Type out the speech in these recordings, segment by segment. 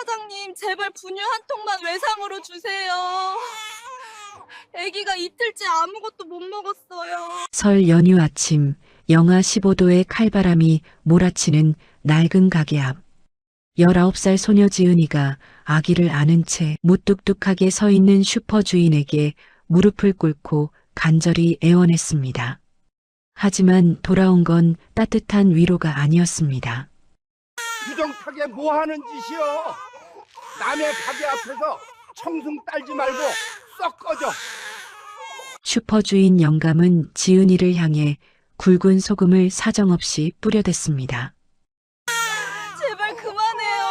사장님, 제발 분유 한 통만 외상으로 주세요. 아기가 이틀째 아무것도 못 먹었어요. 설 연휴 아침 영하 15도의 칼바람이 몰아치는 낡은 가게 앞. 19살 소녀 지은이가 아기를 안은 채 무뚝뚝하게 서 있는 슈퍼 주인에게 무릎을 꿇고 간절히 애원했습니다. 하지만 돌아온 건 따뜻한 위로가 아니었습니다. 부정타게 뭐 하는 짓이여? 남의 가게 앞에서 청승 딸지 말고 썩 꺼져. 슈퍼 주인 영감은 지은이를 향해 굵은 소금을 사정없이 뿌려댔습니다. 제발 그만해요.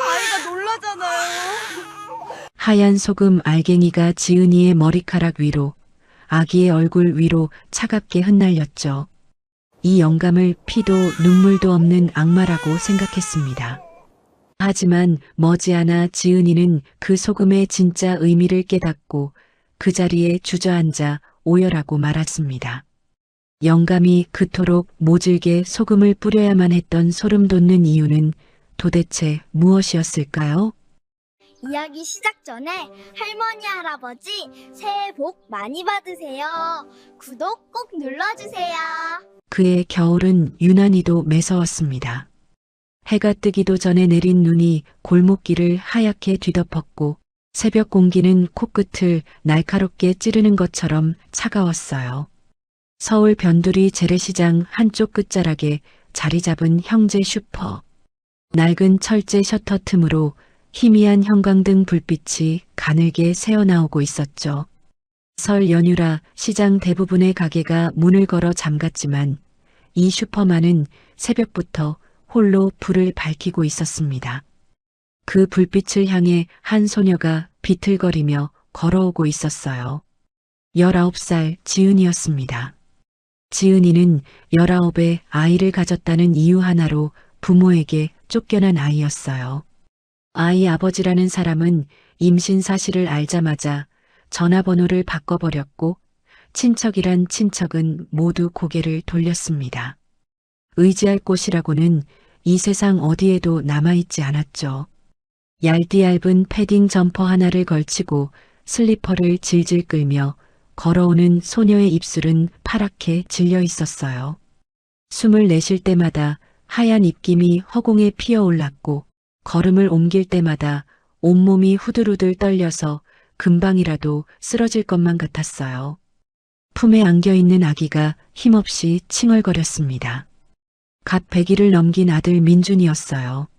아이가 놀라잖아요. 하얀 소금 알갱이가 지은이의 머리카락 위로, 아기의 얼굴 위로 차갑게 흩날렸죠. 이 영감을 피도 눈물도 없는 악마라고 생각했습니다. 하지만 머지않아 지은이는 그 소금의 진짜 의미를 깨닫고 그 자리에 주저앉아 오열하고 말았습니다. 영감이 그토록 모질게 소금을 뿌려야만 했던 소름 돋는 이유는 도대체 무엇이었을까요? 이야기 시작 전에 할머니, 할아버지 새해 복 많이 받으세요. 구독 꼭 눌러주세요. 그의 겨울은 유난히도 매서웠습니다. 해가 뜨기도 전에 내린 눈이 골목길을 하얗게 뒤덮었고 새벽 공기는 코끝을 날카롭게 찌르는 것처럼 차가웠어요. 서울 변두리 재래시장 한쪽 끝자락에 자리 잡은 형제 슈퍼. 낡은 철제 셔터 틈으로 희미한 형광등 불빛이 가늘게 새어나오고 있었죠. 설 연휴라 시장 대부분의 가게가 문을 걸어 잠갔지만 이 슈퍼만은 새벽부터 홀로 불을 밝히고 있었습니다. 그 불빛을 향해 한 소녀가 비틀거리며 걸어오고 있었어요. 19살 지은이였습니다. 지은이는 19에 아이를 가졌다는 이유 하나로 부모에게 쫓겨난 아이였어요. 아이 아버지라는 사람은 임신 사실을 알자마자 전화번호를 바꿔버렸고 친척이란 친척은 모두 고개를 돌렸습니다. 의지할 곳이라고는 이 세상 어디에도 남아있지 않았죠. 얇디얇은 패딩 점퍼 하나를 걸치고 슬리퍼를 질질 끌며 걸어오는 소녀의 입술은 파랗게 질려 있었어요. 숨을 내쉴 때마다 하얀 입김이 허공에 피어올랐고 걸음을 옮길 때마다 온몸이 후들후들 떨려서 금방이라도 쓰러질 것만 같았어요. 품에 안겨있는 아기가 힘없이 칭얼거렸습니다. 갓 100일을 넘긴 아들 민준이었어요.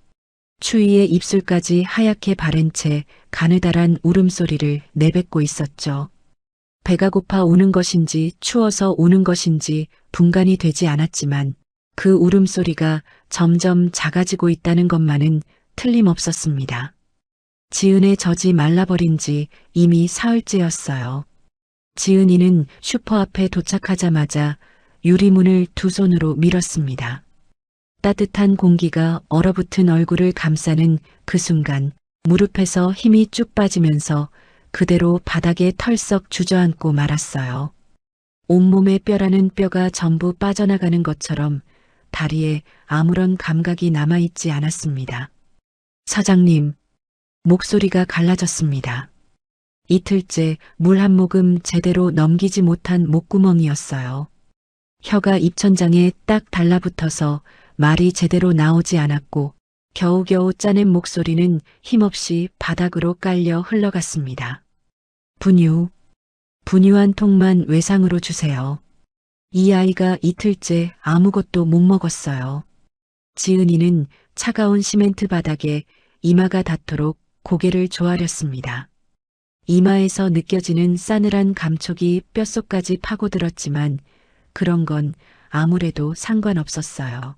추위에 입술까지 하얗게 바른 채 가느다란 울음소리를 내뱉고 있었죠. 배가 고파 우는 것인지 추워서 우는 것인지 분간이 되지 않았지만 그 울음소리가 점점 작아지고 있다는 것만은 틀림없었습니다. 지은의 젖이 말라버린 지 이미 사흘째였어요. 지은이는 슈퍼 앞에 도착하자마자 유리문을 두 손으로 밀었습니다. 따뜻한 공기가 얼어붙은 얼굴을 감싸는 그 순간 무릎에서 힘이 쭉 빠지면서 그대로 바닥에 털썩 주저앉고 말았어요. 온몸의 뼈라는 뼈가 전부 빠져나가는 것처럼 다리에 아무런 감각이 남아있지 않았습니다. 사장님, 목소리가 갈라졌습니다. 이틀째 물 한 모금 제대로 넘기지 못한 목구멍이었어요. 혀가 입천장에 딱 달라붙어서 말이 제대로 나오지 않았고 겨우겨우 짜낸 목소리는 힘없이 바닥으로 깔려 흘러갔습니다. 분유 한 통만 외상으로 주세요. 이 아이가 이틀째 아무것도 못 먹었어요. 지은이는 차가운 시멘트 바닥에 이마가 닿도록 고개를 조아렸습니다. 이마에서 느껴지는 싸늘한 감촉이 뼛속까지 파고들었지만 그런 건 아무래도 상관없었어요.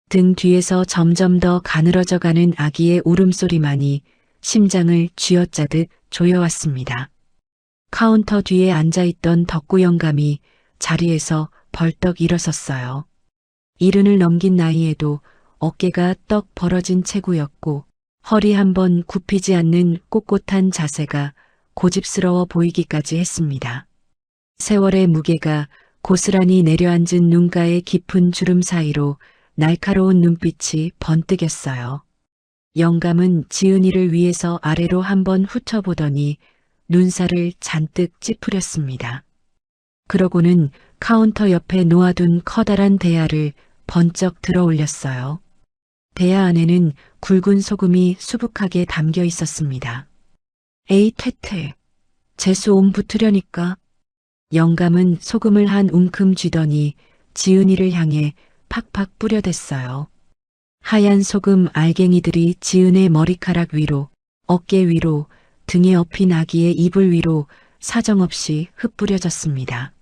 등 뒤에서 점점 더 가늘어져 가는 아기의 울음소리만이 심장을 쥐어짜듯 조여왔습니다. 카운터 뒤에 앉아있던 덕구 영감이 자리에서 벌떡 일어섰어요. 70을 넘긴 나이에도 어깨가 떡 벌어진 체구였고 허리 한번 굽히지 않는 꼿꼿한 자세가 고집스러워 보이기까지 했습니다. 세월의 무게가 고스란히 내려앉은 눈가의 깊은 주름 사이로 날카로운 눈빛이 번뜩였어요. 영감은 지은이를 위해서 아래로 한번 훑어보더니 눈살을 잔뜩 찌푸렸습니다. 그러고는 카운터 옆에 놓아둔 커다란 대야를 번쩍 들어 올렸어요. 대야 안에는 굵은 소금이 수북하게 담겨 있었습니다. 에이 퇴퇴, 재수 옴 붙으려니까. 영감은 소금을 한 움큼 쥐더니 지은이를 향해 팍팍 뿌려댔어요. 하얀 소금 알갱이들이 지은의 머리카락 위로, 어깨 위로, 등에 엎인 아기의 이불 위로 사정없이 흩뿌려졌습니다.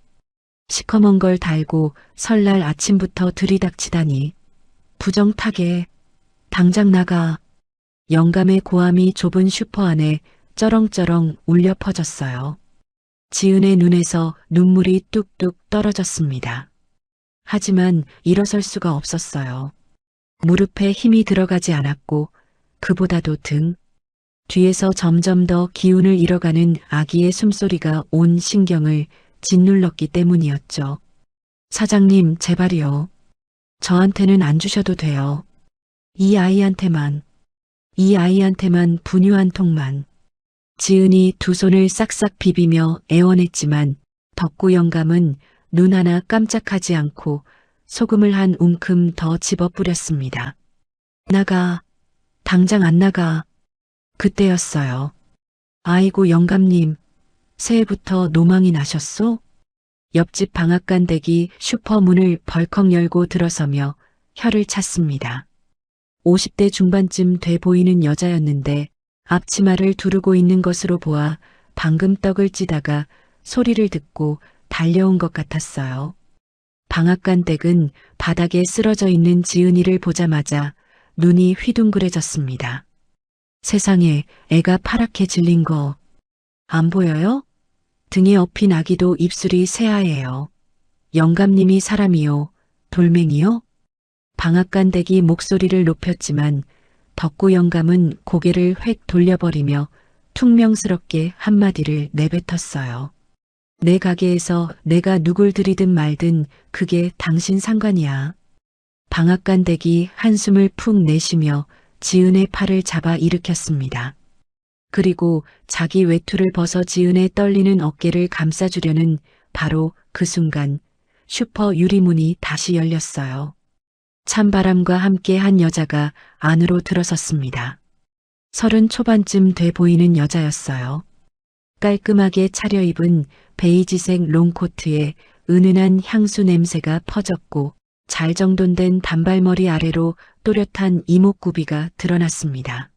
시커먼 걸 달고 설날 아침부터 들이닥치다니. 부정타게. 당장 나가. 영감의 고함이 좁은 슈퍼 안에 쩌렁쩌렁 울려 퍼졌어요. 지은의 눈에서 눈물이 뚝뚝 떨어졌습니다. 하지만 일어설 수가 없었어요. 무릎에 힘이 들어가지 않았고 그보다도 등 뒤에서 점점 더 기운을 잃어가는 아기의 숨소리가 온 신경을 짓눌렀기 때문이었죠. 사장님, 제발이요. 저한테는 안 주셔도 돼요. 이 아이한테만 분유 한 통만. 지은이 두 손을 싹싹 비비며 애원했지만 덕구 영감은 눈 하나 깜짝하지 않고 소금을 한 움큼 더 집어 뿌렸습니다. 나가. 당장 안 나가. 그때였어요. 아이고 영감님, 새해부터 노망이 나셨소? 옆집 방앗간 댁이 슈퍼 문을 벌컥 열고 들어서며 혀를 찼습니다. 50대 중반쯤 돼 보이는 여자였는데 앞치마를 두르고 있는 것으로 보아 방금 떡을 찌다가 소리를 듣고 달려온 것 같았어요. 방앗간 댁은 바닥에 쓰러져 있는 지은이를 보자마자 눈이 휘둥그레졌습니다. 세상에, 애가 파랗게 질린 거 안 보여요? 등에 엎인 아기도 입술이 새하얘요. 영감님이 사람이요? 돌멩이요? 방앗간 댁이 목소리를 높였지만 덕구 영감은 고개를 획 돌려버리며 퉁명스럽게 한마디를 내뱉었어요. 내 가게에서 내가 누굴 들이든 말든 그게 당신 상관이야. 방앗간 댁이 한숨을 푹 내쉬며 지은의 팔을 잡아 일으켰습니다. 그리고 자기 외투를 벗어 지은의 떨리는 어깨를 감싸주려는 바로 그 순간 슈퍼 유리문이 다시 열렸어요. 찬바람과 함께 한 여자가 안으로 들어섰습니다. 30 초반쯤 돼 보이는 여자였어요. 깔끔하게 차려입은 베이지색 롱코트에 은은한 향수 냄새가 퍼졌고 잘 정돈된 단발머리 아래로 또렷한 이목구비가 드러났습니다.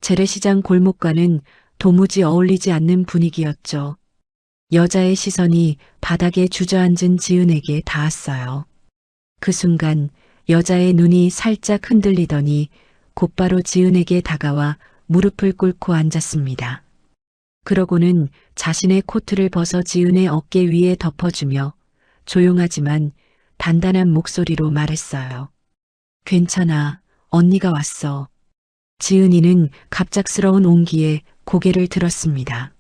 재래시장 골목과는 도무지 어울리지 않는 분위기였죠. 여자의 시선이 바닥에 주저앉은 지은에게 닿았어요. 그 순간 여자의 눈이 살짝 흔들리더니 곧바로 지은에게 다가와 무릎을 꿇고 앉았습니다. 그러고는 자신의 코트를 벗어 지은의 어깨 위에 덮어주며 조용하지만 단단한 목소리로 말했어요. 괜찮아, 언니가 왔어. 지은이는 갑작스러운 온기에 고개를 들었습니다.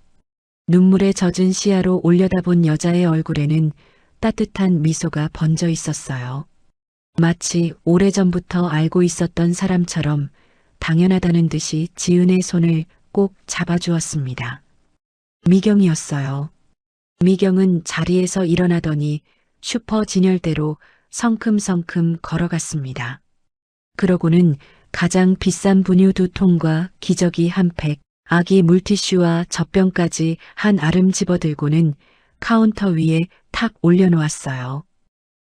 눈물에 젖은 시야로 올려다본 여자의 얼굴에는 따뜻한 미소가 번져 있었어요. 마치 오래전부터 알고 있었던 사람처럼 당연하다는 듯이 지은의 손을 꼭 잡아주었습니다. 미경이었어요. 미경은 자리에서 일어나더니 슈퍼 진열대로 성큼성큼 걸어갔습니다. 그러고는 가장 비싼 분유 2통과 기저귀 1팩, 아기 물티슈와 젖병까지 한 아름 집어들고는 카운터 위에 탁 올려놓았어요.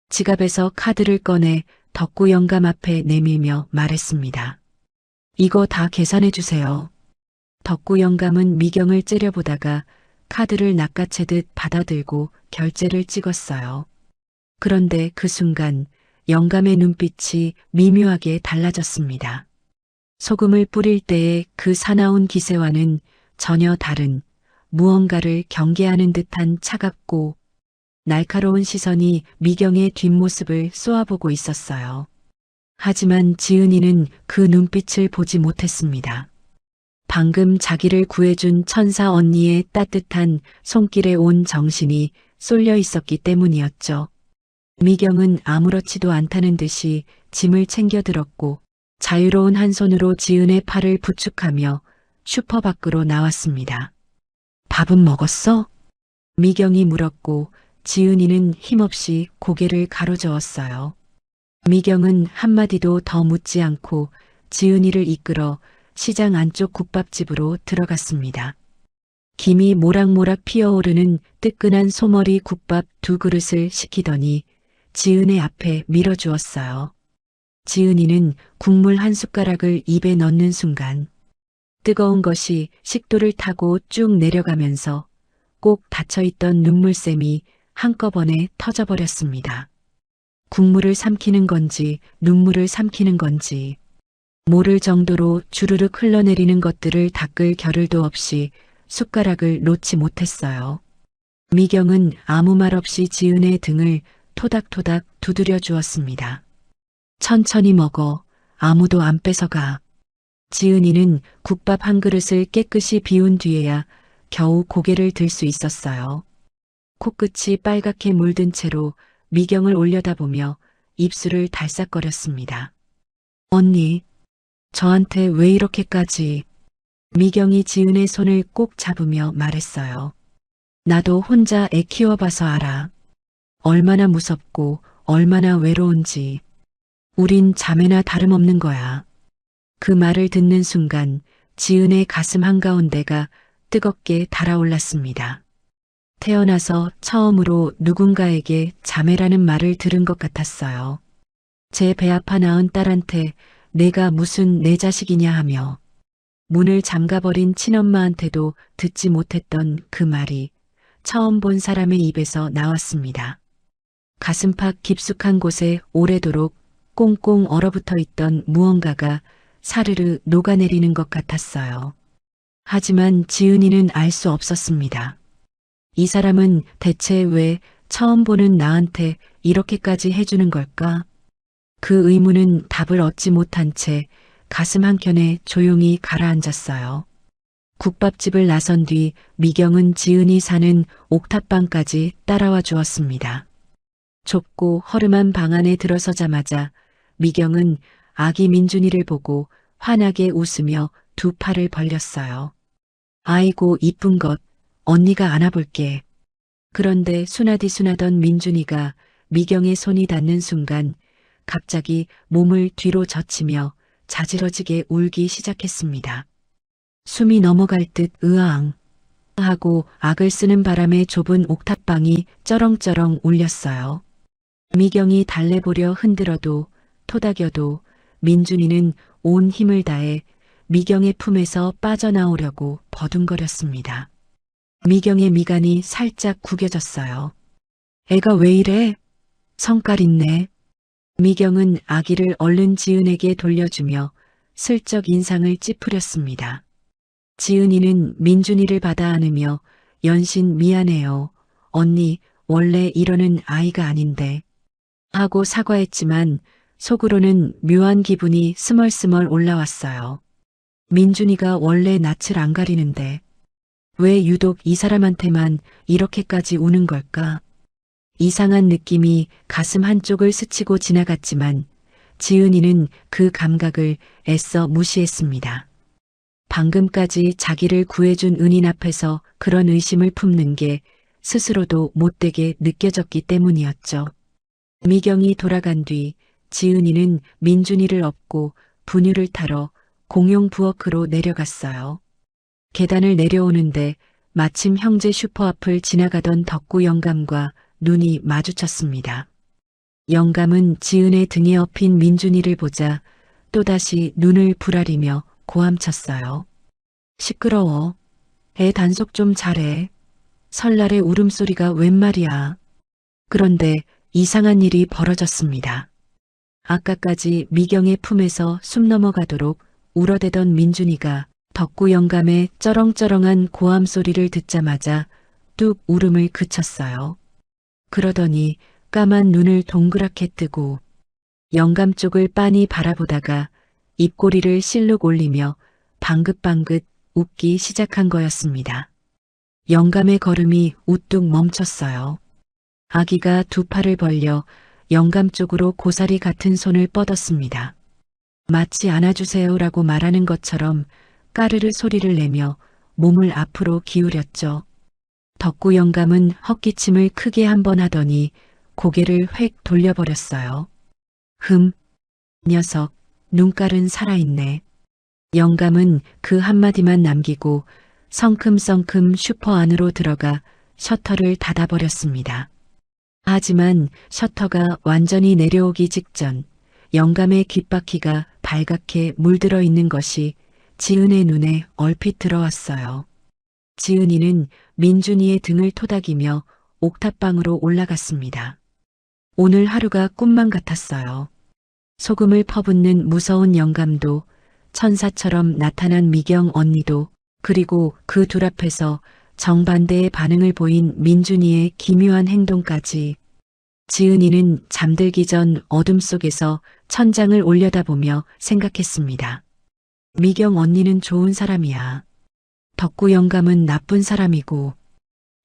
지갑에서 카드를 꺼내 덕구 영감 앞에 내밀며 말했습니다. 이거 다 계산해 주세요. 덕구 영감은 미경을 째려보다가 카드를 낚아채듯 받아들고 결제를 찍었어요. 그런데 그 순간 영감의 눈빛이 미묘하게 달라졌습니다. 소금을 뿌릴 때의 그 사나운 기세와는 전혀 다른 무언가를 경계하는 듯한 차갑고 날카로운 시선이 미경의 뒷모습을 쏘아보고 있었어요. 하지만 지은이는 그 눈빛을 보지 못했습니다. 방금 자기를 구해준 천사 언니의 따뜻한 손길에 온 정신이 쏠려 있었기 때문이었죠. 미경은 아무렇지도 않다는 듯이 짐을 챙겨 들었고 자유로운 한 손으로 지은의 팔을 부축하며 슈퍼 밖으로 나왔습니다. 밥은 먹었어? 미경이 물었고 지은이는 힘없이 고개를 가로저었어요. 미경은 한마디도 더 묻지 않고 지은이를 이끌어 시장 안쪽 국밥집으로 들어갔습니다. 김이 모락모락 피어오르는 뜨끈한 소머리 국밥 2그릇을 시키더니 지은의 앞에 밀어주었어요. 지은이는 국물 한 숟가락을 입에 넣는 순간 뜨거운 것이 식도를 타고 쭉 내려가면서 꼭 닫혀있던 눈물샘이 한꺼번에 터져버렸습니다. 국물을 삼키는 건지 눈물을 삼키는 건지 모를 정도로 주르륵 흘러내리는 것들을 닦을 겨를도 없이 숟가락을 놓지 못했어요. 미경은 아무 말 없이 지은의 등을 토닥토닥 두드려 주었습니다. 천천히 먹어. 아무도 안 뺏어가. 지은이는 국밥 한 그릇을 깨끗이 비운 뒤에야 겨우 고개를 들 수 있었어요. 코끝이 빨갛게 물든 채로 미경을 올려다보며 입술을 달싹거렸습니다. 언니, 저한테 왜 이렇게까지... 미경이 지은의 손을 꼭 잡으며 말했어요. 나도 혼자 애 키워봐서 알아. 얼마나 무섭고 얼마나 외로운지. 우린 자매나 다름없는 거야. 그 말을 듣는 순간 지은의 가슴 한가운데가 뜨겁게 달아올랐습니다. 태어나서 처음으로 누군가에게 자매라는 말을 들은 것 같았어요. 제 배 아파 낳은 딸한테 내가 무슨 내 자식이냐 하며 문을 잠가버린 친엄마한테도 듣지 못했던 그 말이 처음 본 사람의 입에서 나왔습니다. 가슴팍 깊숙한 곳에 오래도록 꽁꽁 얼어붙어 있던 무언가가 사르르 녹아내리는 것 같았어요. 하지만 지은이는 알 수 없었습니다. 이 사람은 대체 왜 처음 보는 나한테 이렇게까지 해주는 걸까? 그 의문은 답을 얻지 못한 채 가슴 한켠에 조용히 가라앉았어요. 국밥집을 나선 뒤 미경은 지은이 사는 옥탑방까지 따라와 주었습니다. 좁고 허름한 방 안에 들어서자마자 미경은 아기 민준이를 보고 환하게 웃으며 두 팔을 벌렸어요. 아이고 이쁜 것, 언니가 안아볼게. 그런데 순하디순하던 민준이가 미경의 손이 닿는 순간 갑자기 몸을 뒤로 젖히며 자지러지게 울기 시작했습니다. 숨이 넘어갈 듯 으앙 하고 악을 쓰는 바람에 좁은 옥탑방이 쩌렁쩌렁 울렸어요. 미경이 달래보려 흔들어도 토닥여도 민준이는 온 힘을 다해 미경의 품에서 빠져나오려고 버둥거렸습니다. 미경의 미간이 살짝 구겨졌어요. 애가 왜 이래? 성깔 있네. 미경은 아기를 얼른 지은에게 돌려주며 슬쩍 인상을 찌푸렸습니다. 지은이는 민준이를 받아 안으며 연신 미안해요. 언니 원래 이러는 아이가 아닌데 하고 사과했지만 속으로는 묘한 기분이 스멀스멀 올라왔어요. 민준이가 원래 낯을 안 가리는데 왜 유독 이 사람한테만 이렇게까지 우는 걸까? 이상한 느낌이 가슴 한쪽을 스치고 지나갔지만 지은이는 그 감각을 애써 무시했습니다. 방금까지 자기를 구해준 은인 앞에서 그런 의심을 품는 게 스스로도 못되게 느껴졌기 때문이었죠. 미경이 돌아간 뒤 지은이는 민준이를 업고 분유를 타러 공용 부엌으로 내려갔어요. 계단을 내려오는데 마침 형제 슈퍼 앞을 지나가던 덕구 영감과 눈이 마주쳤습니다. 영감은 지은의 등에 업힌 민준이를 보자 또다시 눈을 부라리며 고함쳤어요. 시끄러워. 애 단속 좀 잘해. 설날의 울음소리가 웬 말이야. 그런데 이상한 일이 벌어졌습니다. 아까까지 미경의 품에서 숨 넘어가도록 울어대던 민준이가 덕구 영감의 쩌렁쩌렁한 고함 소리를 듣자마자 뚝 울음을 그쳤어요. 그러더니 까만 눈을 동그랗게 뜨고 영감 쪽을 빤히 바라보다가 입꼬리를 실룩 올리며 방긋방긋 웃기 시작한 거였습니다. 영감의 걸음이 우뚝 멈췄어요. 아기가 두 팔을 벌려 영감 쪽으로 고사리 같은 손을 뻗었습니다. 마치 안아주세요라고 말하는 것처럼 까르르 소리를 내며 몸을 앞으로 기울였죠. 덕구 영감은 헛기침을 크게 한 번 하더니 고개를 획 돌려버렸어요. 녀석, 눈깔은 살아있네. 영감은 그 한마디만 남기고 성큼성큼 슈퍼 안으로 들어가 셔터를 닫아버렸습니다. 하지만 셔터가 완전히 내려오기 직전 영감의 귓바퀴가 발갛게 물들어 있는 것이 지은의 눈에 얼핏 들어왔어요. 지은이는 민준이의 등을 토닥이며 옥탑방으로 올라갔습니다. 오늘 하루가 꿈만 같았어요. 소금을 퍼붓는 무서운 영감도, 천사처럼 나타난 미경 언니도, 그리고 그 둘 앞에서 정반대의 반응을 보인 민준이의 기묘한 행동까지. 지은이는 잠들기 전 어둠 속에서 천장을 올려다보며 생각했습니다. 미경 언니는 좋은 사람이야. 덕구 영감은 나쁜 사람이고.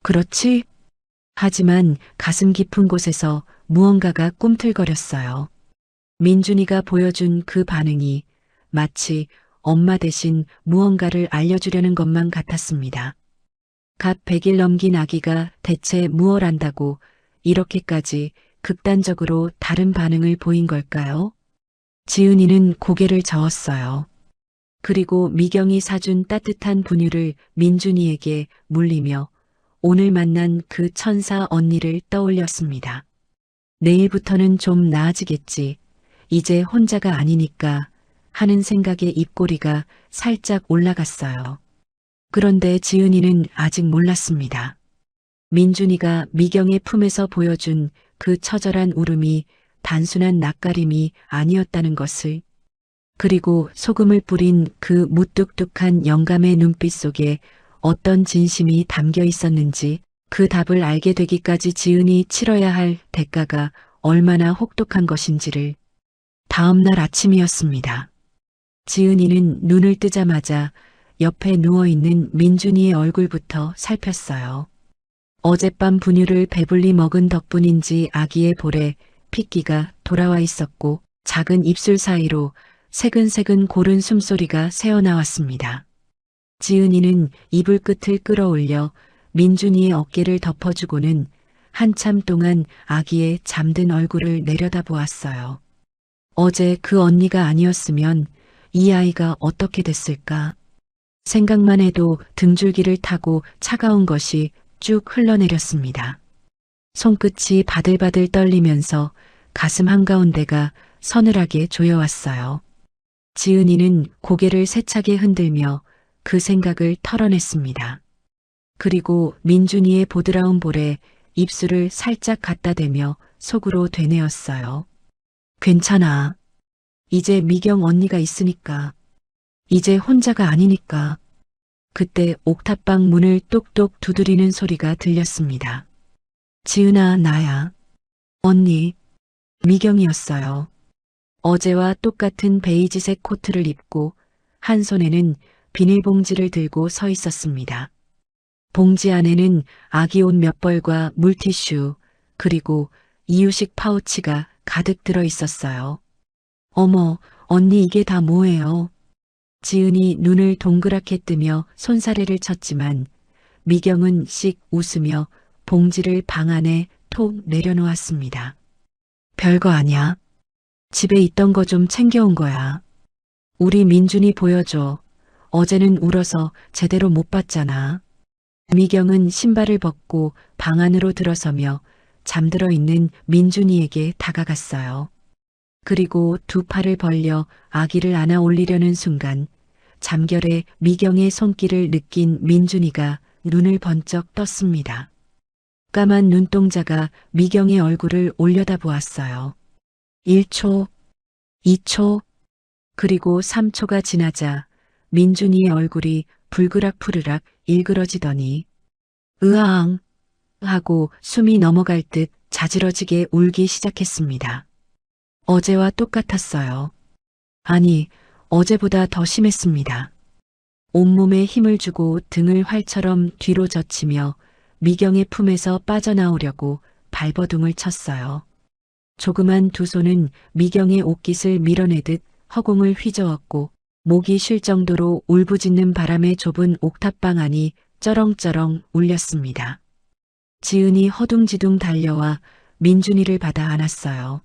그렇지? 하지만 가슴 깊은 곳에서 무언가가 꿈틀거렸어요. 민준이가 보여준 그 반응이 마치 엄마 대신 무언가를 알려주려는 것만 같았습니다. 갓 100일 넘긴 아기가 대체 무얼 안다고 이렇게까지 극단적으로 다른 반응을 보인 걸까요? 지은이는 고개를 저었어요. 그리고 미경이 사준 따뜻한 분유를 민준이에게 물리며 오늘 만난 그 천사 언니를 떠올렸습니다. 내일부터는 좀 나아지겠지. 이제 혼자가 아니니까 하는 생각에 입꼬리가 살짝 올라갔어요. 그런데 지은이는 아직 몰랐습니다. 민준이가 미경의 품에서 보여준 그 처절한 울음이 단순한 낯가림이 아니었다는 것을, 그리고 소금을 뿌린 그 무뚝뚝한 영감의 눈빛 속에 어떤 진심이 담겨 있었는지 그 답을 알게 되기까지 지은이 치러야 할 대가가 얼마나 혹독한 것인지를. 다음 날 아침이었습니다. 지은이는 눈을 뜨자마자 옆에 누워있는 민준이의 얼굴부터 살폈어요. 어젯밤 분유를 배불리 먹은 덕분인지 아기의 볼에 핏기가 돌아와 있었고 작은 입술 사이로 새근새근 고른 숨소리가 새어나왔습니다. 지은이는 이불 끝을 끌어올려 민준이의 어깨를 덮어주고는 한참 동안 아기의 잠든 얼굴을 내려다보았어요. 어제 그 언니가 아니었으면 이 아이가 어떻게 됐을까? 생각만 해도 등줄기를 타고 차가운 것이 쭉 흘러내렸습니다. 손끝이 바들바들 떨리면서 가슴 한가운데가 서늘하게 조여왔어요. 지은이는 고개를 세차게 흔들며 그 생각을 털어냈습니다. 그리고 민준이의 보드라운 볼에 입술을 살짝 갖다 대며 속으로 되뇌었어요. 괜찮아. 이제 미경 언니가 있으니까. 이제 혼자가 아니니까. 그때 옥탑방 문을 똑똑 두드리는 소리가 들렸습니다. 지은아, 나야. 언니. 미경이었어요. 어제와 똑같은 베이지색 코트를 입고 한 손에는 비닐봉지를 들고 서 있었습니다. 봉지 안에는 아기 옷 몇 벌과 물티슈, 그리고 이유식 파우치가 가득 들어 있었어요. 어머, 언니 이게 다 뭐예요? 지은이 눈을 동그랗게 뜨며 손사래를 쳤지만 미경은 씩 웃으며 봉지를 방 안에 톡 내려놓았습니다. 별거 아니야. 집에 있던 거 좀 챙겨온 거야. 우리 민준이 보여줘. 어제는 울어서 제대로 못 봤잖아. 미경은 신발을 벗고 방 안으로 들어서며 잠들어 있는 민준이에게 다가갔어요. 그리고 두 팔을 벌려 아기를 안아 올리려는 순간 잠결에 미경의 손길을 느낀 민준이가 눈을 번쩍 떴습니다. 까만 눈동자가 미경의 얼굴을 올려다보았어요. 1초, 2초, 그리고 3초가 지나자 민준이의 얼굴이 불그락푸르락 일그러지더니 으앙 하고 숨이 넘어갈 듯 자지러지게 울기 시작했습니다. 어제와 똑같았어요. 아니, 어제보다 더 심했습니다. 온몸에 힘을 주고 등을 활처럼 뒤로 젖히며 미경의 품에서 빠져나오려고 발버둥을 쳤어요. 조그만 두 손은 미경의 옷깃을 밀어내듯 허공을 휘저었고 목이 쉴 정도로 울부짖는 바람에 좁은 옥탑방 안이 쩌렁쩌렁 울렸습니다. 지은이 허둥지둥 달려와 민준이를 받아 안았어요.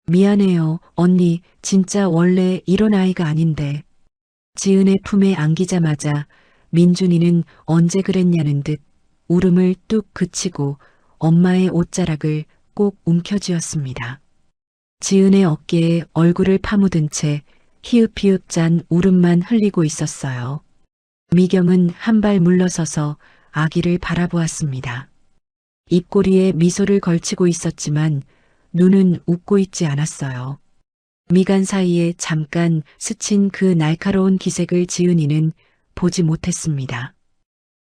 미안해요, 언니. 진짜 원래 이런 아이가 아닌데. 지은의 품에 안기자마자 민준이는 언제 그랬냐는 듯 울음을 뚝 그치고 엄마의 옷자락을 꼭 움켜쥐었습니다. 지은의 어깨에 얼굴을 파묻은 채 히읗히읗 짠 울음만 흘리고 있었어요. 미경은 한 발 물러서서 아기를 바라보았습니다. 입꼬리에 미소를 걸치고 있었지만 눈은 웃고 있지 않았어요. 미간 사이에 잠깐 스친 그 날카로운 기색을 지은이는 보지 못했습니다.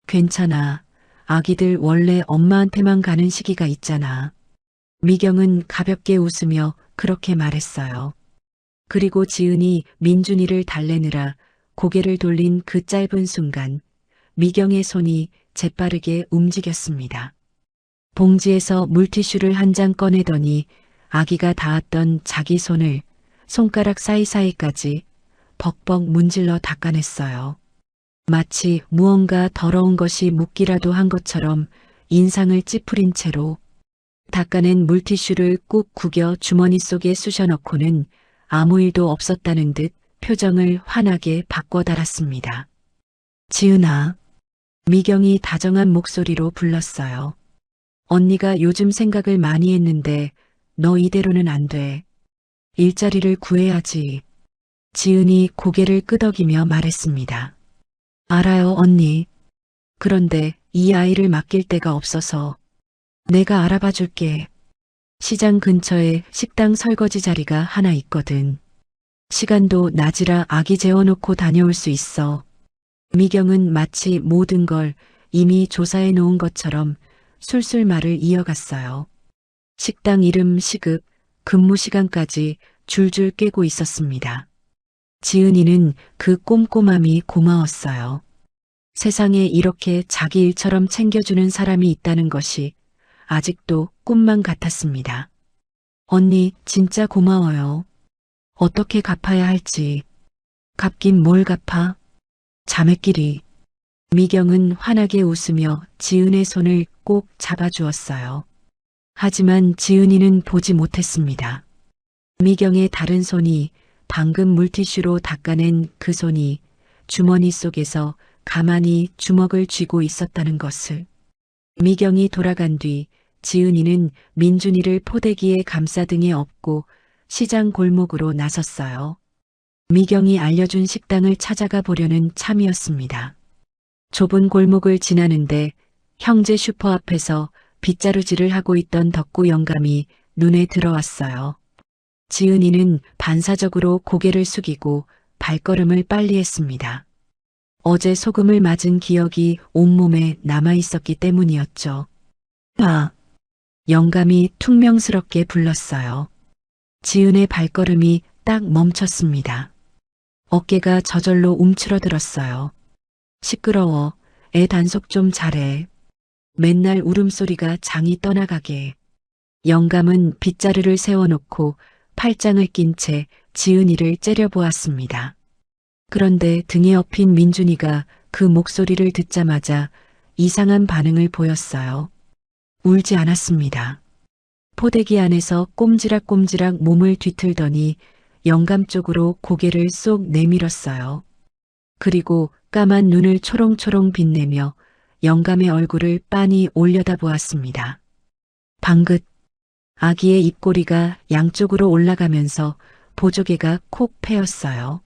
괜찮아. 아기들 원래 엄마한테만 가는 시기가 있잖아. 미경은 가볍게 웃으며 그렇게 말했어요. 그리고 지은이 민준이를 달래느라 고개를 돌린 그 짧은 순간 미경의 손이 재빠르게 움직였습니다. 봉지에서 물티슈를 한 장 꺼내더니 아기가 닿았던 자기 손을 손가락 사이사이까지 벅벅 문질러 닦아냈어요. 마치 무언가 더러운 것이 묻기라도 한 것처럼 인상을 찌푸린 채로 닦아낸 물티슈를 꾹 구겨 주머니 속에 쑤셔넣고는 아무 일도 없었다는 듯 표정을 환하게 바꿔 달았습니다. 지은아. 미경이 다정한 목소리로 불렀어요. 언니가 요즘 생각을 많이 했는데 너 이대로는 안 돼. 일자리를 구해야지. 지은이 고개를 끄덕이며 말했습니다. 알아요, 언니. 그런데 이 아이를 맡길 데가 없어서 내가 알아봐 줄게. 시장 근처에 식당 설거지 자리가 하나 있거든. 시간도 낮이라 아기 재워놓고 다녀올 수 있어. 미경은 마치 모든 걸 이미 조사해 놓은 것처럼 술술 말을 이어갔어요. 식당 이름, 시급, 근무 시간까지 줄줄 꿰고 있었습니다. 지은이는 그 꼼꼼함이 고마웠어요. 세상에 이렇게 자기 일처럼 챙겨주는 사람이 있다는 것이 아직도 꿈만 같았습니다. 언니, 진짜 고마워요. 어떻게 갚아야 할지. 갚긴 뭘 갚아? 자매끼리. 미경은 환하게 웃으며 지은의 손을 꼭 잡아주었어요. 하지만 지은이는 보지 못했습니다. 미경의 다른 손이 방금 물티슈로 닦아낸 그 손이 주머니 속에서 가만히 주먹을 쥐고 있었다는 것을. 미경이 돌아간 뒤 지은이는 민준이를 포대기에 감싸등에 업고 시장 골목으로 나섰어요. 미경이 알려준 식당을 찾아가 보려는 참이었습니다. 좁은 골목을 지나는데 형제 슈퍼 앞에서 빗자루질을 하고 있던 덕구 영감이 눈에 들어왔어요. 지은이는 반사적으로 고개를 숙이고 발걸음을 빨리 했습니다. 어제 소금을 맞은 기억이 온몸에 남아있었기 때문이었죠. 아! 영감이 퉁명스럽게 불렀어요. 지은의 발걸음이 딱 멈췄습니다. 어깨가 저절로 움츠러들었어요. 시끄러워. 애 단속 좀 잘해. 맨날 울음소리가 장이 떠나가게. 영감은 빗자루를 세워놓고 팔짱을 낀 채 지은이를 째려보았습니다. 그런데 등에 업힌 민준이가 그 목소리를 듣자마자 이상한 반응을 보였어요. 울지 않았습니다. 포대기 안에서 꼼지락꼼지락 몸을 뒤틀더니 영감 쪽으로 고개를 쏙 내밀었어요. 그리고 까만 눈을 초롱초롱 빛내며 영감의 얼굴을 빤히 올려다보았습니다. 방긋. 아기의 입꼬리가 양쪽으로 올라가면서 보조개가 콕 패였어요.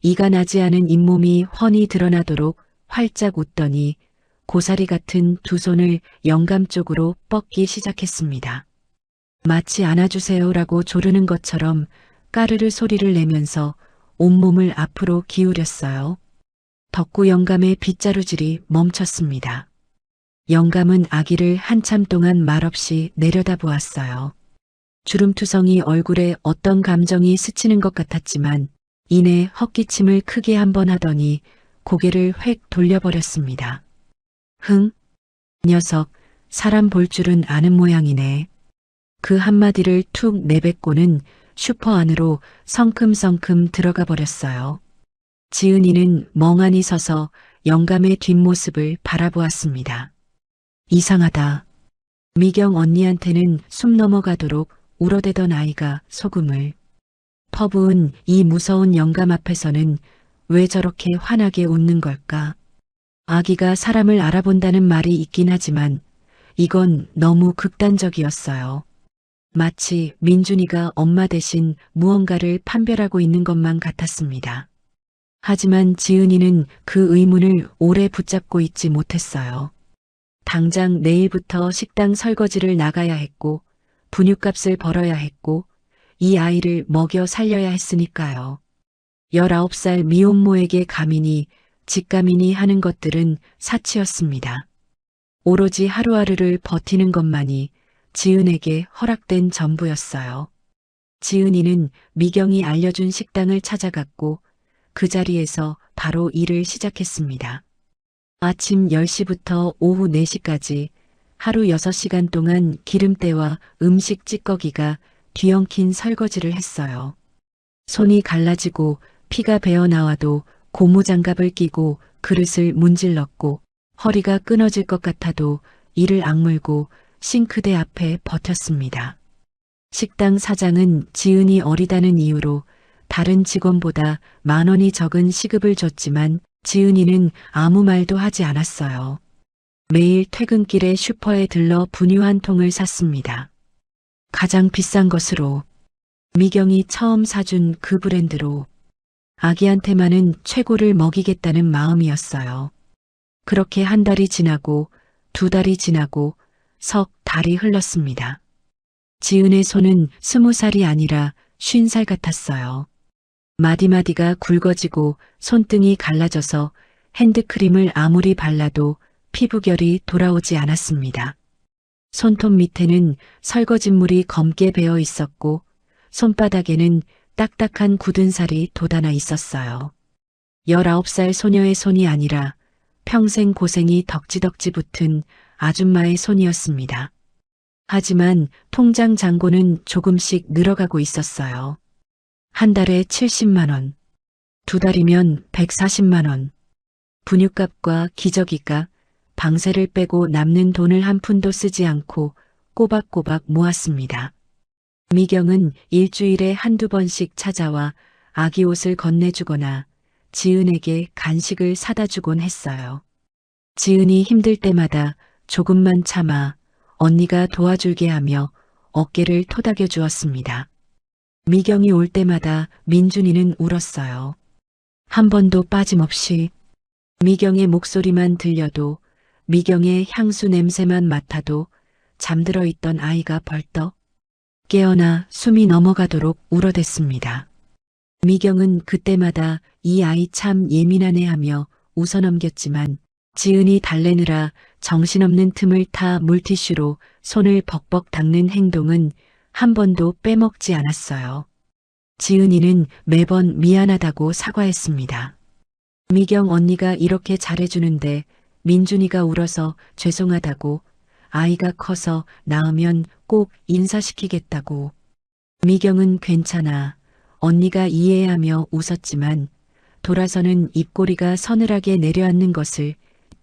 이가 나지 않은 잇몸이 훤히 드러나도록 활짝 웃더니 고사리 같은 두 손을 영감 쪽으로 뻗기 시작했습니다. 마치 안아주세요라고 조르는 것처럼 까르르 소리를 내면서 온몸을 앞으로 기울였어요. 덕구 영감의 빗자루질이 멈췄습니다. 영감은 아기를 한참 동안 말없이 내려다보았어요. 주름투성이 얼굴에 어떤 감정이 스치는 것 같았지만 이내 헛기침을 크게 한번 하더니 고개를 획 돌려버렸습니다. 흥? 녀석, 사람 볼 줄은 아는 모양이네. 그 한마디를 툭 내뱉고는 슈퍼 안으로 성큼성큼 들어가 버렸어요. 지은이는 멍하니 서서 영감의 뒷모습을 바라보았습니다. 이상하다. 미경 언니한테는 숨 넘어가도록 울어대던 아이가 소금을 퍼부은 이 무서운 영감 앞에서는 왜 저렇게 환하게 웃는 걸까? 아기가 사람을 알아본다는 말이 있긴 하지만 이건 너무 극단적이었어요. 마치 민준이가 엄마 대신 무언가를 판별하고 있는 것만 같았습니다. 하지만 지은이는 그 의문을 오래 붙잡고 있지 못했어요. 당장 내일부터 식당 설거지를 나가야 했고 분유값을 벌어야 했고 이 아이를 먹여 살려야 했으니까요. 19살 미혼모에게 가민이 직가민이 하는 것들은 사치였습니다. 오로지 하루하루를 버티는 것만이 지은에게 허락된 전부였어요. 지은이는 미경이 알려준 식당을 찾아갔고 그 자리에서 바로 일을 시작했습니다. 아침 10시부터 오후 4시까지 하루 6시간 동안 기름때와 음식 찌꺼기가 뒤엉킨 설거지를 했어요. 손이 갈라지고 피가 배어 나와도 고무장갑을 끼고 그릇을 문질렀고 허리가 끊어질 것 같아도 이를 악물고 싱크대 앞에 버텼습니다. 식당 사장은 지은이 어리다는 이유로 다른 직원보다 10,000원이 적은 시급을 줬지만 지은이는 아무 말도 하지 않았어요. 매일 퇴근길에 슈퍼에 들러 분유 한 통을 샀습니다. 가장 비싼 것으로, 미경이 처음 사준 그 브랜드로 아기한테만은 최고를 먹이겠다는 마음이었어요. 그렇게 한 달이 지나고 2달이 지나고 석 달이 흘렀습니다. 지은의 손은 20살이 아니라 50살 같았어요. 마디마디가 굵어지고 손등이 갈라져서 핸드크림을 아무리 발라도 피부결이 돌아오지 않았습니다. 손톱 밑에는 설거짓물이 검게 배어 있었고 손바닥에는 딱딱한 굳은 살이 돋아나 있었어요. 19살 소녀의 손이 아니라 평생 고생이 덕지덕지 붙은 아줌마의 손이었습니다. 하지만 통장 잔고는 조금씩 늘어가고 있었어요. 한 달에 70만 원, 2달이면 140만 원. 분유값과 기저귀값, 방세를 빼고 남는 돈을 한 푼도 쓰지 않고 꼬박꼬박 모았습니다. 미경은 일주일에 한두 번씩 찾아와 아기 옷을 건네주거나 지은에게 간식을 사다 주곤 했어요. 지은이 힘들 때마다 조금만 참아 언니가 도와줄게 하며 어깨를 토닥여 주었습니다. 미경이 올 때마다 민준이는 울었어요. 한 번도 빠짐없이. 미경의 목소리만 들려도, 미경의 향수 냄새만 맡아도 잠들어 있던 아이가 벌떡 깨어나 숨이 넘어가도록 울어댔습니다. 미경은 그때마다 이 아이 참 예민하네 하며 웃어넘겼지만 지은이 달래느라 정신없는 틈을 타 물티슈로 손을 벅벅 닦는 행동은 한 번도 빼먹지 않았어요. 지은이는 매번 미안하다고 사과했습니다. 미경 언니가 이렇게 잘해주는데 민준이가 울어서 죄송하다고, 아이가 커서 낳으면 꼭 인사시키겠다고. 미경은 괜찮아, 언니가 이해하며 웃었지만 돌아서는 입꼬리가 서늘하게 내려앉는 것을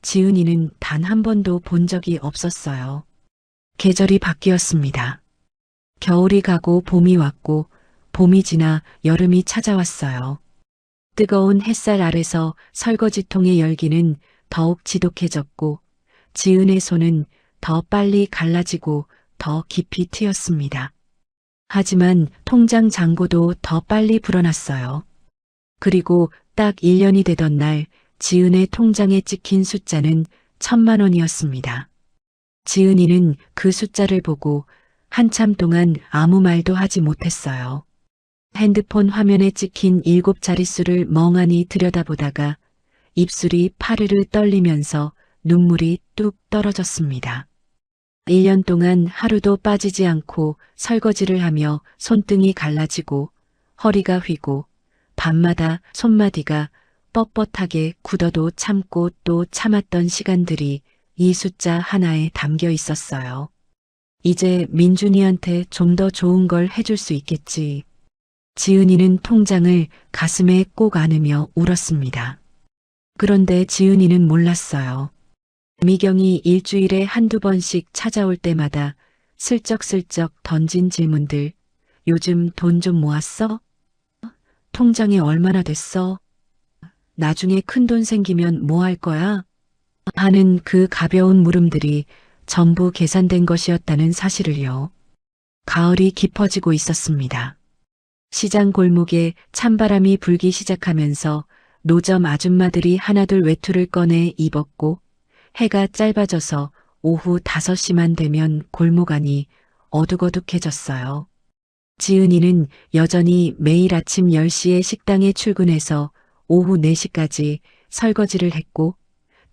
지은이는 단 한 번도 본 적이 없었어요. 계절이 바뀌었습니다. 겨울이 가고 봄이 왔고 봄이 지나 여름이 찾아왔어요. 뜨거운 햇살 아래서 설거지통의 열기는 더욱 지독해졌고 지은의 손은 더 빨리 갈라지고 더 깊이 트였습니다. 하지만 통장 잔고도 더 빨리 불어났어요. 그리고 딱 1년이 되던 날 지은의 통장에 찍힌 숫자는 1,000만 원이었습니다. 지은이는 그 숫자를 보고 한참 동안 아무 말도 하지 못했어요. 핸드폰 화면에 찍힌 7자릿수를 멍하니 들여다보다가 입술이 파르르 떨리면서 눈물이 뚝 떨어졌습니다. 1년 동안 하루도 빠지지 않고 설거지를 하며 손등이 갈라지고 허리가 휘고 밤마다 손마디가 뻣뻣하게 굳어도 참고 또 참았던 시간들이 이 숫자 하나에 담겨 있었어요. 이제 민준이한테 좀 더 좋은 걸 해줄 수 있겠지. 지은이는 통장을 가슴에 꼭 안으며 울었습니다. 그런데 지은이는 몰랐어요. 미경이 일주일에 한두 번씩 찾아올 때마다 슬쩍슬쩍 던진 질문들. 요즘 돈 좀 모았어? 통장에 얼마나 됐어? 나중에 큰돈 생기면 뭐 할 거야? 하는 그 가벼운 물음들이 전부 계산된 것이었다는 사실을요. 가을이 깊어지고 있었습니다. 시장 골목에 찬바람이 불기 시작하면서 노점 아줌마들이 하나둘 외투를 꺼내 입었고 해가 짧아져서 오후 5시만 되면 골목 안이 어둑어둑해졌어요. 지은이는 여전히 매일 아침 10시에 식당에 출근해서 오후 4시까지 설거지를 했고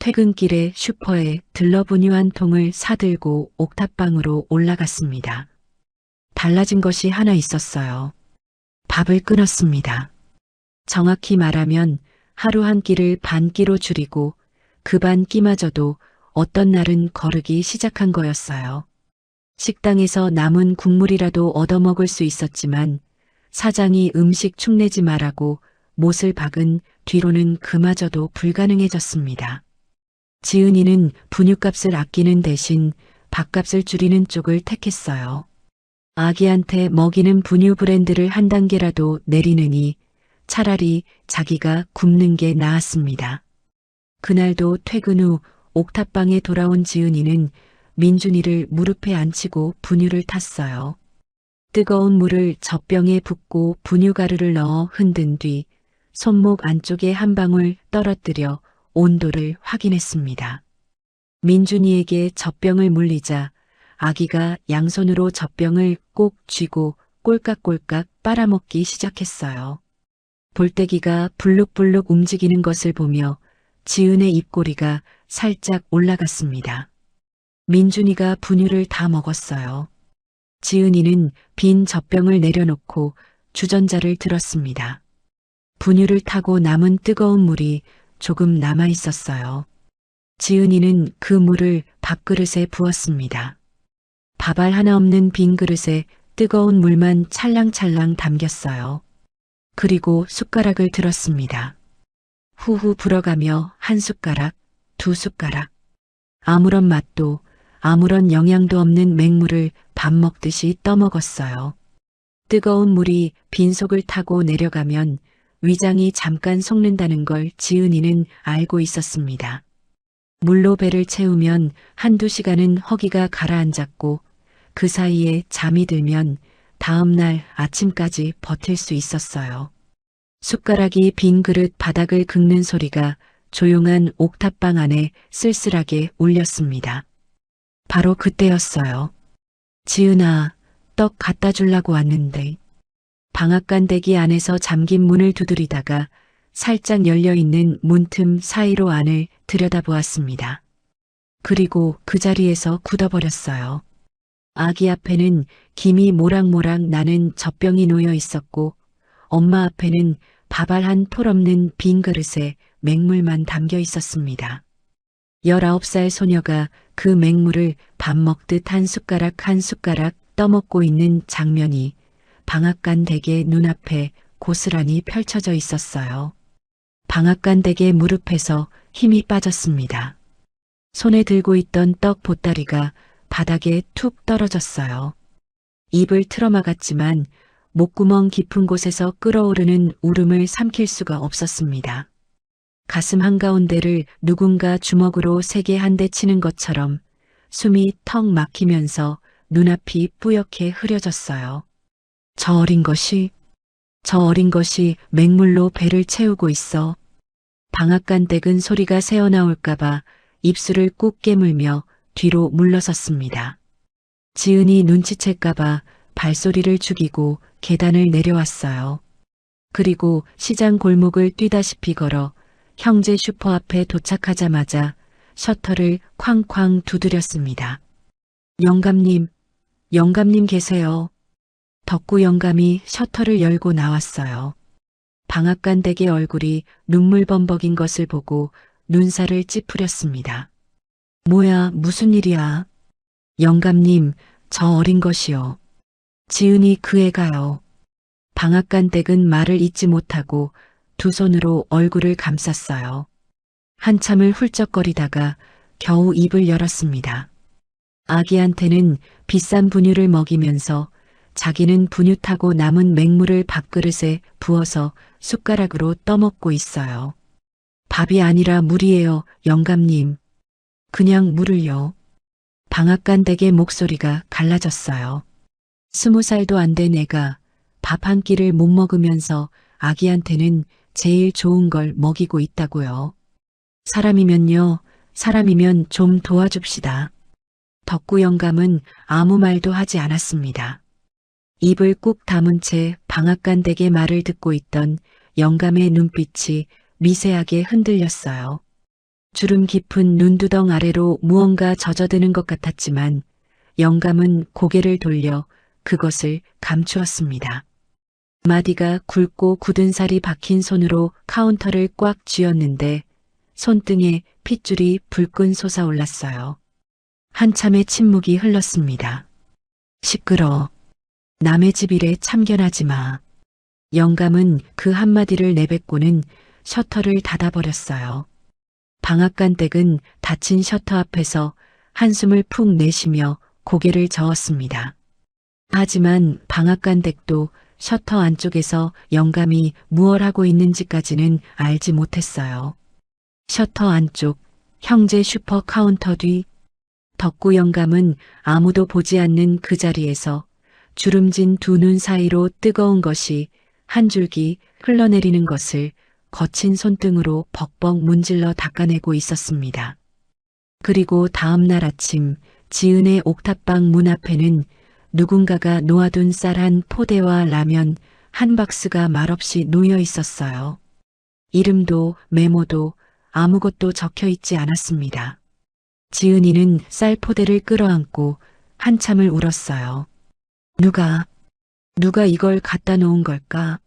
퇴근길에 슈퍼에 들러 분유 한 통을 사들고 옥탑방으로 올라갔습니다. 달라진 것이 하나 있었어요. 밥을 끊었습니다. 정확히 말하면 하루 한 끼를 반 끼로 줄이고 그 반 끼마저도 어떤 날은 거르기 시작한 거였어요. 식당에서 남은 국물이라도 얻어먹을 수 있었지만 사장이 음식 축내지 말라고 못을 박은 뒤로는 그마저도 불가능해졌습니다. 지은이는 분유값을 아끼는 대신 밥값을 줄이는 쪽을 택했어요. 아기한테 먹이는 분유 브랜드를 한 단계라도 내리느니 차라리 자기가 굶는 게 나았습니다. 그날도 퇴근 후 옥탑방에 돌아온 지은이는 민준이를 무릎에 앉히고 분유를 탔어요. 뜨거운 물을 젖병에 붓고 분유가루를 넣어 흔든 뒤 손목 안쪽에 한 방울 떨어뜨려 온도를 확인했습니다. 민준이에게 젖병을 물리자 아기가 양손으로 젖병을 꼭 쥐고 꼴깍꼴깍 빨아먹기 시작했어요. 볼때기가 불룩불룩 움직이는 것을 보며 지은의 입꼬리가 살짝 올라갔습니다. 민준이가 분유를 다 먹었어요. 지은이는 빈 젖병을 내려놓고 주전자를 들었습니다. 분유를 타고 남은 뜨거운 물이 조금 남아 있었어요. 지은이는 그 물을 밥그릇에 부었습니다. 밥알 하나 없는 빈 그릇에 뜨거운 물만 찰랑찰랑 담겼어요. 그리고 숟가락을 들었습니다. 후후 불어가며 한 숟가락, 두 숟가락. 아무런 맛도 아무런 영양도 없는 맹물을 밥 먹듯이 떠먹었어요. 뜨거운 물이 빈속을 타고 내려가면 위장이 잠깐 속는다는 걸 지은이는 알고 있었습니다. 물로 배를 채우면 한두 시간은 허기가 가라앉았고 그 사이에 잠이 들면 다음 날 아침까지 버틸 수 있었어요. 숟가락이 빈 그릇 바닥을 긁는 소리가 조용한 옥탑방 안에 쓸쓸하게 울렸습니다. 바로 그때였어요. 지은아, 떡 갖다 주려고 왔는데. 방앗간대기 안에서 잠긴 문을 두드리다가 살짝 열려있는 문틈 사이로 안을 들여다보았습니다. 그리고 그 자리에서 굳어버렸어요. 아기 앞에는 김이 모락모락 나는 젖병이 놓여 있었고 엄마 앞에는 밥알 한 톨 없는 빈 그릇에 맹물만 담겨 있었습니다. 19살 소녀가 그 맹물을 밥 먹듯 한 숟가락 한 숟가락 떠먹고 있는 장면이 방앗간 댁의 눈앞에 고스란히 펼쳐져 있었어요. 방앗간 댁의 무릎에서 힘이 빠졌습니다. 손에 들고 있던 떡 보따리가 바닥에 툭 떨어졌어요. 입을 틀어막았지만 목구멍 깊은 곳에서 끓어오르는 울음을 삼킬 수가 없었습니다. 가슴 한가운데를 누군가 주먹으로 세게 한 대 치는 것처럼 숨이 턱 막히면서 눈앞이 뿌옇게 흐려졌어요. 저 어린 것이 맹물로 배를 채우고 있어. 방앗간 댁은 소리가 새어나올까봐 입술을 꾹 깨물며 뒤로 물러섰습니다. 지은이 눈치챌까봐 발소리를 죽이고 계단을 내려왔어요. 그리고 시장 골목을 뛰다시피 걸어 형제 슈퍼 앞에 도착하자마자 셔터를 쾅쾅 두드렸습니다. 영감님 계세요. 덕구 영감이 셔터를 열고 나왔어요. 방앗간 댁의 얼굴이 눈물범벅인 것을 보고 눈살을 찌푸렸습니다. 뭐야, 무슨 일이야? 영감님, 저 어린 것이요. 지은이 그 애가요. 방앗간 댁은 말을 잇지 못하고 두 손으로 얼굴을 감쌌어요. 한참을 훌쩍거리다가 겨우 입을 열었습니다. 아기한테는 비싼 분유를 먹이면서 자기는 분유 타고 남은 맹물을 밥그릇에 부어서 숟가락으로 떠먹고 있어요. 밥이 아니라 물이에요, 영감님. 그냥 물을요. 방앗간 댁의 목소리가 갈라졌어요. 20살도 안 된 애가 밥 한 끼를 못 먹으면서 아기한테는 제일 좋은 걸 먹이고 있다고요. 사람이면요, 사람이면 좀 도와줍시다. 덕구 영감은 아무 말도 하지 않았습니다. 입을 꾹 다문 채 방앗간 댁의 말을 듣고 있던 영감의 눈빛이 미세하게 흔들렸어요. 주름 깊은 눈두덩 아래로 무언가 젖어드는 것 같았지만 영감은 고개를 돌려 그것을 감추었습니다. 마디가 굵고 굳은 살이 박힌 손으로 카운터를 꽉 쥐었는데 손등에 핏줄이 불끈 솟아올랐어요. 한참의 침묵이 흘렀습니다. 시끄러. 남의 집 일에 참견하지 마. 영감은 그 한마디를 내뱉고는 셔터를 닫아버렸어요. 방앗간 댁은 닫힌 셔터 앞에서 한숨을 푹 내쉬며 고개를 저었습니다. 하지만 방앗간 댁도 셔터 안쪽에서 영감이 무얼 하고 있는지까지는 알지 못했어요. 셔터 안쪽 형제 슈퍼 카운터 뒤 덕구 영감은 아무도 보지 않는 그 자리에서 주름진 두 눈 사이로 뜨거운 것이 한 줄기 흘러내리는 것을 거친 손등으로 벅벅 문질러 닦아내고 있었습니다. 그리고 다음 날 아침 지은의 옥탑방 문 앞에는 누군가가 놓아둔 쌀 한 포대와 라면 한 박스가 말없이 놓여 있었어요. 이름도 메모도 아무것도 적혀 있지 않았습니다. 지은이는 쌀 포대를 끌어안고 한참을 울었어요. 누가 이걸 갖다 놓은 걸까?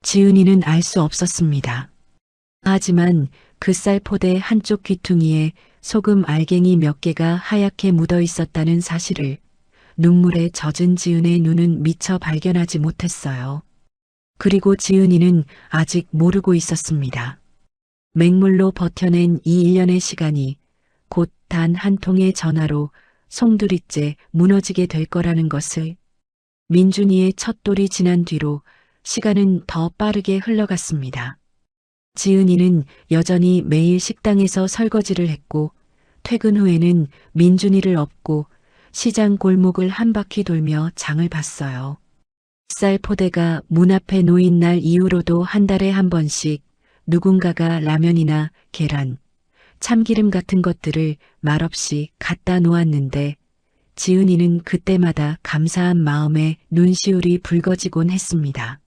지은이는 알 수 없었습니다. 하지만 그 쌀 포대 한쪽 귀퉁이에 소금 알갱이 몇 개가 하얗게 묻어 있었다는 사실을 눈물에 젖은 지은의 눈은 미처 발견하지 못했어요. 그리고 지은이는 아직 모르고 있었습니다. 맹물로 버텨낸 이 1년의 시간이 곧 단 한 통의 전화로 송두리째 무너지게 될 거라는 것을. 민준이의 첫 돌이 지난 뒤로 시간은 더 빠르게 흘러갔습니다. 지은이는 여전히 매일 식당에서 설거지를 했고 퇴근 후에는 민준이를 업고 시장 골목을 한 바퀴 돌며 장을 봤어요. 쌀 포대가 문 앞에 놓인 날 이후로도 한 달에 한 번씩 누군가가 라면이나 계란, 참기름 같은 것들을 말없이 갖다 놓았는데 지은이는 그때마다 감사한 마음에 눈시울이 붉어지곤 했습니다.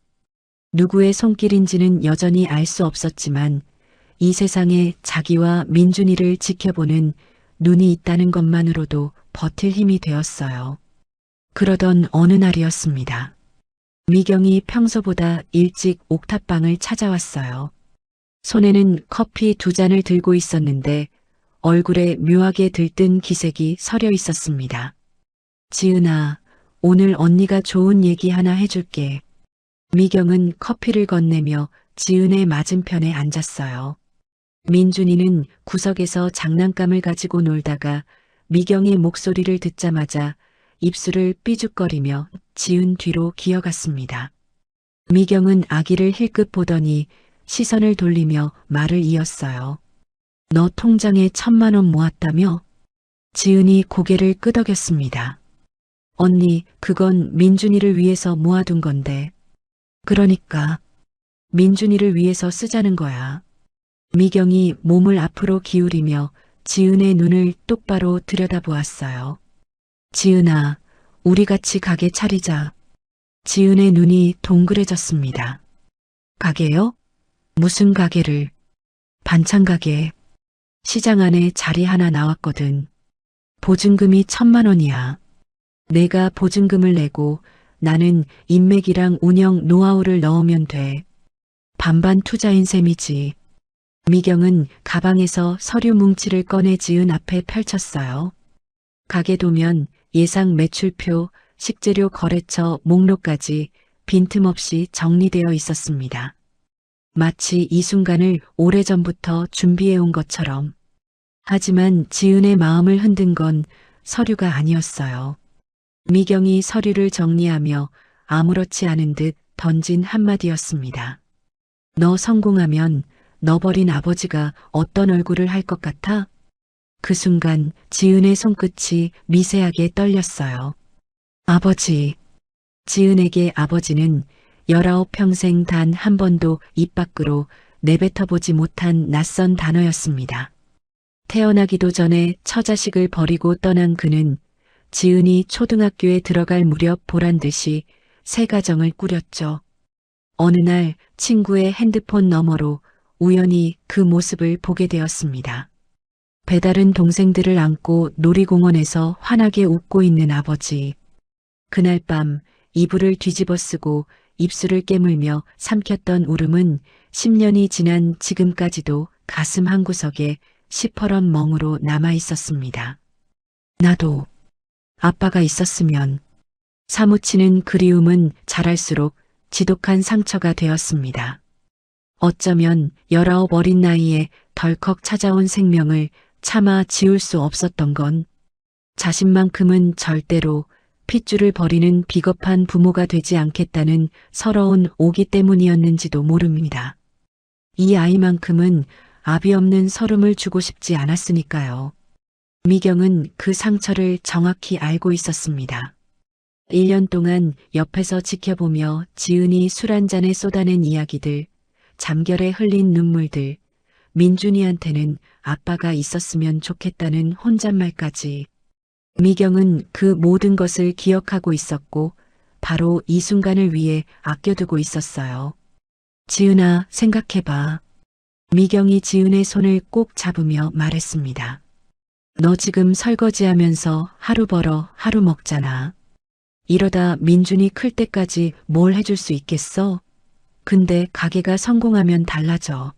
누구의 손길인지는 여전히 알 수 없었지만 이 세상에 자기와 민준이를 지켜보는 눈이 있다는 것만으로도 버틸 힘이 되었어요. 그러던 어느 날이었습니다. 미경이 평소보다 일찍 옥탑방을 찾아왔어요. 손에는 커피 2잔을 들고 있었는데 얼굴에 묘하게 들뜬 기색이 서려 있었습니다. 지은아, 오늘 언니가 좋은 얘기 하나 해줄게. 미경은 커피를 건네며 지은의 맞은편에 앉았어요. 민준이는 구석에서 장난감을 가지고 놀다가 미경의 목소리를 듣자마자 입술을 삐죽거리며 지은 뒤로 기어갔습니다. 미경은 아기를 힐끗 보더니 시선을 돌리며 말을 이었어요. 너 통장에 1,000만 원 모았다며? 지은이 고개를 끄덕였습니다. 언니, 그건 민준이를 위해서 모아둔 건데. 그러니까 민준이를 위해서 쓰자는 거야. 미경이 몸을 앞으로 기울이며 지은의 눈을 똑바로 들여다보았어요. 지은아, 우리 같이 가게 차리자. 지은의 눈이 동그래졌습니다. 가게요? 무슨 가게를? 반찬 가게. 시장 안에 자리 하나 나왔거든. 보증금이 1,000만 원이야. 내가 보증금을 내고 나는 인맥이랑 운영 노하우를 넣으면 돼. 반반 투자인 셈이지. 미경은 가방에서 서류 뭉치를 꺼내 지은 앞에 펼쳤어요. 가게 도면 예상 매출표, 식재료 거래처 목록까지 빈틈없이 정리되어 있었습니다. 마치 이 순간을 오래전부터 준비해온 것처럼. 하지만 지은의 마음을 흔든 건 서류가 아니었어요. 미경이 서류를 정리하며 아무렇지 않은 듯 던진 한마디였습니다. 너 성공하면 너 버린 아버지가 어떤 얼굴을 할 것 같아? 그 순간 지은의 손끝이 미세하게 떨렸어요. 아버지. 지은에게 아버지는 19평생 단 한 번도 입 밖으로 내뱉어보지 못한 낯선 단어였습니다. 태어나기도 전에 처자식을 버리고 떠난 그는 지은이 초등학교에 들어갈 무렵 보란듯이 새 가정을 꾸렸죠. 어느 날 친구의 핸드폰 너머로 우연히 그 모습을 보게 되었습니다. 배다른 동생들을 안고 놀이공원에서 환하게 웃고 있는 아버지. 그날 밤 이불을 뒤집어 쓰고 입술을 깨물며 삼켰던 울음은 10년이 지난 지금까지도 가슴 한구석에 시퍼런 멍으로 남아 있었습니다. 나도 아빠가 있었으면. 사무치는 그리움은 자랄수록 지독한 상처가 되었습니다. 어쩌면 19 어린 나이에 덜컥 찾아온 생명을 차마 지울 수 없었던 건 자신만큼은 절대로 핏줄을 버리는 비겁한 부모가 되지 않겠다는 서러운 오기 때문이었는지도 모릅니다. 이 아이만큼은 압이 없는 서름을 주고 싶지 않았으니까요. 미경은 그 상처를 정확히 알고 있었습니다. 1년 동안 옆에서 지켜보며 지은이 술 한 잔에 쏟아낸 이야기들, 잠결에 흘린 눈물들, 민준이한테는 아빠가 있었으면 좋겠다는 혼잣말까지. 미경은 그 모든 것을 기억하고 있었고 바로 이 순간을 위해 아껴두고 있었어요. 지은아, 생각해봐. 미경이 지은의 손을 꼭 잡으며 말했습니다. 너 지금 설거지하면서 하루 벌어 하루 먹잖아. 이러다 민준이 클 때까지 뭘 해줄 수 있겠어? 근데 가게가 성공하면 달라져.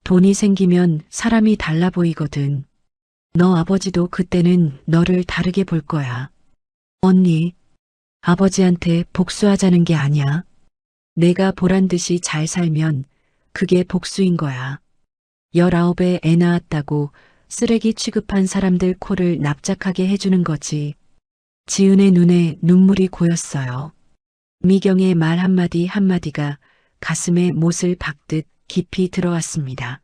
돈이 생기면 사람이 달라 보이거든. 너 아버지도 그때는 너를 다르게 볼 거야. 언니, 아버지한테 복수하자는 게 아니야. 내가 보란 듯이 잘 살면 그게 복수인 거야. 19에 애 낳았다고 쓰레기 취급한 사람들 코를 납작하게 해주는 거지. 지은의 눈에 눈물이 고였어요. 미경의 말 한마디 한마디가 가슴에 못을 박듯 깊이 들어왔습니다.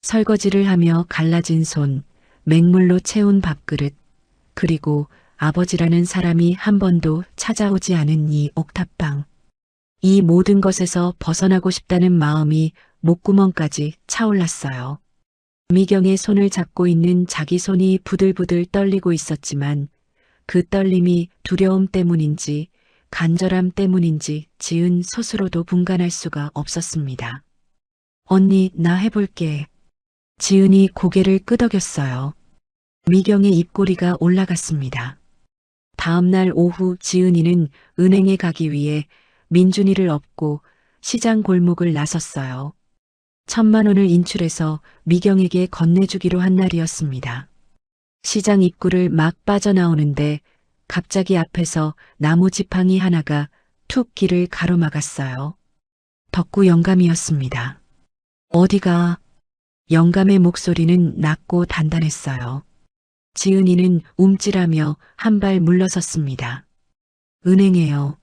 설거지를 하며 갈라진 손, 맹물로 채운 밥그릇, 그리고 아버지라는 사람이 한 번도 찾아오지 않은 이 옥탑방. 이 모든 것에서 벗어나고 싶다는 마음이 목구멍까지 차올랐어요. 미경의 손을 잡고 있는 자기 손이 부들부들 떨리고 있었지만 그 떨림이 두려움 때문인지 간절함 때문인지 지은 스스로도 분간할 수가 없었습니다. 언니, 나 해볼게. 지은이 고개를 끄덕였어요. 미경의 입꼬리가 올라갔습니다. 다음 날 오후 지은이는 은행에 가기 위해 민준이를 업고 시장 골목을 나섰어요. 1,000만 원을 인출해서 미경에게 건네주기로 한 날이었습니다. 시장 입구를 막 빠져나오는데 갑자기 앞에서 나무 지팡이 하나가 툭 길을 가로막았어요. 덕구 영감이었습니다. 어디가? 영감의 목소리는 낮고 단단했어요. 지은이는 움찔하며 한 발 물러섰습니다. 은행에요.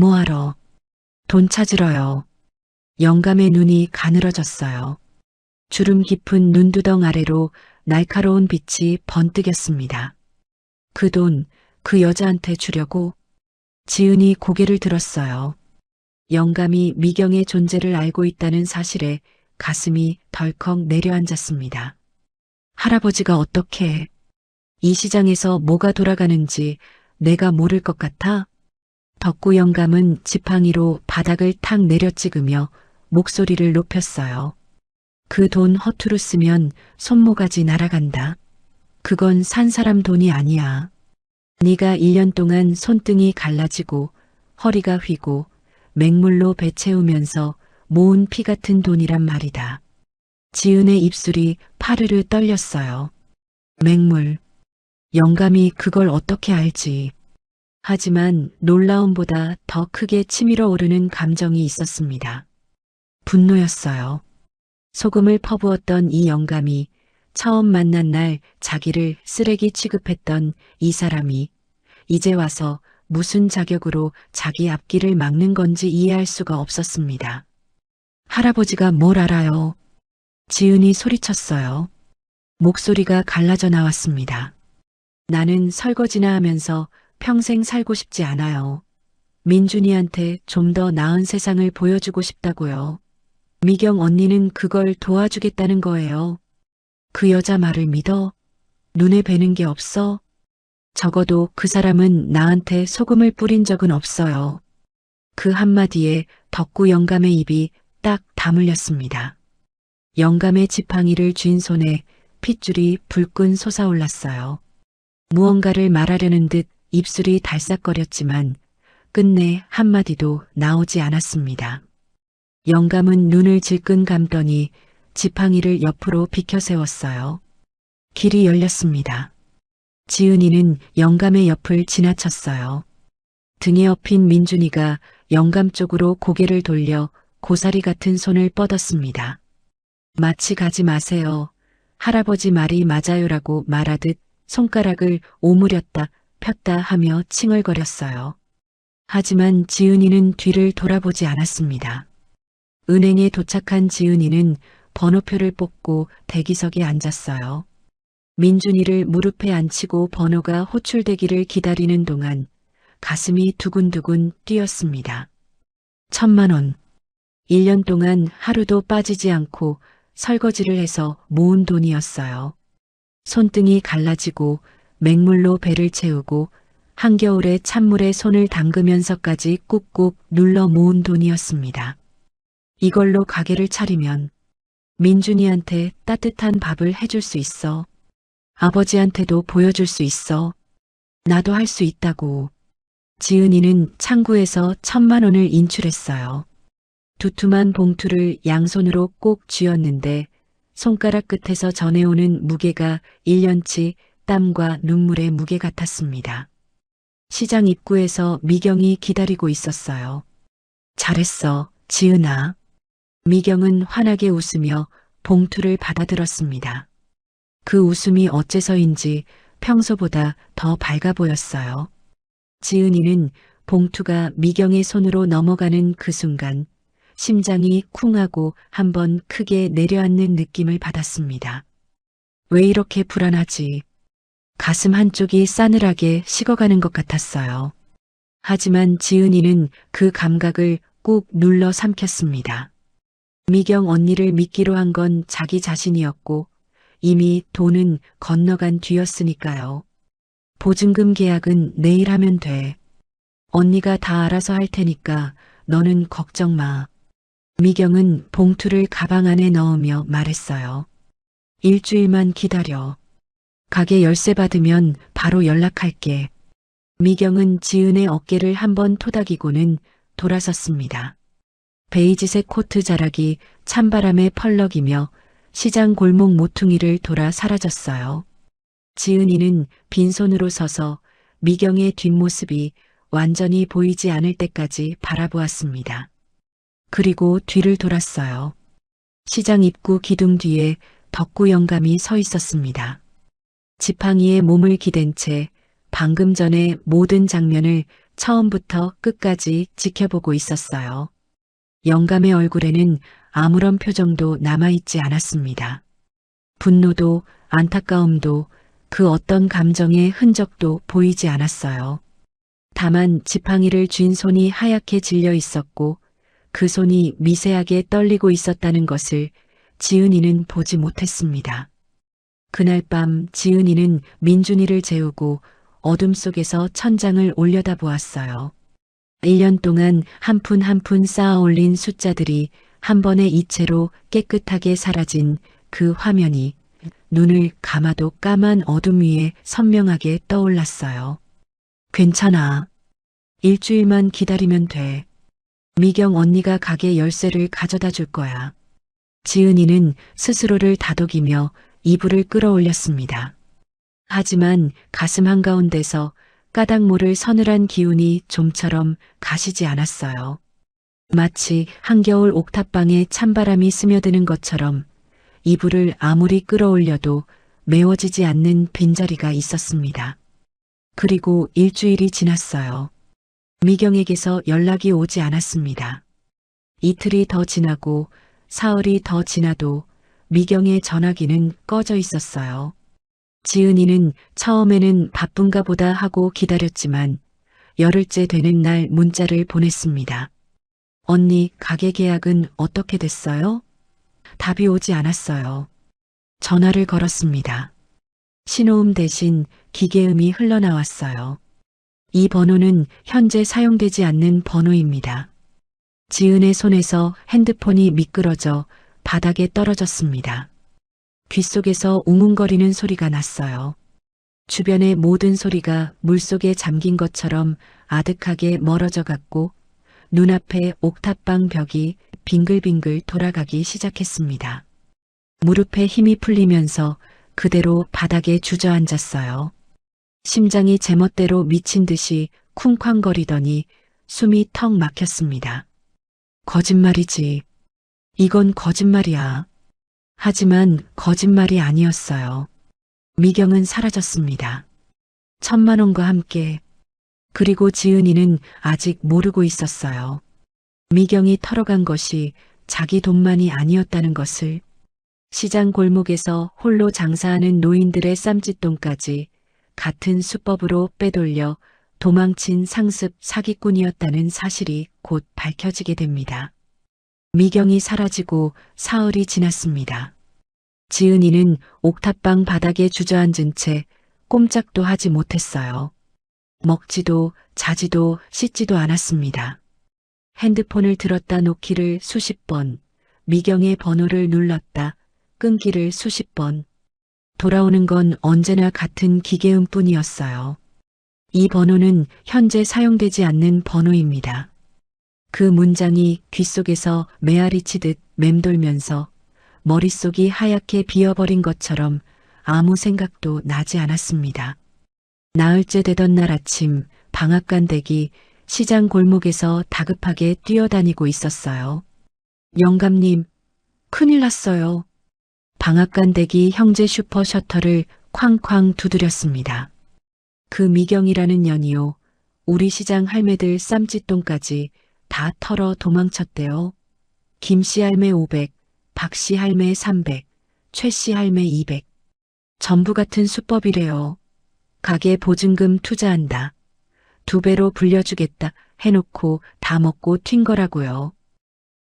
뭐하러? 돈 찾으러요. 영감의 눈이 가늘어졌어요. 주름 깊은 눈두덩 아래로 날카로운 빛이 번뜩였습니다. 그 돈, 그 여자한테 주려고? 지은이 고개를 들었어요. 영감이 미경의 존재를 알고 있다는 사실에 가슴이 덜컥 내려앉았습니다. 할아버지가 어떻게? 이 시장에서 뭐가 돌아가는지 내가 모를 것 같아? 덕구 영감은 지팡이로 바닥을 탁 내려찍으며 목소리를 높였어요. 그 돈 허투루 쓰면 손모가지 날아간다. 그건 산 사람 돈이 아니야. 네가 1년 동안 손등이 갈라지고 허리가 휘고 맹물로 배 채우면서 모은 피 같은 돈이란 말이다. 지은의 입술이 파르르 떨렸어요. 맹물. 영감이 그걸 어떻게 알지? 하지만 놀라움보다 더 크게 치밀어 오르는 감정이 있었습니다. 분노였어요. 소금을 퍼부었던 이 영감이 처음 만난 날 자기를 쓰레기 취급했던 이 사람이 이제 와서 무슨 자격으로 자기 앞길을 막는 건지 이해할 수가 없었습니다. 할아버지가 뭘 알아요? 지은이 소리쳤어요. 목소리가 갈라져 나왔습니다. 나는 설거지나 하면서 평생 살고 싶지 않아요. 민준이한테 좀 더 나은 세상을 보여주고 싶다고요. 미경 언니는 그걸 도와주겠다는 거예요. 그 여자 말을 믿어? 눈에 뵈는 게 없어? 적어도 그 사람은 나한테 소금을 뿌린 적은 없어요. 그 한마디에 덕구 영감의 입이 딱 다물렸습니다. 영감의 지팡이를 쥔 손에 핏줄이 불끈 솟아올랐어요. 무언가를 말하려는 듯 입술이 달싹거렸지만 끝내 한마디도 나오지 않았습니다. 영감은 눈을 질끈 감더니 지팡이를 옆으로 비켜 세웠어요. 길이 열렸습니다. 지은이는 영감의 옆을 지나쳤어요. 등에 업힌 민준이가 영감 쪽으로 고개를 돌려 고사리 같은 손을 뻗었습니다. 마치 가지 마세요. 할아버지 말이 맞아요라고 말하듯 손가락을 오므렸다 폈다 하며 칭얼거렸어요. 하지만 지은이는 뒤를 돌아보지 않았습니다. 은행에 도착한 지은이는 번호표를 뽑고 대기석에 앉았어요. 민준이를 무릎에 앉히고 번호가 호출되기를 기다리는 동안 가슴이 두근두근 뛰었습니다. 1,000만 원. 1년 동안 하루도 빠지지 않고 설거지를 해서 모은 돈이었어요. 손등이 갈라지고 맹물로 배를 채우고 한겨울에 찬물에 손을 담그면서까지 꾹꾹 눌러 모은 돈이었습니다. 이걸로 가게를 차리면 민준이한테 따뜻한 밥을 해줄 수 있어. 아버지한테도 보여줄 수 있어. 나도 할 수 있다고. 지은이는 창구에서 1,000만 원을 인출했어요. 두툼한 봉투를 양손으로 꼭 쥐었는데 손가락 끝에서 전해오는 무게가 1년치 땀과 눈물의 무게 같았습니다. 시장 입구에서 미경이 기다리고 있었어요. 잘했어, 지은아. 미경은 환하게 웃으며 봉투를 받아들었습니다. 그 웃음이 어째서인지 평소보다 더 밝아 보였어요. 지은이는 봉투가 미경의 손으로 넘어가는 그 순간 심장이 쿵하고 한번 크게 내려앉는 느낌을 받았습니다. 왜 이렇게 불안하지? 가슴 한쪽이 싸늘하게 식어가는 것 같았어요. 하지만 지은이는 그 감각을 꾹 눌러 삼켰습니다. 미경 언니를 믿기로 한 건 자기 자신이었고 이미 돈은 건너간 뒤였으니까요. 보증금 계약은 내일 하면 돼. 언니가 다 알아서 할 테니까 너는 걱정 마. 미경은 봉투를 가방 안에 넣으며 말했어요. 일주일만 기다려. 가게 열쇠 받으면 바로 연락할게. 미경은 지은의 어깨를 한번 토닥이고는 돌아섰습니다. 베이지색 코트 자락이 찬바람에 펄럭이며 시장 골목 모퉁이를 돌아 사라졌어요. 지은이는 빈손으로 서서 미경의 뒷모습이 완전히 보이지 않을 때까지 바라보았습니다. 그리고 뒤를 돌았어요. 시장 입구 기둥 뒤에 덕구 영감이 서 있었습니다. 지팡이에 몸을 기댄 채 방금 전에 모든 장면을 처음부터 끝까지 지켜보고 있었어요. 영감의 얼굴에는 아무런 표정도 남아있지 않았습니다. 분노도 안타까움도 그 어떤 감정의 흔적도 보이지 않았어요. 다만 지팡이를 쥔 손이 하얗게 질려 있었고 그 손이 미세하게 떨리고 있었다는 것을 지은이는 보지 못했습니다. 그날 밤 지은이는 민준이를 재우고 어둠 속에서 천장을 올려다보았어요. 1년 동안 한 푼 한 푼 쌓아 올린 숫자들이 한 번의 이체로 깨끗하게 사라진 그 화면이 눈을 감아도 까만 어둠 위에 선명하게 떠올랐어요. 괜찮아. 일주일만 기다리면 돼. 미경 언니가 가게 열쇠를 가져다 줄 거야. 지은이는 스스로를 다독이며 이불을 끌어올렸습니다. 하지만 가슴 한가운데서 까닭 모를 서늘한 기운이 좀처럼 가시지 않았어요. 마치 한겨울 옥탑방에 찬바람이 스며드는 것처럼 이불을 아무리 끌어올려도 메워지지 않는 빈자리가 있었습니다. 그리고 일주일이 지났어요. 미경에게서 연락이 오지 않았습니다. 이틀이 더 지나고 사흘이 더 지나도 미경의 전화기는 꺼져 있었어요. 지은이는 처음에는 바쁜가 보다 하고 기다렸지만 열흘째 되는 날 문자를 보냈습니다. 언니, 가게 계약은 어떻게 됐어요? 답이 오지 않았어요. 전화를 걸었습니다. 신호음 대신 기계음이 흘러나왔어요. 이 번호는 현재 사용되지 않는 번호입니다. 지은의 손에서 핸드폰이 미끄러져 바닥에 떨어졌습니다. 귓속에서 웅웅거리는 소리가 났어요. 주변의 모든 소리가 물속에 잠긴 것처럼 아득하게 멀어져 갔고 눈앞에 옥탑방 벽이 빙글빙글 돌아가기 시작했습니다. 무릎에 힘이 풀리면서 그대로 바닥에 주저앉았어요. 심장이 제멋대로 미친 듯이 쿵쾅거리더니 숨이 턱 막혔습니다. 거짓말이지. 이건 거짓말이야. 하지만 거짓말이 아니었어요. 미경은 사라졌습니다. 1,000만 원과 함께. 그리고 지은이는 아직 모르고 있었어요. 미경이 털어간 것이 자기 돈만이 아니었다는 것을. 시장 골목에서 홀로 장사하는 노인들의 쌈짓돈까지 같은 수법으로 빼돌려 도망친 상습 사기꾼이었다는 사실이 곧 밝혀지게 됩니다. 미경이 사라지고 사흘이 지났습니다. 지은이는 옥탑방 바닥에 주저앉은 채 꼼짝도 하지 못했어요. 먹지도 자지도 씻지도 않았습니다. 핸드폰을 들었다 놓기를 수십 번, 미경의 번호를 눌렀다 끊기를 수십 번. 돌아오는 건 언제나 같은 기계음뿐이었어요. 이 번호는 현재 사용되지 않는 번호입니다. 그 문장이 귓속에서 메아리 치듯 맴돌면서 머릿속이 하얗게 비어버린 것처럼 아무 생각도 나지 않았습니다. 나흘째 되던 날 아침 방앗간 댁이 시장 골목에서 다급하게 뛰어다니고 있었어요. 영감님, 큰일 났어요. 방앗간 댁이 형제 슈퍼 셔터를 쾅쾅 두드렸습니다. 그 미경이라는 년이요. 우리 시장 할매들 쌈짓돈까지 다 털어 도망쳤대요. 김씨 할매 500, 박씨 할매 300, 최씨 할매 200. 전부 같은 수법이래요. 가게 보증금 투자한다. 2배로 불려주겠다 해놓고 다 먹고 튄 거라고요.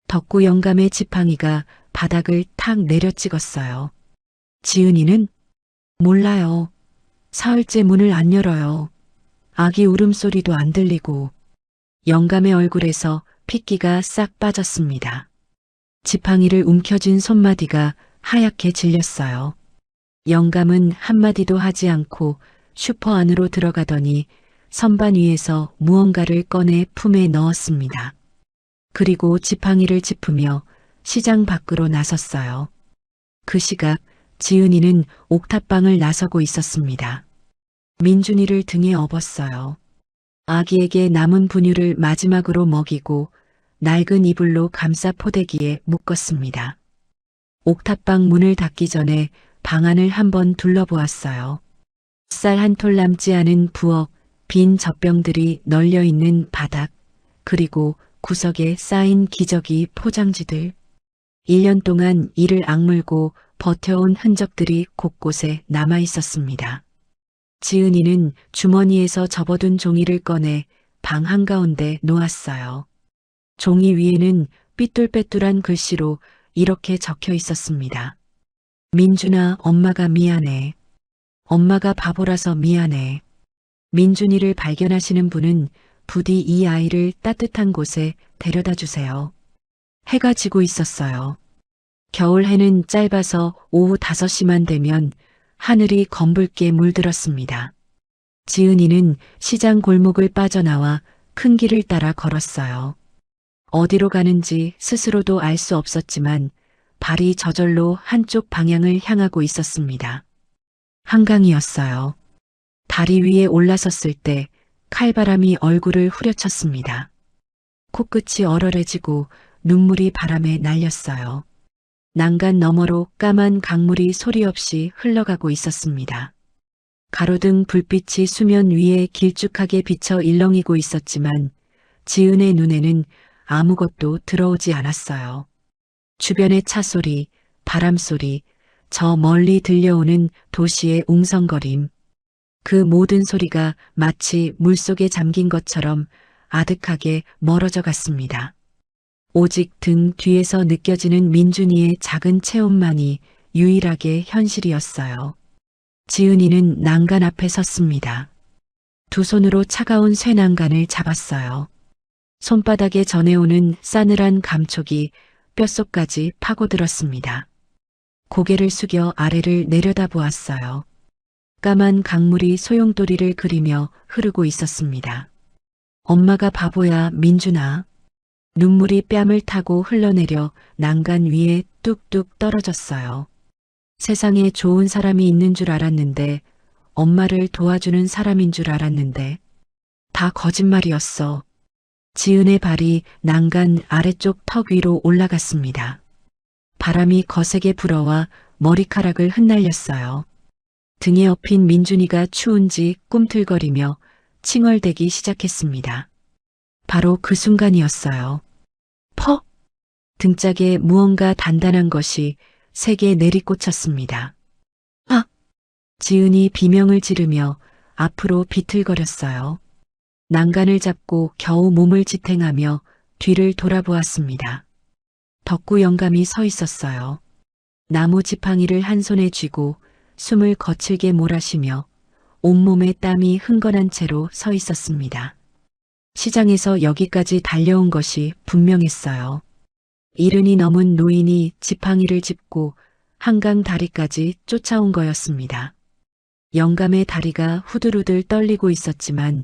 덕구 영감의 지팡이가 바닥을 탁 내려찍었어요. 지은이는? 몰라요. 사흘째 문을 안 열어요. 아기 울음소리도 안 들리고 영감의 얼굴에서 핏기가 싹 빠졌습니다. 지팡이를 움켜쥔 손마디가 하얗게 질렸어요. 영감은 한마디도 하지 않고 슈퍼 안으로 들어가더니 선반 위에서 무언가를 꺼내 품에 넣었습니다. 그리고 지팡이를 짚으며 시장 밖으로 나섰어요. 그 시각 지은이는 옥탑방을 나서고 있었습니다. 민준이를 등에 업었어요. 아기에게 남은 분유를 마지막으로 먹이고 낡은 이불로 감싸 포대기에 묶었습니다. 옥탑방 문을 닫기 전에 방 안을 한번 둘러보았어요. 쌀 한 톨 남지 않은 부엌, 빈 젖병들이 널려있는 바닥, 그리고 구석에 쌓인 기저귀 포장지들. 1년 동안 이를 악물고 버텨온 흔적들이 곳곳에 남아 있었습니다. 지은이는 주머니에서 접어둔 종이를 꺼내 방 한가운데 놓았어요. 종이 위에는 삐뚤빼뚤한 글씨로 이렇게 적혀 있었습니다. 민준아, 엄마가 미안해. 엄마가 바보라서 미안해. 민준이를 발견하시는 분은 부디 이 아이를 따뜻한 곳에 데려다 주세요. 해가 지고 있었어요. 겨울 해는 짧아서 오후 5시만 되면 하늘이 검붉게 물들었습니다. 지은이는 시장 골목을 빠져나와 큰 길을 따라 걸었어요. 어디로 가는지 스스로도 알 수 없었지만 발이 저절로 한쪽 방향을 향하고 있었습니다. 한강이었어요. 다리 위에 올라섰을 때 칼바람이 얼굴을 후려쳤습니다. 코끝이 얼얼해지고 눈물이 바람에 날렸어요. 난간 너머로 까만 강물이 소리 없이 흘러가고 있었습니다. 가로등 불빛이 수면 위에 길쭉하게 비쳐 일렁이고 있었지만 지은의 눈에는 아무것도 들어오지 않았어요. 주변의 차 소리, 바람 소리, 저 멀리 들려오는 도시의 웅성거림. 그 모든 소리가 마치 물속에 잠긴 것처럼 아득하게 멀어져 갔습니다. 오직 등 뒤에서 느껴지는 민준이의 작은 체온만이 유일하게 현실이었어요. 지은이는 난간 앞에 섰습니다. 두 손으로 차가운 쇠난간을 잡았어요. 손바닥에 전해오는 싸늘한 감촉이 뼛속까지 파고들었습니다. 고개를 숙여 아래를 내려다보았어요. 까만 강물이 소용돌이를 그리며 흐르고 있었습니다. 엄마가 바보야, 민준아. 눈물이 뺨을 타고 흘러내려 난간 위에 뚝뚝 떨어졌어요. 세상에 좋은 사람이 있는 줄 알았는데, 엄마를 도와주는 사람인 줄 알았는데, 다 거짓말이었어. 지은의 발이 난간 아래쪽 턱 위로 올라갔습니다. 바람이 거세게 불어와 머리카락을 흩날렸어요. 등에 엎인 민준이가 추운지 꿈틀거리며 칭얼대기 시작했습니다. 바로 그 순간이었어요. 퍽! 등짝에 무언가 단단한 것이 세게 내리꽂혔습니다. 아! 지은이 비명을 지르며 앞으로 비틀거렸어요. 난간을 잡고 겨우 몸을 지탱하며 뒤를 돌아보았습니다. 덕구 영감이 서 있었어요. 나무 지팡이를 한 손에 쥐고 숨을 거칠게 몰아쉬며 온몸에 땀이 흥건한 채로 서 있었습니다. 시장에서 여기까지 달려온 것이 분명했어요. 이른이 넘은 노인이 지팡이를 짚고 한강 다리까지 쫓아온 거였습니다. 영감의 다리가 후들후들 떨리고 있었지만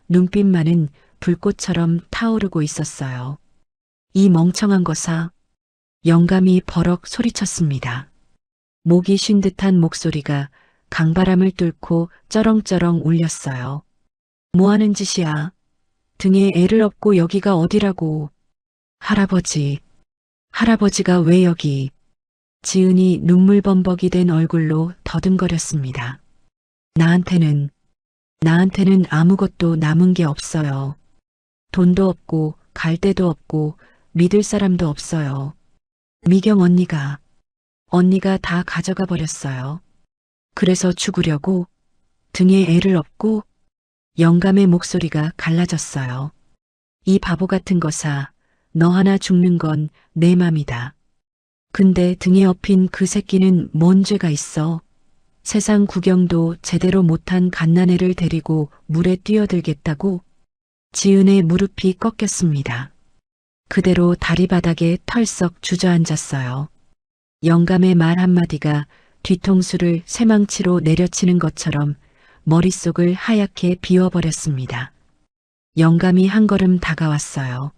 눈빛만은 불꽃처럼 타오르고 있었어요. 이 멍청한 거사. 영감이 버럭 소리쳤습니다. 목이 쉰 듯한 목소리가 강바람을 뚫고 쩌렁쩌렁 울렸어요. 뭐하는 짓이야? 등에 애를 업고 여기가 어디라고. 할아버지. 할아버지가 왜 여기. 지은이 눈물범벅이 된 얼굴로 더듬거렸습니다. 나한테는 아무것도 남은 게 없어요. 돈도 없고 갈 데도 없고 믿을 사람도 없어요. 미경 언니가 다 가져가 버렸어요. 그래서 죽으려고 등에 애를 업고. 영감의 목소리가 갈라졌어요. 이 바보 같은 거사, 너 하나 죽는 건 내 맘이다. 근데 등에 업힌 그 새끼는 뭔 죄가 있어? 세상 구경도 제대로 못한 갓난애를 데리고 물에 뛰어들겠다고? 지은의 무릎이 꺾였습니다. 그대로 다리바닥에 털썩 주저앉았어요. 영감의 말 한마디가 뒤통수를 쇠망치로 내려치는 것처럼 머릿속을 하얗게 비워버렸습니다. 영감이 한 걸음 다가왔어요.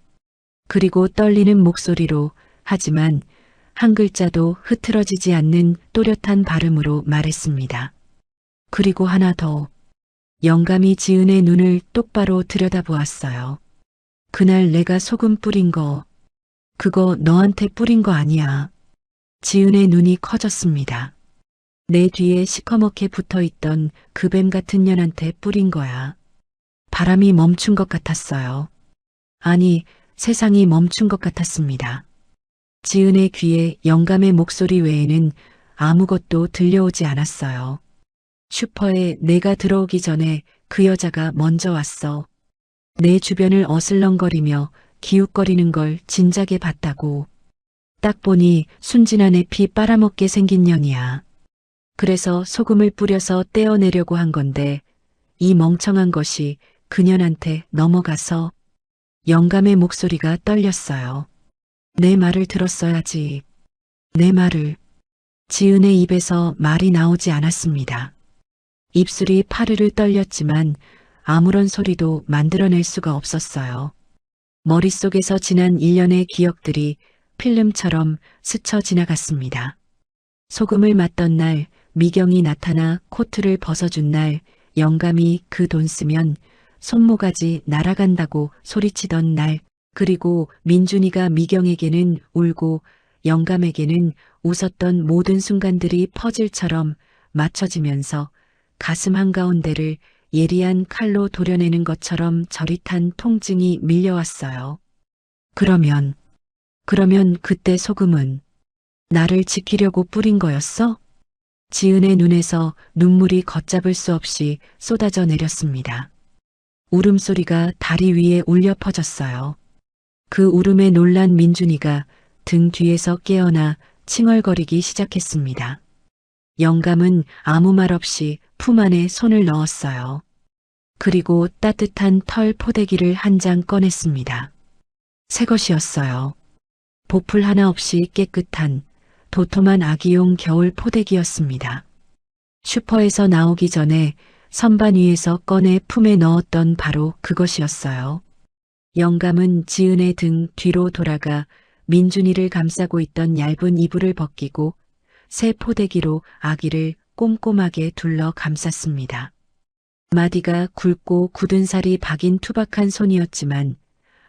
그리고 떨리는 목소리로, 하지만 한 글자도 흐트러지지 않는 또렷한 발음으로 말했습니다. 그리고 하나 더. 영감이 지은의 눈을 똑바로 들여다보았어요. 그날 내가 소금 뿌린 거, 그거 너한테 뿌린 거 아니야. 지은의 눈이 커졌습니다. 내 뒤에 시커멓게 붙어있던 그 뱀 같은 년한테 뿌린 거야. 바람이 멈춘 것 같았어요. 아니, 세상이 멈춘 것 같았습니다. 지은의 귀에 영감의 목소리 외에는 아무것도 들려오지 않았어요. 슈퍼에 내가 들어오기 전에 그 여자가 먼저 왔어. 내 주변을 어슬렁거리며 기웃거리는 걸 진작에 봤다고. 딱 보니 순진한 애 피 빨아먹게 생긴 년이야. 그래서 소금을 뿌려서 떼어내려고 한 건데 이 멍청한 것이 그년한테 넘어가서. 영감의 목소리가 떨렸어요. 내 말을 들었어야지. 내 말을. 지은의 입에서 말이 나오지 않았습니다. 입술이 파르르 떨렸지만 아무런 소리도 만들어낼 수가 없었어요. 머릿속에서 지난 1년의 기억들이 필름처럼 스쳐 지나갔습니다. 소금을 맞던 날 미경이 나타나 코트를 벗어준 날 영감이 그 돈 쓰면 손모가지 날아간다고 소리치던 날, 그리고 민준이가 미경에게는 울고 영감에게는 웃었던 모든 순간들이 퍼즐처럼 맞춰지면서 가슴 한가운데를 예리한 칼로 도려내는 것처럼 저릿한 통증이 밀려왔어요. 그러면 그때 소금은 나를 지키려고 뿌린 거였어? 지은의 눈에서 눈물이 걷잡을 수 없이 쏟아져 내렸습니다. 울음소리가 다리 위에 울려 퍼졌어요. 그 울음에 놀란 민준이가 등 뒤에서 깨어나 칭얼거리기 시작했습니다. 영감은 아무 말 없이 품 안에 손을 넣었어요. 그리고 따뜻한 털 포대기를 한 장 꺼냈습니다. 새 것이었어요. 보풀 하나 없이 깨끗한 도톰한 아기용 겨울 포대기였습니다. 슈퍼에서 나오기 전에 선반 위에서 꺼내 품에 넣었던 바로 그것이었어요. 영감은 지은의 등 뒤로 돌아가 민준이를 감싸고 있던 얇은 이불을 벗기고 새 포대기로 아기를 꼼꼼하게 둘러 감쌌습니다. 마디가 굵고 굳은 살이 박인 투박한 손이었지만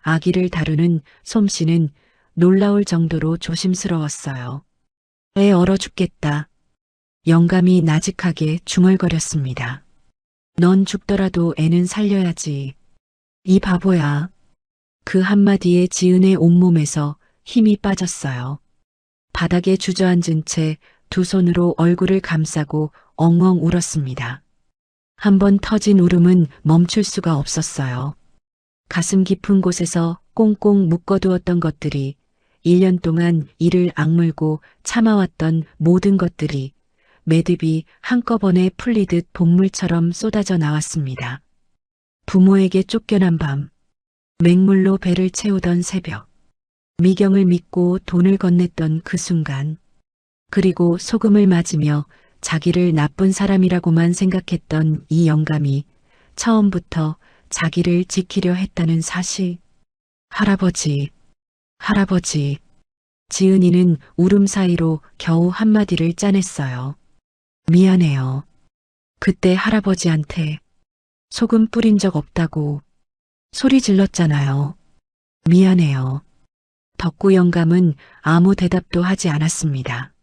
아기를 다루는 솜씨는 놀라울 정도로 조심스러웠어요. 애 얼어 죽겠다. 영감이 나직하게 중얼거렸습니다. 넌 죽더라도 애는 살려야지. 이 바보야. 그 한마디에 지은의 온몸에서 힘이 빠졌어요. 바닥에 주저앉은 채 두 손으로 얼굴을 감싸고 엉엉 울었습니다. 한 번 터진 울음은 멈출 수가 없었어요. 가슴 깊은 곳에서 꽁꽁 묶어두었던 것들이 1년 동안 이를 악물고 참아왔던 모든 것들이 매듭이 한꺼번에 풀리듯 본물처럼 쏟아져 나왔습니다. 부모에게 쫓겨난 밤, 맹물로 배를 채우던 새벽, 미경을 믿고 돈을 건넸던 그 순간, 그리고 소금을 맞으며 자기를 나쁜 사람이라고만 생각했던 이 영감이 처음부터 자기를 지키려 했다는 사실. 할아버지. 지은이는 울음 사이로 겨우 한마디를 짜냈어요. 미안해요. 그때 할아버지한테 소금 뿌린 적 없다고 소리 질렀잖아요. 미안해요. 덕구 영감은 아무 대답도 하지 않았습니다.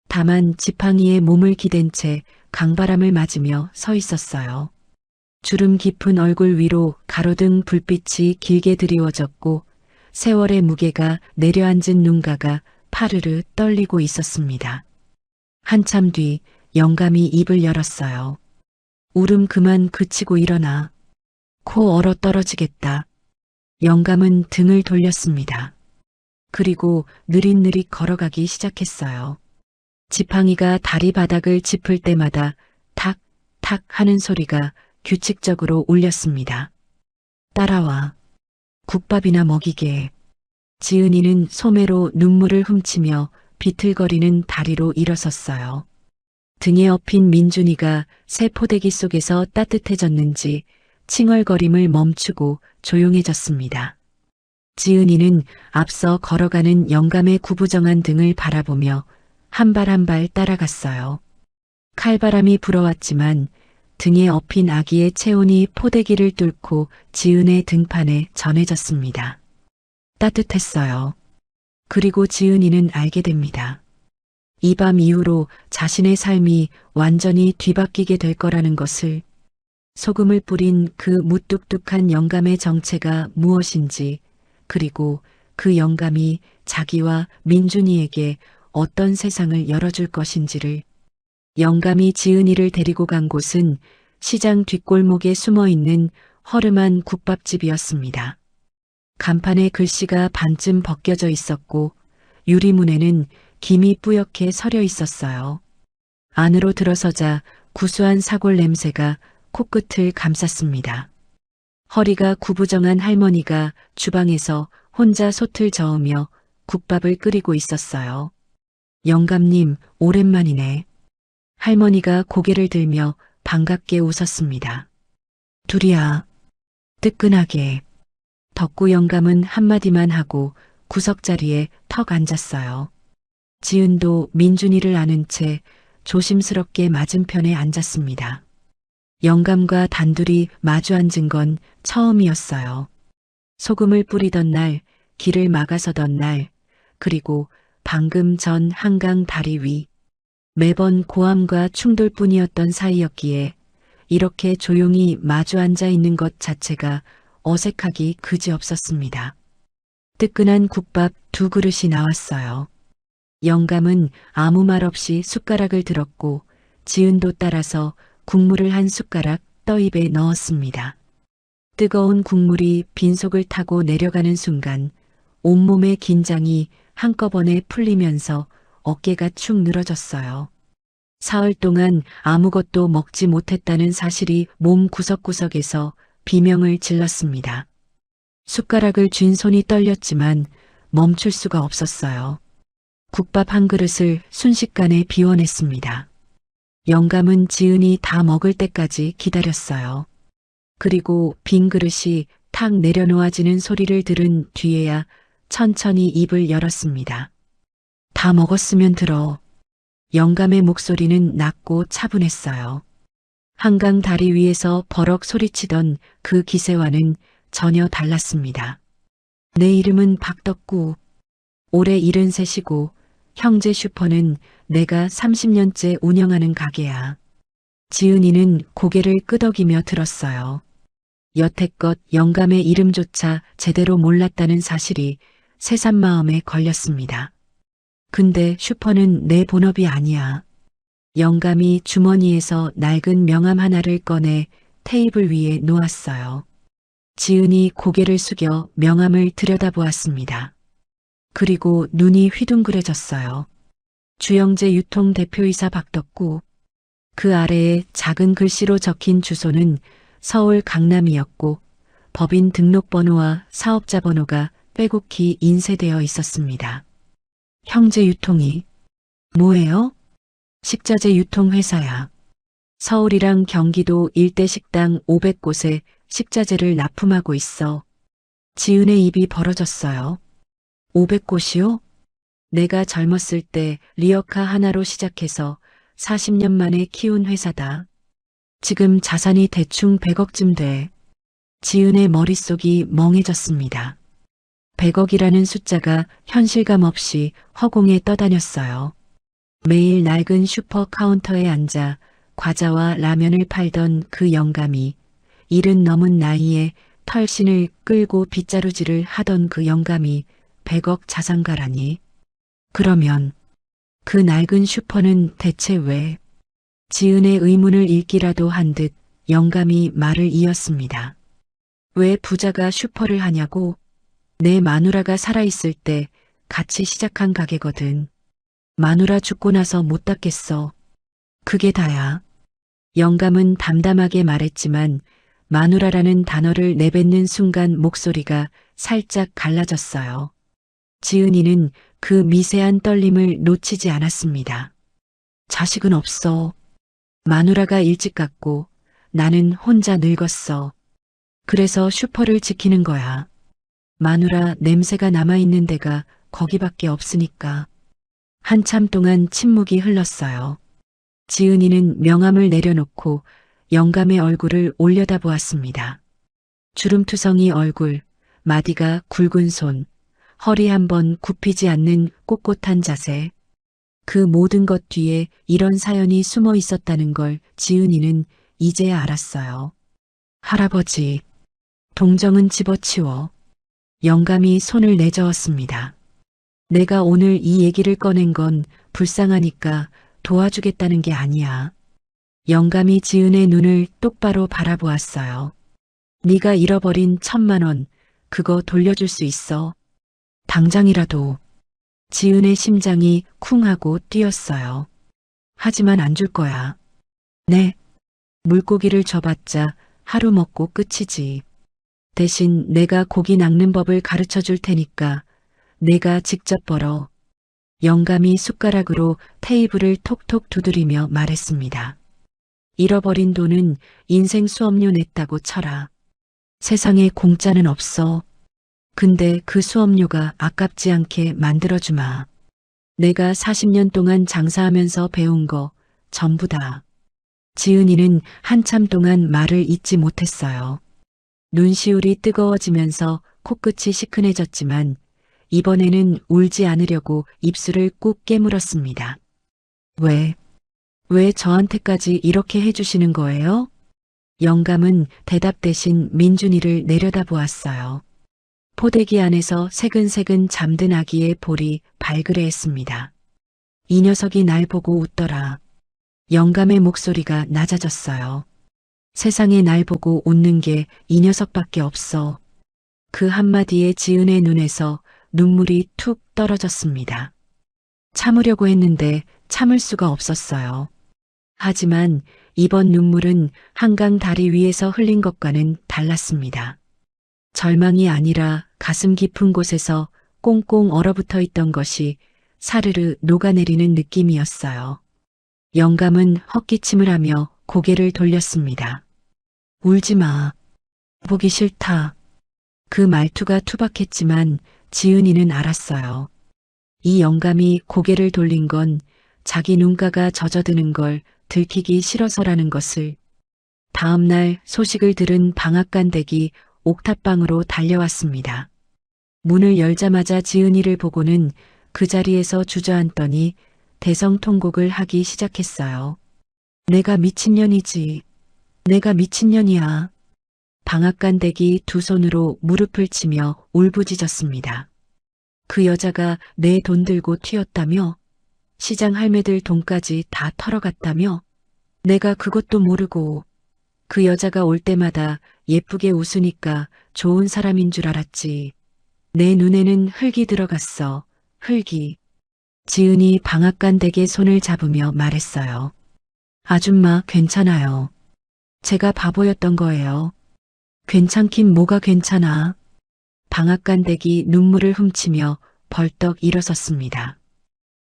다만 지팡이에 몸을 기댄 채 강바람을 맞으며 서 있었어요. 주름 깊은 얼굴 위로 가로등 불빛이 길게 드리워졌고 세월의 무게가 내려앉은 눈가가 파르르 떨리고 있었습니다. 한참 뒤 영감이 입을 열었어요. 울음 그만 그치고 일어나. 코 얼어 떨어지겠다. 영감은 등을 돌렸습니다. 그리고 느릿느릿 걸어가기 시작했어요. 지팡이가 다리 바닥을 짚을 때마다 탁, 탁 하는 소리가 규칙적으로 울렸습니다. 따라와. 국밥이나 먹이게. 지은이는 소매로 눈물을 훔치며 비틀거리는 다리로 일어섰어요. 등에 엎인 민준이가 새 포대기 속에서 따뜻해졌는지 칭얼거림을 멈추고 조용해졌습니다. 지은이는 앞서 걸어가는 영감의 구부정한 등을 바라보며 한 발 한 발 따라갔어요. 칼바람이 불어왔지만 등에 엎인 아기의 체온이 포대기를 뚫고 지은의 등판에 전해졌습니다. 따뜻했어요. 그리고 지은이는 알게 됩니다. 이 밤 이후로 자신의 삶이 완전히 뒤바뀌게 될 거라는 것을, 소금을 뿌린 그 무뚝뚝한 영감의 정체가 무엇인지, 그리고 그 영감이 자기와 민준이에게 어떤 세상을 열어줄 것인지를. 영감이 지은이를 데리고 간 곳은 시장 뒷골목에 숨어있는 허름한 국밥집이었습니다. 간판에 글씨가 반쯤 벗겨져 있었고 유리문에는 김이 뿌옇게 서려 있었어요. 안으로 들어서자 구수한 사골 냄새가 코끝을 감쌌습니다. 허리가 구부정한 할머니가 주방에서 혼자 솥을 저으며 국밥을 끓이고 있었어요. 영감님, 오랜만이네. 할머니가 고개를 들며 반갑게 웃었습니다. 둘이야. 뜨끈하게. 덕구 영감은 한마디만 하고 구석자리에 턱 앉았어요. 지은도 민준이를 아는 채 조심스럽게 맞은편에 앉았습니다. 영감과 단둘이 마주 앉은 건 처음이었어요. 소금을 뿌리던 날, 길을 막아서던 날, 그리고 방금 전 한강 다리 위. 매번 고함과 충돌뿐이었던 사이였기에 이렇게 조용히 마주 앉아 있는 것 자체가 어색하기 그지없었습니다. 뜨끈한 국밥 2그릇이 나왔어요. 영감은 아무 말 없이 숟가락을 들었고 지은도 따라서 국물을 한 숟가락 떠입에 넣었습니다. 뜨거운 국물이 빈속을 타고 내려가는 순간 온몸의 긴장이 한꺼번에 풀리면서 어깨가 축 늘어졌어요. 사흘 동안 아무것도 먹지 못했다는 사실이 몸 구석구석에서 비명을 질렀습니다. 숟가락을 쥔 손이 떨렸지만 멈출 수가 없었어요. 국밥 한 그릇을 순식간에 비워냈습니다. 영감은 지은이 다 먹을 때까지 기다렸어요. 그리고 빈 그릇이 탁 내려놓아지는 소리를 들은 뒤에야 천천히 입을 열었습니다. 다 먹었으면 들어. 영감의 목소리는 낮고 차분했어요. 한강 다리 위에서 버럭 소리치던 그 기세와는 전혀 달랐습니다. 내 이름은 박덕구. 올해 73이고 형제 슈퍼는 내가 30년째 운영하는 가게야. 지은이는 고개를 끄덕이며 들었어요. 여태껏 영감의 이름조차 제대로 몰랐다는 사실이 새삼마음에 걸렸습니다. 근데 슈퍼는 내 본업이 아니야. 영감이 주머니에서 낡은 명함 하나를 꺼내 테이블 위에 놓았어요. 지은이 고개를 숙여 명함을 들여다보았습니다. 그리고 눈이 휘둥그레졌어요. 주영재 유통 대표이사 박덕구. 그 아래에 작은 글씨로 적힌 주소는 서울 강남이었고 법인 등록번호와 사업자 번호가 빼곡히 인쇄되어 있었습니다. 형제 유통이 뭐예요? 식자재 유통회사야. 서울이랑 경기도 일대 식당 500곳에 식자재를 납품하고 있어. 지은의 입이 벌어졌어요. 500곳이요? 내가 젊었을 때 리어카 하나로 시작해서 40년 만에 키운 회사다. 지금 자산이 대충 100억쯤 돼. 지은의 머릿속이 멍해졌습니다. 100억이라는 숫자가 현실감 없이 허공에 떠다녔어요. 매일 낡은 슈퍼 카운터에 앉아 과자와 라면을 팔던 그 영감이 70 넘은 나이에 털신을 끌고 빗자루질을 하던 그 영감이 100억 자산가라니. 그러면 그 낡은 슈퍼는 대체 왜? 지은의 의문을 읽기라도 한 듯 영감이 말을 이었습니다. 왜 부자가 슈퍼를 하냐고? 내 마누라가 살아있을 때 같이 시작한 가게거든. 마누라 죽고 나서 못 닫겠어. 그게 다야. 영감은 담담하게 말했지만 마누라라는 단어를 내뱉는 순간 목소리가 살짝 갈라졌어요. 지은이는 그 미세한 떨림을 놓치지 않았습니다. 자식은 없어. 마누라가 일찍 갔고 나는 혼자 늙었어. 그래서 슈퍼를 지키는 거야. 마누라 냄새가 남아있는 데가 거기밖에 없으니까. 한참 동안 침묵이 흘렀어요. 지은이는 명함을 내려놓고 영감의 얼굴을 올려다보았습니다. 주름투성이 얼굴, 마디가 굵은 손, 허리 한번 굽히지 않는 꼿꼿한 자세. 그 모든 것 뒤에 이런 사연이 숨어 있었다는 걸 지은이는 이제야 알았어요. 할아버지, 동정은 집어치워. 영감이 손을 내저었습니다. 내가 오늘 이 얘기를 꺼낸 건 불쌍하니까 도와주겠다는 게 아니야. 영감이 지은의 눈을 똑바로 바라보았어요. 네가 잃어버린 1000만 원, 그거 돌려줄 수 있어. 당장이라도. 지은의 심장이 쿵 하고 뛰었어요. 하지만 안 줄 거야. 네. 물고기를 줘봤자 하루 먹고 끝이지. 대신 내가 고기 낚는 법을 가르쳐 줄 테니까 내가 직접 벌어. 영감이 숟가락으로 테이블을 톡톡 두드리며 말했습니다. 잃어버린 돈은 인생 수업료 냈다고 쳐라. 세상에 공짜는 없어. 근데 그 수업료가 아깝지 않게 만들어주마. 내가 40년 동안 장사하면서 배운 거 전부다. 지은이는 한참 동안 말을 잇지 못했어요. 눈시울이 뜨거워지면서 코끝이 시큰해졌지만 이번에는 울지 않으려고 입술을 꾹 깨물었습니다. 왜 저한테까지 이렇게 해주시는 거예요? 영감은 대답 대신 민준이를 내려다보았어요. 포대기 안에서 새근새근 잠든 아기의 볼이 발그레했습니다. 이 녀석이 날 보고 웃더라. 영감의 목소리가 낮아졌어요. 세상에 날 보고 웃는 게 이 녀석밖에 없어. 그 한마디에 지은의 눈에서 눈물이 툭 떨어졌습니다. 참으려고 했는데 참을 수가 없었어요. 하지만 이번 눈물은 한강 다리 위에서 흘린 것과는 달랐습니다. 절망이 아니라 가슴 깊은 곳에서 꽁꽁 얼어붙어 있던 것이 사르르 녹아내리는 느낌이었어요. 영감은 헛기침을 하며 고개를 돌렸습니다. 울지 마. 보기 싫다. 그 말투가 투박했지만 지은이는 알았어요. 이 영감이 고개를 돌린 건 자기 눈가가 젖어드는 걸 들키기 싫어서라는 것을. 다음 날 소식을 들은 방앗간댁이 옥탑방으로 달려왔습니다. 문을 열자마자 지은이를 보고는 그 자리에서 주저앉더니 대성통곡을 하기 시작했어요. 내가 미친년이지. 내가 미친년이야. 방앗간댁이 두 손으로 무릎을 치며 울부짖었습니다. 그 여자가 내 돈 들고 튀었다며? 시장 할매들 돈까지 다 털어갔다며? 내가 그것도 모르고 그 여자가 올 때마다 예쁘게 웃으니까 좋은 사람인 줄 알았지. 내 눈에는 흙이 들어갔어. 흙이. 지은이 방앗간댁의 손을 잡으며 말했어요. 아줌마 괜찮아요. 제가 바보였던 거예요. 괜찮긴 뭐가 괜찮아. 방앗간댁이 눈물을 훔치며 벌떡 일어섰습니다.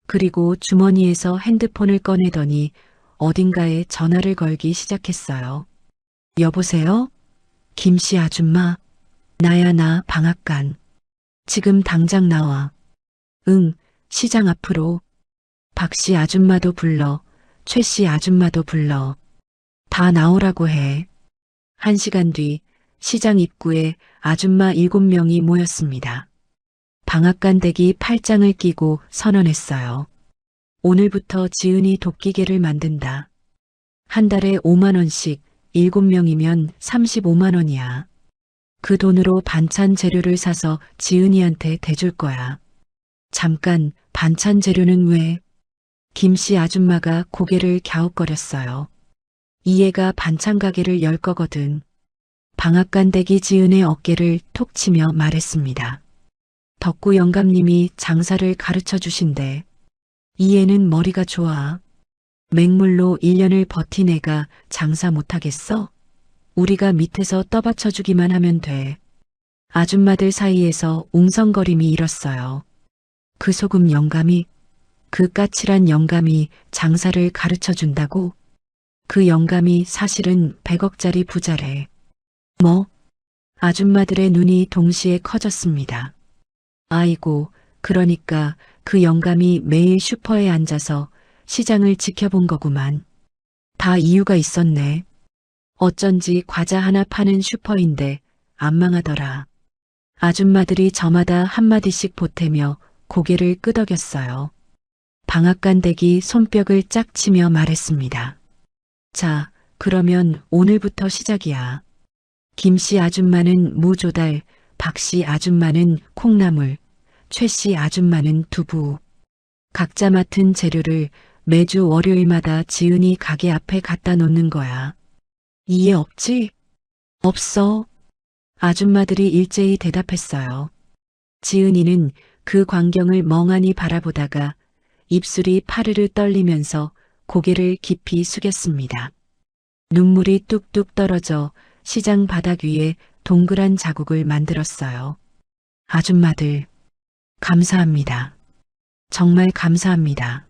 그리고 주머니에서 핸드폰을 꺼내더니 어딘가에 전화를 걸기 시작했어요. 여보세요? 김씨 아줌마? 나야 나 방앗간. 지금 당장 나와. 응, 시장 앞으로. 박씨 아줌마도 불러. 최씨 아줌마도 불러. 다 나오라고 해. 1시간 뒤 시장 입구에 아줌마 7명이 모였습니다. 방앗간댁이 팔짱을 끼고 선언했어요. 오늘부터 지은이 도끼개를 만든다. 한 달에 5만 원씩 7명이면 35만 원이야. 그 돈으로 반찬 재료를 사서 지은이한테 대줄 거야. 잠깐, 반찬 재료는 왜? 김씨 아줌마가 고개를 갸웃거렸어요. 이 애가 반찬 가게를 열 거거든. 방앗간댁이 지은의 어깨를 톡 치며 말했습니다. 덕구 영감님이 장사를 가르쳐 주신대. 이 애는 머리가 좋아. 맹물로 1년을 버틴 애가 장사 못하겠어? 우리가 밑에서 떠받쳐 주기만 하면 돼. 아줌마들 사이에서 웅성거림이 일었어요. 그 소금 영감이, 그 까칠한 영감이 장사를 가르쳐 준다고? 그 영감이 사실은 100억짜리 부자래. 뭐? 아줌마들의 눈이 동시에 커졌습니다. 아이고, 그러니까 그 영감이 매일 슈퍼에 앉아서 시장을 지켜본 거구만. 다 이유가 있었네. 어쩐지 과자 하나 파는 슈퍼인데 안 망하더라. 아줌마들이 저마다 한마디씩 보태며 고개를 끄덕였어요. 방앗간댁이 손뼉을 짝 치며 말했습니다. 자, 그러면 오늘부터 시작이야. 김씨 아줌마는 무조달, 박씨 아줌마는 콩나물, 최씨 아줌마는 두부. 각자 맡은 재료를 매주 월요일마다 지은이 가게 앞에 갖다 놓는 거야. 이해 없지? 없어. 아줌마들이 일제히 대답했어요. 지은이는 그 광경을 멍하니 바라보다가 입술이 파르르 떨리면서 고개를 깊이 숙였습니다. 눈물이 뚝뚝 떨어져 시장 바닥 위에 동그란 자국을 만들었어요. 아줌마들, 감사합니다. 정말 감사합니다.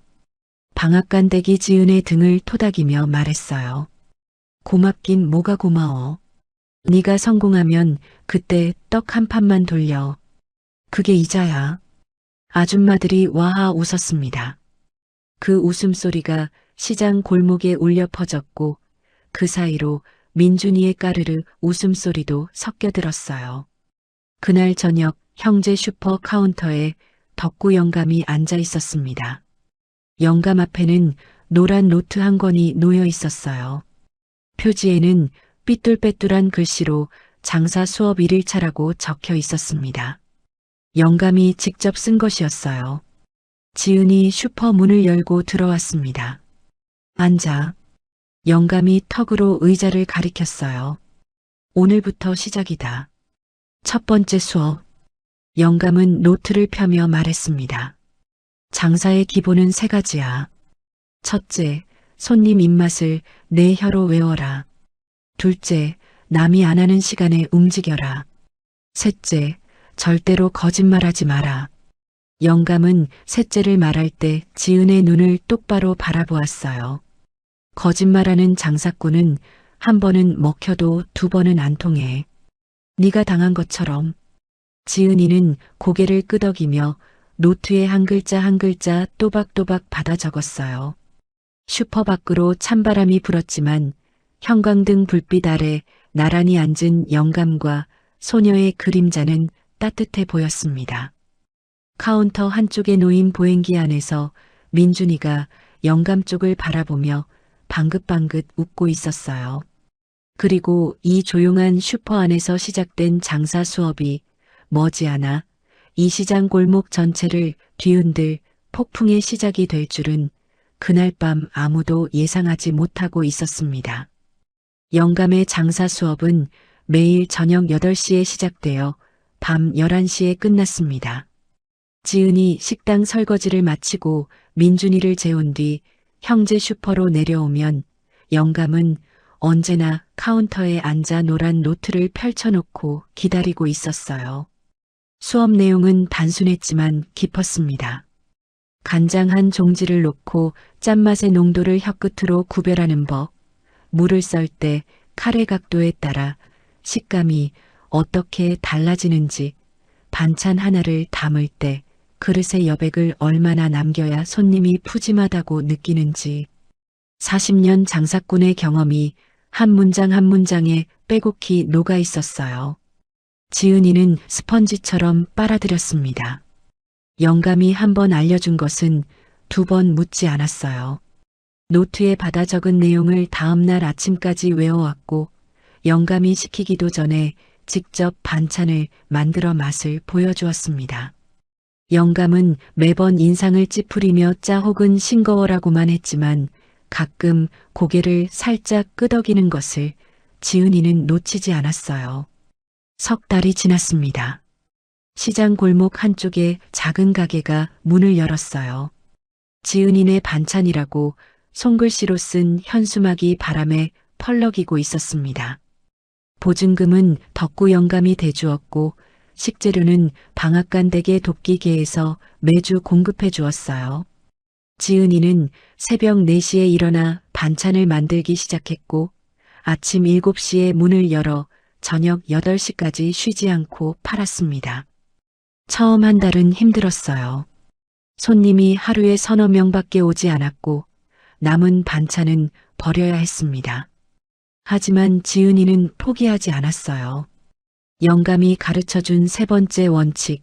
방앗간댁이 지은의 등을 토닥이며 말했어요. 고맙긴 뭐가 고마워. 네가 성공하면 그때 떡 한 판만 돌려. 그게 이자야. 아줌마들이 와하 웃었습니다. 그 웃음소리가 시장 골목에 울려 퍼졌고 그 사이로 민준이의 까르르 웃음소리도 섞여 들었어요. 그날 저녁 형제 슈퍼 카운터에 덕구 영감이 앉아 있었습니다. 영감 앞에는 노란 노트 한 권이 놓여 있었어요. 표지에는 삐뚤빼뚤한 글씨로 장사 수업 1일차라고 적혀 있었습니다. 영감이 직접 쓴 것이었어요. 지은이 슈퍼 문을 열고 들어왔습니다. 앉아. 영감이 턱으로 의자를 가리켰어요. 오늘부터 시작이다. 첫 번째 수업. 영감은 노트를 펴며 말했습니다. 장사의 기본은 3가지야. 첫째, 손님 입맛을 내 혀로 외워라. 둘째, 남이 안 하는 시간에 움직여라. 셋째, 절대로 거짓말하지 마라. 영감은 셋째를 말할 때 지은의 눈을 똑바로 바라보았어요. 거짓말하는 장사꾼은 한 번은 먹혀도 2번은 안 통해. 네가 당한 것처럼. 지은이는 고개를 끄덕이며 노트에 한 글자 한 글자 또박또박 받아 적었어요. 슈퍼 밖으로 찬바람이 불었지만 형광등 불빛 아래 나란히 앉은 영감과 소녀의 그림자는 따뜻해 보였습니다. 카운터 한쪽에 놓인 보행기 안에서 민준이가 영감 쪽을 바라보며 방긋방긋 웃고 있었어요. 그리고 이 조용한 슈퍼 안에서 시작된 장사 수업이 머지않아 이 시장 골목 전체를 뒤흔들 폭풍의 시작이 될 줄은 그날 밤 아무도 예상하지 못하고 있었습니다. 영감의 장사 수업은 매일 저녁 8시에 시작되어 밤 11시에 끝났습니다. 지은이 식당 설거지를 마치고 민준이를 재운 뒤 형제 슈퍼로 내려오면 영감은 언제나 카운터에 앉아 노란 노트를 펼쳐놓고 기다리고 있었어요. 수업 내용은 단순했지만 깊었습니다. 간장 한 종지를 놓고 짠맛의 농도를 혀끝으로 구별하는 법, 물을 썰 때 칼의 각도에 따라 식감이 어떻게 달라지는지, 반찬 하나를 담을 때 그릇의 여백을 얼마나 남겨야 손님이 푸짐하다고 느끼는지, 40년 장사꾼의 경험이 한 문장 한 문장에 빼곡히 녹아 있었어요. 지은이는 스펀지처럼 빨아들였습니다. 영감이 한 번 알려준 것은 2번 묻지 않았어요. 노트에 받아 적은 내용을 다음날 아침까지 외워왔고 영감이 시키기도 전에 직접 반찬을 만들어 맛을 보여주었습니다. 영감은 매번 인상을 찌푸리며 짜 혹은 싱거워라고만 했지만 가끔 고개를 살짝 끄덕이는 것을 지은이는 놓치지 않았어요. 석 달이 지났습니다. 시장 골목 한쪽에 작은 가게가 문을 열었어요. 지은이네 반찬이라고 손글씨로 쓴 현수막이 바람에 펄럭이고 있었습니다. 보증금은 덕구 영감이 대주었고 식재료는 방앗간 댁의 돕기계에서 매주 공급해 주었어요. 지은이는 새벽 4시에 일어나 반찬을 만들기 시작했고 아침 7시에 문을 열어 저녁 8시까지 쉬지 않고 팔았습니다. 처음 한 달은 힘들었어요. 손님이 하루에 서너 명밖에 오지 않았고 남은 반찬은 버려야 했습니다. 하지만 지은이는 포기하지 않았어요. 영감이 가르쳐준 3번째 원칙,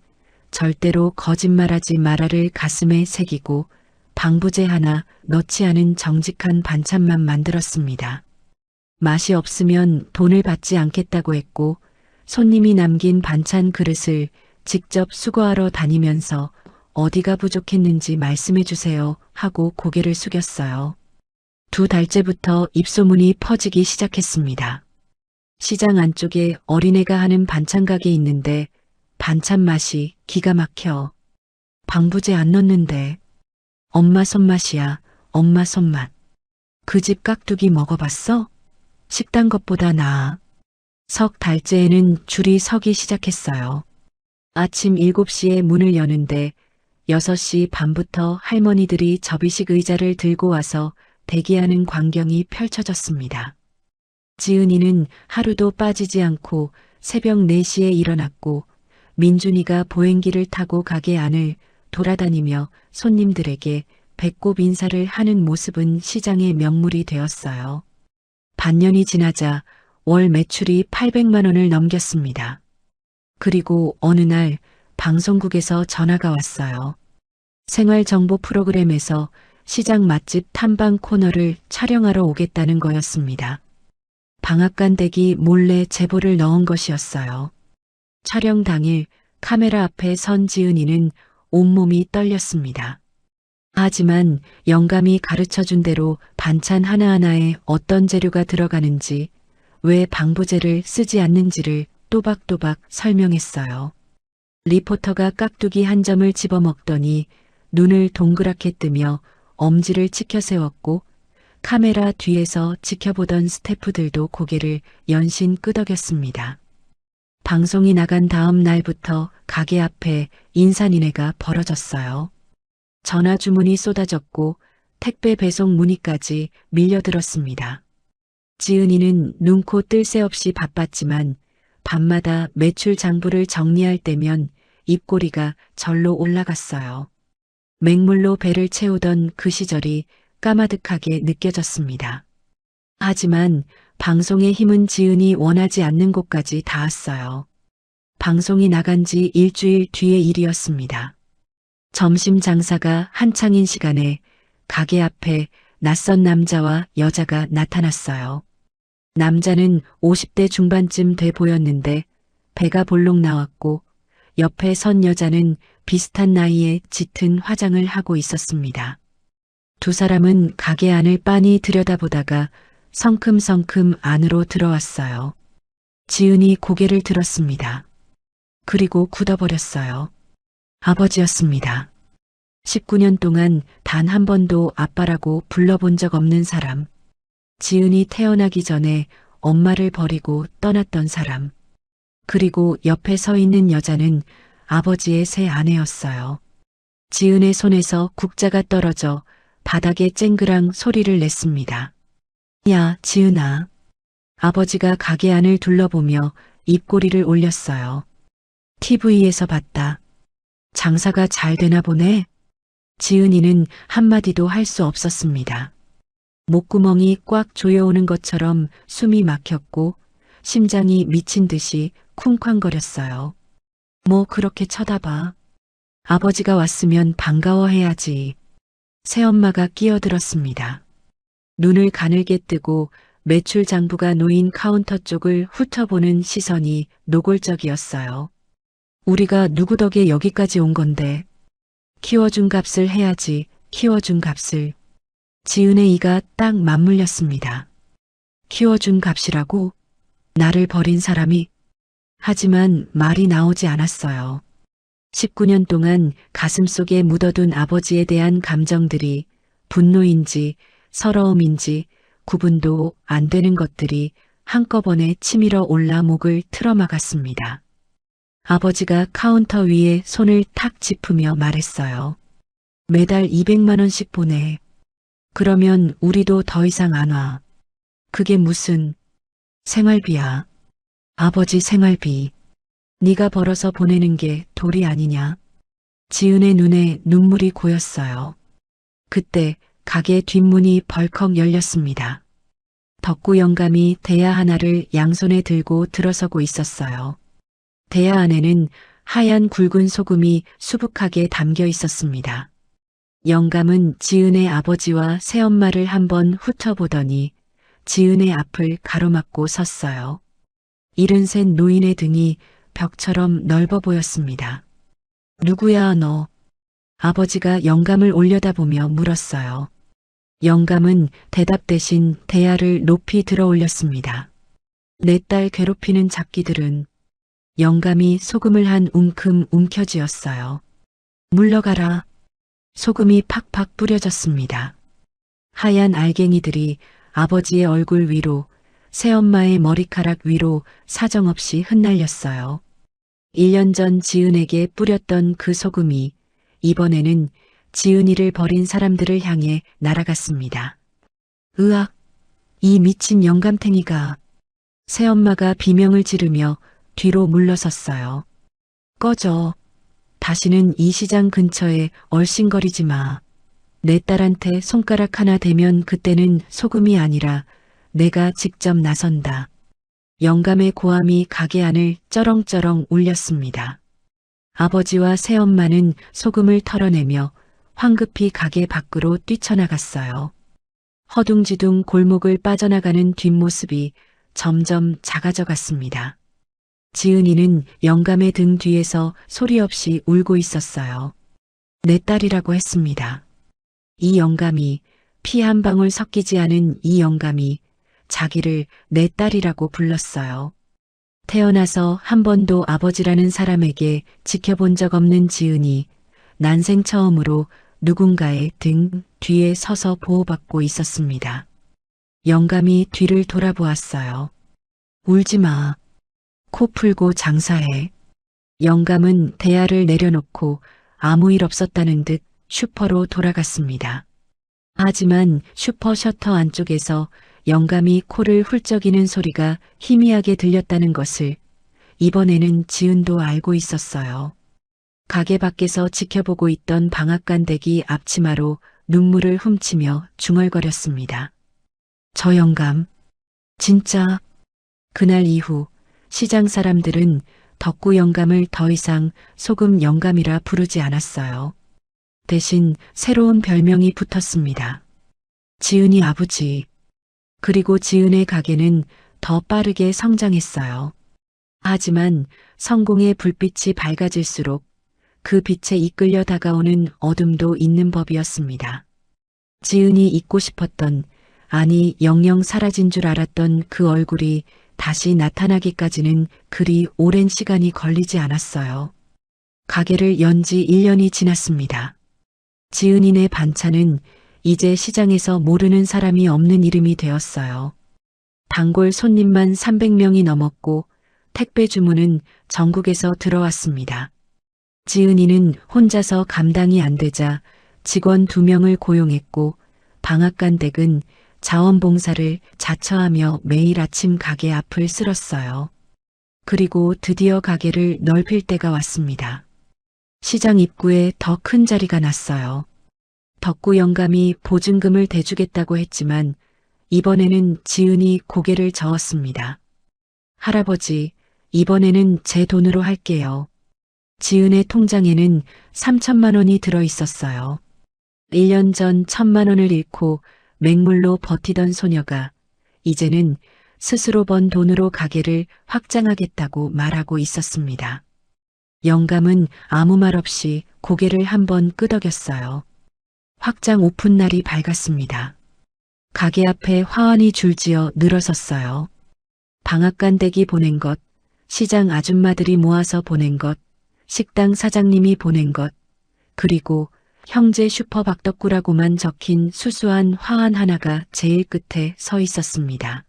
절대로 거짓말하지 마라를 가슴에 새기고 방부제 하나 넣지 않은 정직한 반찬만 만들었습니다. 맛이 없으면 돈을 받지 않겠다고 했고 손님이 남긴 반찬 그릇을 직접 수거하러 다니면서 어디가 부족했는지 말씀해 주세요 하고 고개를 숙였어요. 2달째부터 입소문이 퍼지기 시작했습니다. 시장 안쪽에 어린애가 하는 반찬 가게 있는데 반찬 맛이 기가 막혀. 방부제 안 넣는데. 엄마 손맛이야. 엄마 손맛. 그 집 깍두기 먹어봤어? 식당 것보다 나아. 석 달째에는 줄이 서기 시작했어요. 아침 7시에 문을 여는데 6시 반부터 할머니들이 접이식 의자를 들고 와서 대기하는 광경이 펼쳐졌습니다. 지은이는 하루도 빠지지 않고 새벽 4시에 일어났고 민준이가 보행기를 타고 가게 안을 돌아다니며 손님들에게 배꼽 인사를 하는 모습은 시장의 명물이 되었어요. 반년이 지나자 월 매출이 800만 원을 넘겼습니다. 그리고 어느 날 방송국에서 전화가 왔어요. 생활정보 프로그램에서 시장 맛집 탐방 코너를 촬영하러 오겠다는 거였습니다. 방앗간 댁이 몰래 제보를 넣은 것이었어요. 촬영 당일 카메라 앞에 선 지은이는 온몸이 떨렸습니다. 하지만 영감이 가르쳐준 대로 반찬 하나하나에 어떤 재료가 들어가는지, 왜 방부제를 쓰지 않는지를 또박또박 설명했어요. 리포터가 깍두기 한 점을 집어먹더니 눈을 동그랗게 뜨며 엄지를 치켜 세웠고, 카메라 뒤에서 지켜보던 스태프들도 고개를 연신 끄덕였습니다. 방송이 나간 다음 날부터 가게 앞에 인산인해가 벌어졌어요. 전화 주문이 쏟아졌고 택배 배송 문의까지 밀려들었습니다. 지은이는 눈코 뜰 새 없이 바빴지만 밤마다 매출 장부를 정리할 때면 입꼬리가 절로 올라갔어요. 맹물로 배를 채우던 그 시절이 까마득하게 느껴졌습니다. 하지만 방송의 힘은 지은이 원하지 않는 곳까지 닿았어요. 방송이 나간 지 일주일 뒤의 일이었습니다. 점심 장사가 한창인 시간에 가게 앞에 낯선 남자와 여자가 나타났어요. 남자는 50대 중반쯤 돼 보였는데 배가 볼록 나왔고, 옆에 선 여자는 비슷한 나이에 짙은 화장을 하고 있었습니다. 두 사람은 가게 안을 빤히 들여다보다가 성큼성큼 안으로 들어왔어요. 지은이 고개를 들었습니다. 그리고 굳어버렸어요. 아버지였습니다. 19년 동안 단 한 번도 아빠라고 불러본 적 없는 사람. 지은이 태어나기 전에 엄마를 버리고 떠났던 사람. 그리고 옆에 서 있는 여자는 아버지의 새 아내였어요. 지은의 손에서 국자가 떨어져 바닥에 쨍그랑 소리를 냈습니다. 야, 지은아. 아버지가 가게 안을 둘러보며 입꼬리를 올렸어요. TV에서 봤다. 장사가 잘 되나 보네. 지은이는 한마디도 할 수 없었습니다. 목구멍이 꽉 조여오는 것처럼 숨이 막혔고 심장이 미친 듯이 쿵쾅거렸어요. 뭐 그렇게 쳐다봐. 아버지가 왔으면 반가워해야지. 새엄마가 끼어들었습니다. 눈을 가늘게 뜨고 매출 장부가 놓인 카운터 쪽을 훑어보는 시선이 노골적이었어요. 우리가 누구 덕에 여기까지 온 건데. 키워준 값을 해야지, 키워준 값을. 지은의 이가 딱 맞물렸습니다. 키워준 값이라고? 나를 버린 사람이? 하지만 말이 나오지 않았어요. 19년 동안 가슴속에 묻어둔 아버지에 대한 감정들이 분노인지 서러움인지 구분도 안 되는 것들이 한꺼번에 치밀어 올라 목을 틀어막았습니다. 아버지가 카운터 위에 손을 탁 짚으며 말했어요. 매달 200만 원씩 보내. 그러면 우리도 더 이상 안 와. 그게 무슨 생활비야. 아버지 생활비. 네가 벌어서 보내는 게 도리 아니냐. 지은의 눈에 눈물이 고였어요. 그때 가게 뒷문이 벌컥 열렸습니다. 덕구 영감이 대야 하나를 양손에 들고 들어서고 있었어요. 대야 안에는 하얀 굵은 소금이 수북하게 담겨 있었습니다. 영감은 지은의 아버지와 새엄마를 한번 훑어보더니 지은의 앞을 가로막고 섰어요. 73 노인의 등이 벽처럼 넓어 보였습니다. 누구야 너? 아버지가 영감을 올려다보며 물었어요. 영감은 대답 대신 대야를 높이 들어 올렸습니다. 내 딸 괴롭히는 잡기들은. 영감이 소금을 한 움큼 움켜쥐었어요. 물러가라. 소금이 팍팍 뿌려졌습니다. 하얀 알갱이들이 아버지의 얼굴 위로, 새엄마의 머리카락 위로 사정없이 흩날렸어요. 1년 전 지은에게 뿌렸던 그 소금이 이번에는 지은이를 버린 사람들을 향해 날아갔습니다. 으악! 이 미친 영감탱이가. 새엄마가 비명을 지르며 뒤로 물러섰어요. 꺼져. 다시는 이 시장 근처에 얼씬거리지 마. 내 딸한테 손가락 하나 대면 그때는 소금이 아니라 내가 직접 나선다. 영감의 고함이 가게 안을 쩌렁쩌렁 울렸습니다. 아버지와 새엄마는 소금을 털어내며 황급히 가게 밖으로 뛰쳐나갔어요. 허둥지둥 골목을 빠져나가는 뒷모습이 점점 작아져 갔습니다. 지은이는 영감의 등 뒤에서 소리 없이 울고 있었어요. 내 딸이라고 했습니다. 이 영감이, 피 한 방울 섞이지 않은 이 영감이 자기를 내 딸이라고 불렀어요. 태어나서 한 번도 아버지라는 사람에게 지켜본 적 없는 지은이 난생 처음으로 누군가의 등 뒤에 서서 보호받고 있었습니다. 영감이 뒤를 돌아보았어요. 울지 마. 코 풀고 장사해. 영감은 대야를 내려놓고 아무 일 없었다는 듯 슈퍼로 돌아갔습니다. 하지만 슈퍼 셔터 안쪽에서 영감이 코를 훌쩍이는 소리가 희미하게 들렸다는 것을 이번에는 지은도 알고 있었어요. 가게 밖에서 지켜보고 있던 방앗간대기 앞치마로 눈물을 훔치며 중얼거렸습니다. 저 영감, 진짜. 그날 이후 시장 사람들은 덕구 영감을 더 이상 소금 영감이라 부르지 않았어요. 대신 새로운 별명이 붙었습니다. 지은이 아버지. 그리고 지은의 가게는 더 빠르게 성장했어요. 하지만 성공의 불빛이 밝아질수록 그 빛에 이끌려 다가오는 어둠도 있는 법이었습니다. 지은이 잊고 싶었던, 아니 영영 사라진 줄 알았던 그 얼굴이 다시 나타나기까지는 그리 오랜 시간이 걸리지 않았어요. 가게를 연 지 1년이 지났습니다. 지은이네 반찬은 이제 시장에서 모르는 사람이 없는 이름이 되었어요. 단골 손님만 300명이 넘었고 택배 주문은 전국에서 들어왔습니다. 지은이는 혼자서 감당이 안 되자 직원 2명을 고용했고 방앗간 댁은 자원봉사를 자처하며 매일 아침 가게 앞을 쓸었어요. 그리고 드디어 가게를 넓힐 때가 왔습니다. 시장 입구에 더 큰 자리가 났어요. 덕구 영감이 보증금을 대주겠다고 했지만 이번에는 지은이 고개를 저었습니다. 할아버지, 이번에는 제 돈으로 할게요. 지은의 통장에는 3천만 원이 들어 있었어요. 1년 전 1,000만 원을 잃고 맹물로 버티던 소녀가 이제는 스스로 번 돈으로 가게를 확장하겠다고 말하고 있었습니다. 영감은 아무 말 없이 고개를 한번 끄덕였어요. 확장 오픈 날이 밝았습니다. 가게 앞에 화환이 줄지어 늘어섰어요. 방앗간대기 보낸 것, 시장 아줌마들이 모아서 보낸 것, 식당 사장님이 보낸 것, 그리고 형제 슈퍼 박덕구라고만 적힌 수수한 화환 하나가 제일 끝에 서 있었습니다.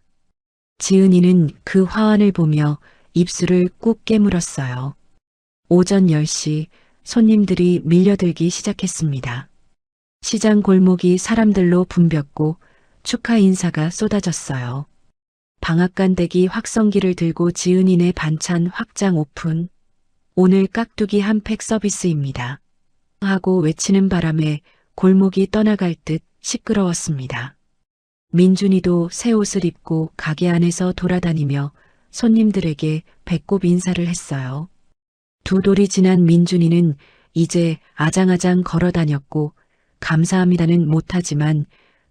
지은이는 그 화환을 보며 입술을 꾹 깨물었어요. 오전 10시 손님들이 밀려들기 시작했습니다. 시장 골목이 사람들로 붐볐고 축하 인사가 쏟아졌어요. 방앗간대기 확성기를 들고 지은이네 반찬 확장 오픈. 오늘 깍두기 한 팩 서비스입니다. 하고 외치는 바람에 골목이 떠나갈 듯 시끄러웠습니다. 민준이도 새 옷을 입고 가게 안에서 돌아다니며 손님들에게 배꼽 인사를 했어요. 2돌이 지난 민준이는 이제 아장아장 걸어다녔고 감사합니다는 못하지만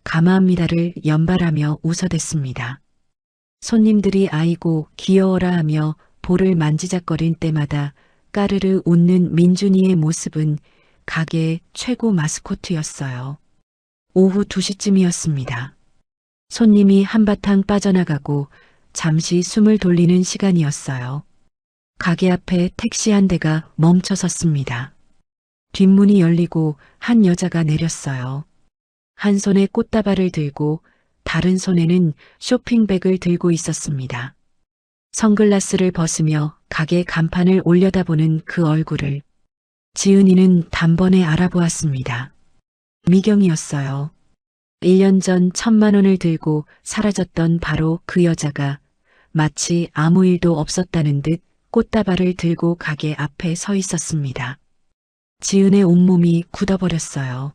감사합니다를 연발하며 웃어댔습니다. 손님들이 아이고 귀여워라 하며 볼을 만지작거릴 때마다 까르르 웃는 민준이의 모습은 가게의 최고 마스코트였어요. 오후 2시쯤이었습니다. 손님이 한바탕 빠져나가고 잠시 숨을 돌리는 시간이었어요. 가게 앞에 택시 한 대가 멈춰 섰습니다. 뒷문이 열리고 한 여자가 내렸어요. 한 손에 꽃다발을 들고 다른 손에는 쇼핑백을 들고 있었습니다. 선글라스를 벗으며 가게 간판을 올려다보는 그 얼굴을 지은이는 단번에 알아보았습니다. 미경이었어요. 1년 전 1,000만 원을 들고 사라졌던 바로 그 여자가 마치 아무 일도 없었다는 듯 꽃다발을 들고 가게 앞에 서 있었습니다. 지은의 온몸이 굳어버렸어요.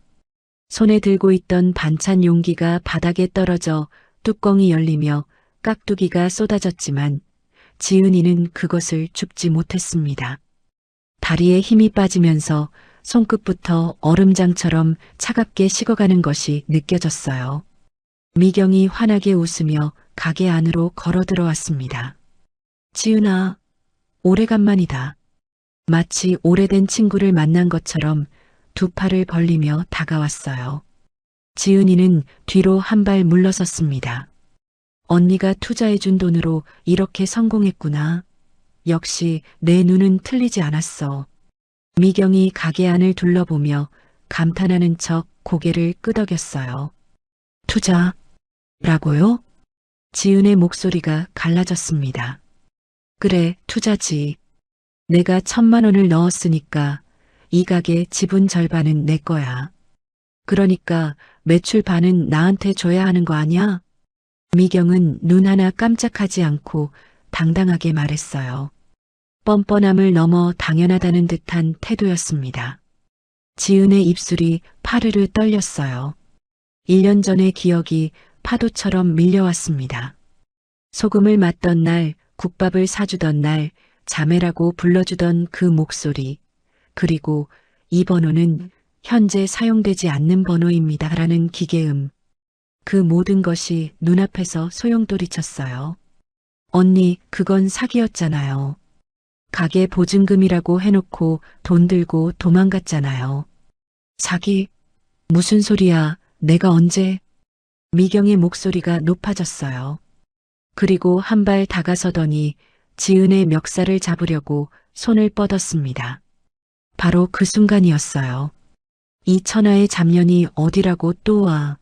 손에 들고 있던 반찬 용기가 바닥에 떨어져 뚜껑이 열리며 깍두기가 쏟아졌지만 지은이는 그것을 줍지 못했습니다. 다리에 힘이 빠지면서 손끝부터 얼음장처럼 차갑게 식어가는 것이 느껴졌어요. 미경이 환하게 웃으며 가게 안으로 걸어 들어왔습니다. 지은아, 오래간만이다. 마치 오래된 친구를 만난 것처럼 두 팔을 벌리며 다가왔어요. 지은이는 뒤로 한 발 물러섰습니다. 언니가 투자해준 돈으로 이렇게 성공했구나. 역시 내 눈은 틀리지 않았어. 미경이 가게 안을 둘러보며 감탄하는 척 고개를 끄덕였어요. 투자라고요? 지은의 목소리가 갈라졌습니다. 그래, 투자지. 내가 1,000만 원을 넣었으니까 이 가게 지분 절반은 내 거야. 그러니까 매출 반은 나한테 줘야 하는 거 아니야? 미경은 눈 하나 깜짝하지 않고 당당하게 말했어요. 뻔뻔함을 넘어 당연하다는 듯한 태도였습니다. 지은의 입술이 파르르 떨렸어요. 1년 전의 기억이 파도처럼 밀려왔습니다. 소금을 맞던 날, 국밥을 사주던 날, 자매라고 불러주던 그 목소리, 그리고 이 번호는 현재 사용되지 않는 번호입니다. 라는 기계음. 그 모든 것이 눈앞에서 소용돌이쳤어요. 언니, 그건 사기였잖아요. 가게 보증금이라고 해놓고 돈 들고 도망갔잖아요. 사기? 무슨 소리야? 내가 언제? 미경의 목소리가 높아졌어요. 그리고 한 발 다가서더니 지은의 멱살을 잡으려고 손을 뻗었습니다. 바로 그 순간이었어요. 이 천하의 잡년이 어디라고 또 와.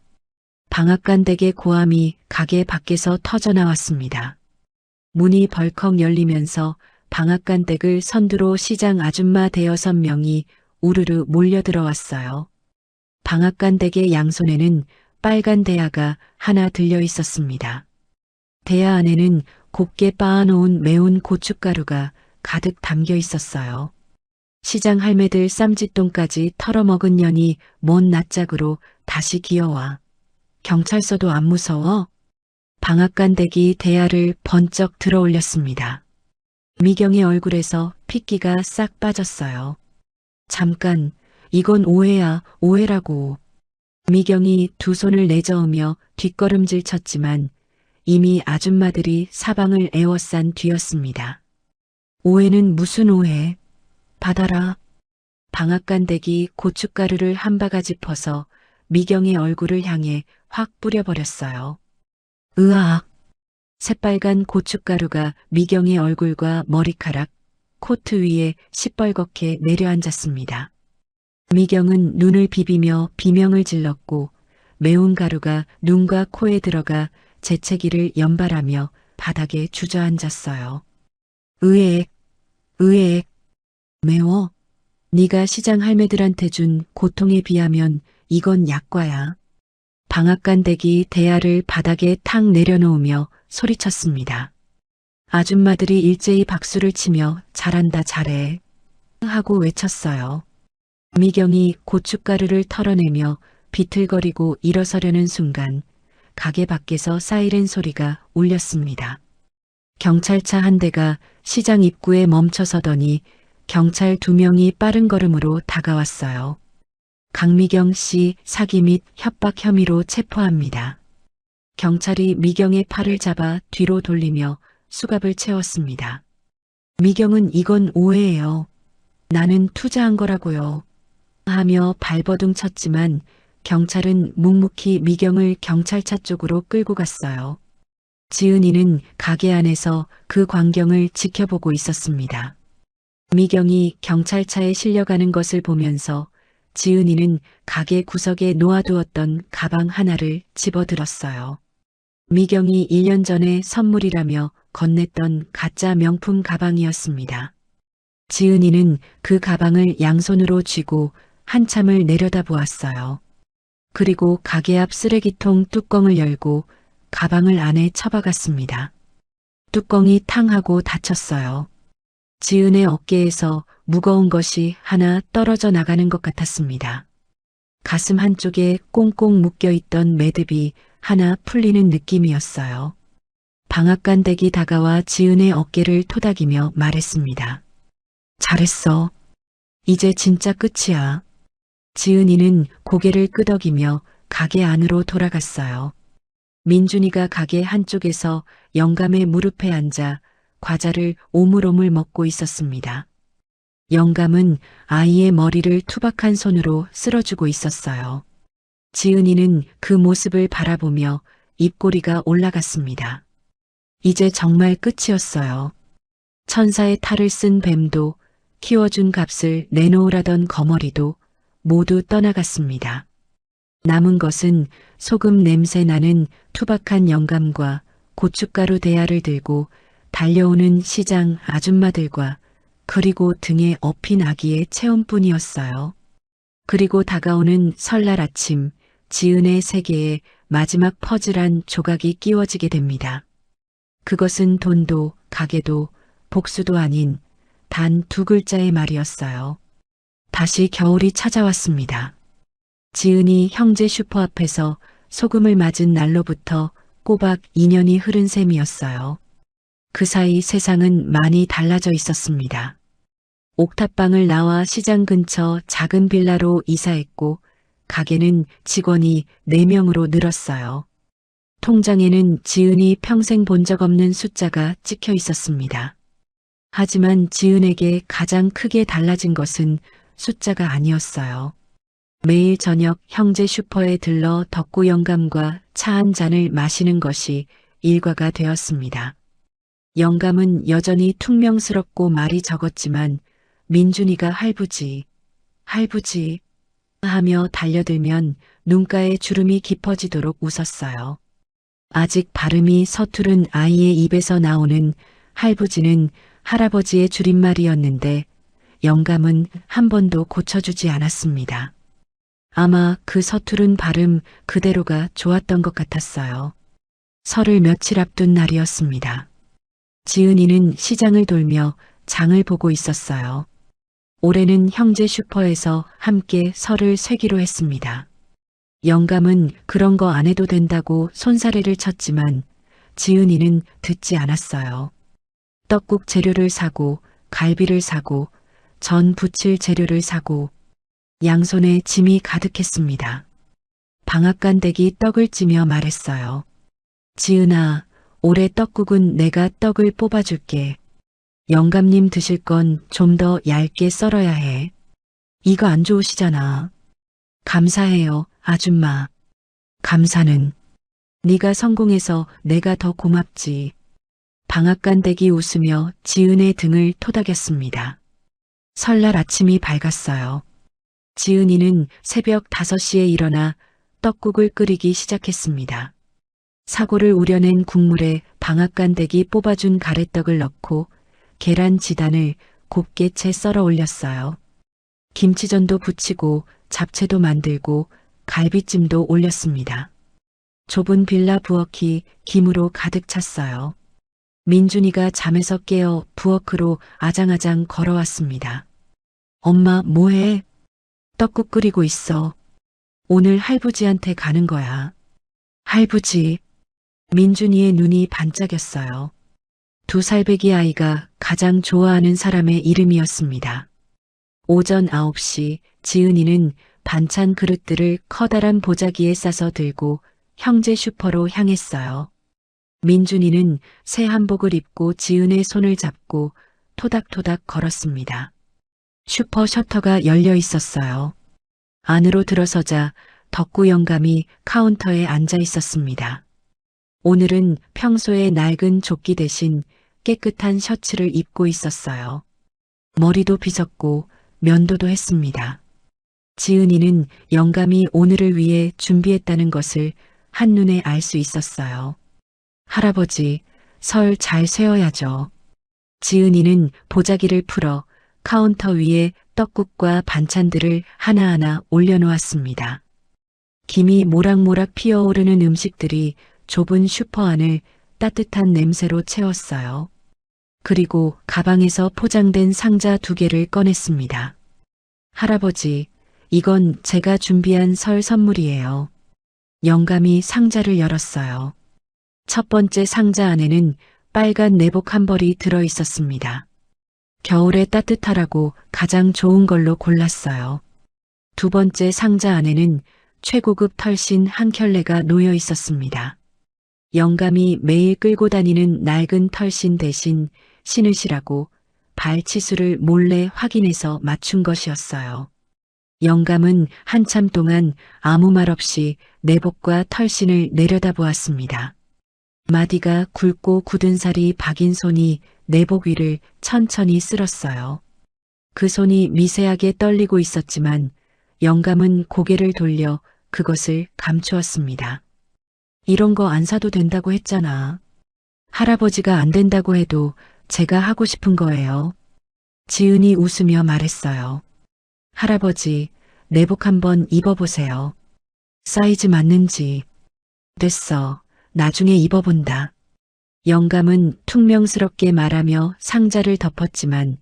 방앗간 댁의 고함이 가게 밖에서 터져나왔습니다. 문이 벌컥 열리면서 방앗간 댁을 선두로 시장 아줌마 대여섯 명이 우르르 몰려들어왔어요. 방앗간 댁의 양손에는 빨간 대야가 하나 들려 있었습니다. 대야 안에는 곱게 빻아놓은 매운 고춧가루가 가득 담겨 있었어요. 시장 할매들 쌈짓돈까지 털어먹은 년이 먼 낯짝으로 다시 기어와. 경찰서도 안 무서워? 방앗간 댁이 대야를 번쩍 들어 올렸습니다. 미경의 얼굴에서 핏기가 싹 빠졌어요. 잠깐, 이건 오해야, 오해라고. 미경이 두 손을 내저으며 뒷걸음질 쳤지만 이미 아줌마들이 사방을 에워싼 뒤였습니다. 오해는 무슨 오해? 받아라. 방앗간 댁이 고춧가루를 한 바가지 퍼서 미경의 얼굴을 향해 확 뿌려버렸어요. 으악! 새빨간 고춧가루가 미경의 얼굴과 머리카락, 코트 위에 시뻘겋게 내려앉았습니다. 미경은 눈을 비비며 비명을 질렀고 매운 가루가 눈과 코에 들어가 재채기를 연발하며 바닥에 주저앉았어요. 으액, 으액, 매워. 네가 시장 할매들한테 준 고통에 비하면 이건 약과야. 방앗간 댁이 대야를 바닥에 탁 내려놓으며 소리쳤습니다. 아줌마들이 일제히 박수를 치며 잘한다 잘해 하고 외쳤어요. 미경이 고춧가루를 털어내며 비틀거리고 일어서려는 순간 가게 밖에서 사이렌 소리가 울렸습니다. 경찰차 한 대가 시장 입구에 멈춰서더니 경찰 2명이 빠른 걸음으로 다가왔어요. 강미경 씨 사기 및 협박 혐의로 체포합니다. 경찰이 미경의 팔을 잡아 뒤로 돌리며 수갑을 채웠습니다. 미경은 이건 오해예요. 나는 투자한 거라고요. 하며 발버둥 쳤지만 경찰은 묵묵히 미경을 경찰차 쪽으로 끌고 갔어요. 지은이는 가게 안에서 그 광경을 지켜보고 있었습니다. 미경이 경찰차에 실려가는 것을 보면서 지은이는 가게 구석에 놓아두었던 가방 하나를 집어들었어요. 미경이 1년 전에 선물이라며 건넸던 가짜 명품 가방이었습니다. 지은이는 그 가방을 양손으로 쥐고 한참을 내려다보았어요. 그리고 가게 앞 쓰레기통 뚜껑을 열고 가방을 안에 처박았습니다. 뚜껑이 탕하고 닫혔어요. 지은의 어깨에서 무거운 것이 하나 떨어져 나가는 것 같았습니다. 가슴 한쪽에 꽁꽁 묶여있던 매듭이 하나 풀리는 느낌이었어요. 방앗간댁이 다가와 지은의 어깨를 토닥이며 말했습니다. 잘했어. 이제 진짜 끝이야. 지은이는 고개를 끄덕이며 가게 안으로 돌아갔어요. 민준이가 가게 한쪽에서 영감의 무릎에 앉아 과자를 오물오물 먹고 있었습니다. 영감은 아이의 머리를 투박한 손으로 쓸어주고 있었어요. 지은이는 그 모습을 바라보며 입꼬리가 올라갔습니다. 이제 정말 끝이었어요. 천사의 탈을 쓴 뱀도 키워준 값을 내놓으라던 거머리도 모두 떠나갔습니다. 남은 것은 소금 냄새 나는 투박한 영감과 고춧가루 대야를 들고 달려오는 시장 아줌마들과 그리고 등에 업힌 아기의 체온뿐이었어요. 그리고 다가오는 설날 아침, 지은의 세계에 마지막 퍼즐한 조각이 끼워지게 됩니다. 그것은 돈도 가게도 복수도 아닌 단 두 글자의 말이었어요. 다시 겨울이 찾아왔습니다. 지은이 형제 슈퍼 앞에서 소금을 맞은 날로부터 꼬박 2년이 흐른 셈이었어요. 그 사이 세상은 많이 달라져 있었습니다. 옥탑방을 나와 시장 근처 작은 빌라로 이사했고 가게는 직원이 4명으로 늘었어요. 통장에는 지은이 평생 본 적 없는 숫자가 찍혀 있었습니다. 하지만 지은에게 가장 크게 달라진 것은 숫자가 아니었어요. 매일 저녁 형제 슈퍼에 들러 덕구 영감과 차 한 잔을 마시는 것이 일과가 되었습니다. 영감은 여전히 퉁명스럽고 말이 적었지만 민준이가 할부지, 할부지 하며 달려들면 눈가에 주름이 깊어지도록 웃었어요. 아직 발음이 서투른 아이의 입에서 나오는 할부지는 할아버지의 줄임말이었는데 영감은 한 번도 고쳐주지 않았습니다. 아마 그 서투른 발음 그대로가 좋았던 것 같았어요. 설을 며칠 앞둔 날이었습니다. 지은이는 시장을 돌며 장을 보고 있었어요. 올해는 형제 슈퍼에서 함께 설을 쇠기로 했습니다. 영감은 그런 거 안 해도 된다고 손사래를 쳤지만 지은이는 듣지 않았어요. 떡국 재료를 사고 갈비를 사고 전 부칠 재료를 사고 양손에 짐이 가득했습니다. 방앗간댁이 떡을 찌며 말했어요. 지은아, 올해 떡국은 내가 떡을 뽑아줄게. 영감님 드실 건 좀 더 얇게 썰어야 해. 이거 안 좋으시잖아. 감사해요, 아줌마. 감사는 네가 성공해서 내가 더 고맙지. 방앗간댁이 웃으며 지은의 등을 토닥였습니다. 설날 아침이 밝았어요. 지은이는 새벽 5시에 일어나 떡국을 끓이기 시작했습니다. 사골을 우려낸 국물에 방앗간댁이 뽑아준 가래떡을 넣고 계란 지단을 곱게 채 썰어 올렸어요. 김치전도 부치고 잡채도 만들고 갈비찜도 올렸습니다. 좁은 빌라 부엌이 김으로 가득 찼어요. 민준이가 잠에서 깨어 부엌으로 아장아장 걸어왔습니다. 엄마 뭐해? 떡국 끓이고 있어. 오늘 할부지한테 가는 거야. 할부지. 민준이의 눈이 반짝였어요. 2살배기 아이가 가장 좋아하는 사람의 이름이었습니다. 오전 9시 지은이는 반찬 그릇들을 커다란 보자기에 싸서 들고 형제 슈퍼로 향했어요. 민준이는 새 한복을 입고 지은의 손을 잡고 토닥토닥 걸었습니다. 슈퍼 셔터가 열려 있었어요. 안으로 들어서자 덕구 영감이 카운터에 앉아 있었습니다. 오늘은 평소의 낡은 조끼 대신 깨끗한 셔츠를 입고 있었어요. 머리도 빗었고 면도도 했습니다. 지은이는 영감이 오늘을 위해 준비했다는 것을 한눈에 알 수 있었어요. 할아버지, 설 잘 쇠어야죠. 지은이는 보자기를 풀어 카운터 위에 떡국과 반찬들을 하나하나 올려놓았습니다. 김이 모락모락 피어오르는 음식들이 좁은 슈퍼 안을 따뜻한 냄새로 채웠어요. 그리고 가방에서 포장된 상자 2개를 꺼냈습니다. 할아버지, 이건 제가 준비한 설 선물이에요. 영감이 상자를 열었어요. 첫 번째 상자 안에는 빨간 내복 한 벌이 들어 있었습니다. 겨울에 따뜻하라고 가장 좋은 걸로 골랐어요. 두 번째 상자 안에는 최고급 털신 한 켤레가 놓여 있었습니다. 영감이 매일 끌고 다니는 낡은 털신 대신 신으시라고 발치수를 몰래 확인해서 맞춘 것이었어요. 영감은 한참 동안 아무 말 없이 내복과 털신을 내려다보았습니다. 마디가 굵고 굳은 살이 박인 손이 내복 위를 천천히 쓸었어요. 그 손이 미세하게 떨리고 있었지만 영감은 고개를 돌려 그것을 감추었습니다. 이런 거 안 사도 된다고 했잖아. 할아버지가 안 된다고 해도 제가 하고 싶은 거예요. 지은이 웃으며 말했어요. 할아버지, 내복 한번 입어보세요. 사이즈 맞는지. 됐어. 나중에 입어본다. 영감은 퉁명스럽게 말하며 상자를 덮었지만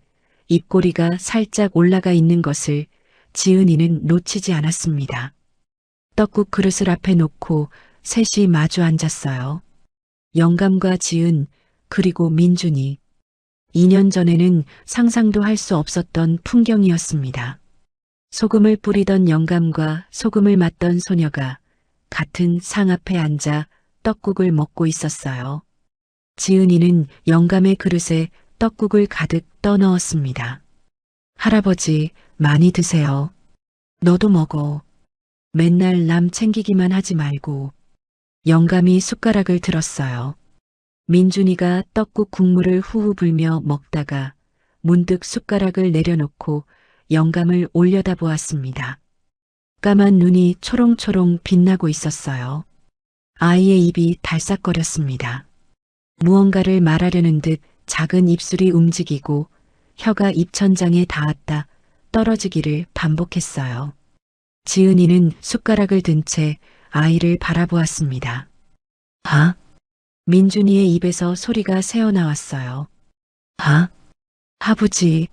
입꼬리가 살짝 올라가 있는 것을 지은이는 놓치지 않았습니다. 떡국 그릇을 앞에 놓고 셋이 마주 앉았어요. 영감과 지은 그리고 민준이. 2년 전에는 상상도 할 수 없었던 풍경이었습니다. 소금을 뿌리던 영감과 소금을 맞던 소녀가 같은 상 앞에 앉아 떡국을 먹고 있었어요. 지은이는 영감의 그릇에 떡국을 가득 떠넣었습니다. 할아버지, 많이 드세요. 너도 먹어. 맨날 남 챙기기만 하지 말고. 영감이 숟가락을 들었어요. 민준이가 떡국 국물을 후후 불며 먹다가 문득 숟가락을 내려놓고 영감을 올려다보았습니다. 까만 눈이 초롱초롱 빛나고 있었어요. 아이의 입이 달싹거렸습니다. 무언가를 말하려는 듯 작은 입술이 움직이고 혀가 입천장에 닿았다 떨어지기를 반복했어요. 지은이는 숟가락을 든 채 아이를 바라보았습니다. 아? 민준이의 입에서 소리가 새어나왔어요. 아? 아버지.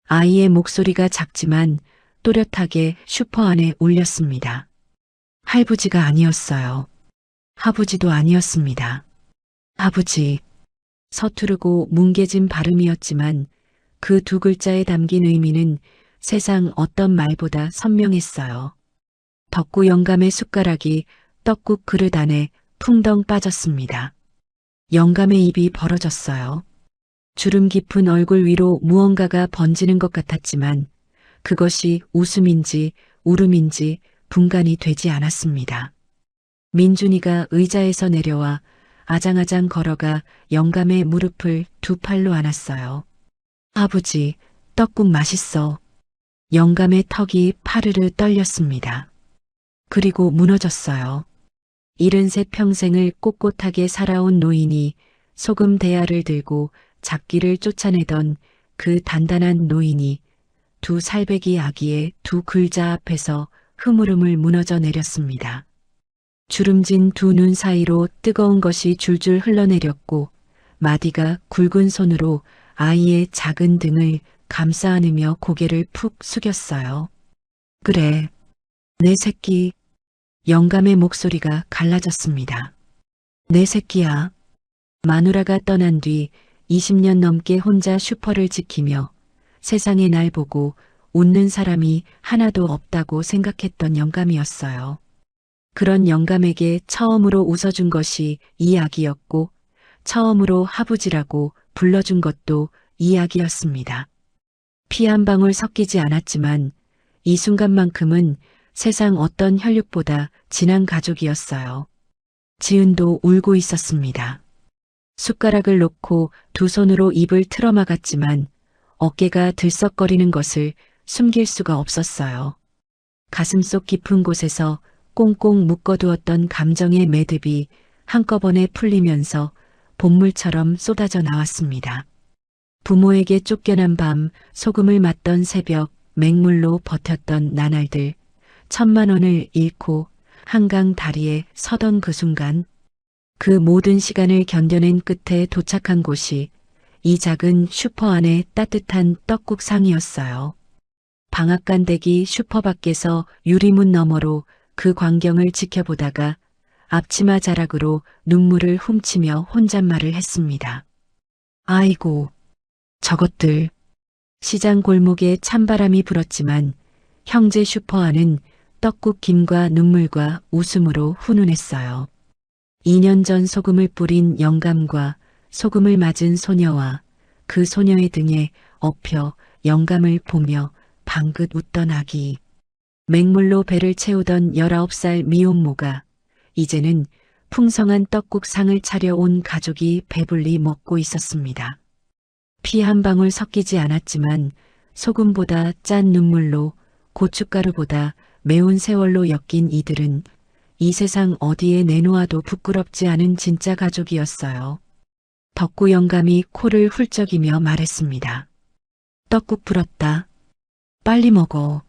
아이의 목소리가 작지만 또렷하게 슈퍼 안에 울렸습니다. 할부지가 아니었어요. 아버지도 아니었습니다. 아버지. 서투르고 뭉개진 발음이었지만 그 두 글자에 담긴 의미는 세상 어떤 말보다 선명했어요. 덕구 영감의 숟가락이 떡국 그릇 안에 풍덩 빠졌습니다. 영감의 입이 벌어졌어요. 주름 깊은 얼굴 위로 무언가가 번지는 것 같았지만 그것이 웃음인지 울음인지 분간이 되지 않았습니다. 민준이가 의자에서 내려와 아장아장 걸어가 영감의 무릎을 두 팔로 안았어요. 아버지, 떡국 맛있어. 영감의 턱이 파르르 떨렸습니다. 그리고 무너졌어요. 73 평생을 꼿꼿하게 살아온 노인이 소금 대야를 들고 작기를 쫓아내던 그 단단한 노인이 두 살배기 아기의 두 글자 앞에서 흐물흐물 무너져 내렸습니다. 주름진 두 눈 사이로 뜨거운 것이 줄줄 흘러내렸고 마디가 굵은 손으로 아이의 작은 등을 감싸 안으며 고개를 푹 숙였어요. 그래, 내 새끼. 영감의 목소리가 갈라졌습니다. 내 새끼야. 마누라가 떠난 뒤 20년 넘게 혼자 슈퍼를 지키며 세상의 날 보고 웃는 사람이 하나도 없다고 생각했던 영감이었어요. 그런 영감에게 처음으로 웃어준 것이 이 아기였고 처음으로 하부지라고 불러준 것도 이 아기였습니다. 피 한 방울 섞이지 않았지만 이 순간만큼은 세상 어떤 혈육보다 진한 가족이었어요. 지은도 울고 있었습니다. 숟가락을 놓고 두 손으로 입을 틀어막았지만 어깨가 들썩거리는 것을 숨길 수가 없었어요. 가슴속 깊은 곳에서 꽁꽁 묶어두었던 감정의 매듭이 한꺼번에 풀리면서 본물처럼 쏟아져 나왔습니다. 부모에게 쫓겨난 밤, 소금을 맞던 새벽, 맹물로 버텼던 나날들, 1000만 원을 잃고 한강 다리에 서던 그 순간, 그 모든 시간을 견뎌낸 끝에 도착한 곳이 이 작은 슈퍼 안의 따뜻한 떡국 상이었어요. 방앗간대기 슈퍼 밖에서 유리문 너머로 그 광경을 지켜보다가 앞치마 자락으로 눈물을 훔치며 혼잣말을 했습니다. 아이고, 저것들. 시장 골목에 찬바람이 불었지만 형제 슈퍼 안은 떡국 김과 눈물과 웃음으로 훈훈했어요. 2년 전 소금을 뿌린 영감과 소금을 맞은 소녀와 그 소녀의 등에 엎여 영감을 보며 방긋 웃던 아기. 맹물로 배를 채우던 19살 미혼모가 이제는 풍성한 떡국상을 차려온 가족이 배불리 먹고 있었습니다. 피 한 방울 섞이지 않았지만 소금보다 짠 눈물로 고춧가루보다 매운 세월로 엮인 이들은 이 세상 어디에 내놓아도 부끄럽지 않은 진짜 가족이었어요. 덕구 영감이 코를 훌쩍이며 말했습니다. 떡국 불었다. 빨리 먹어.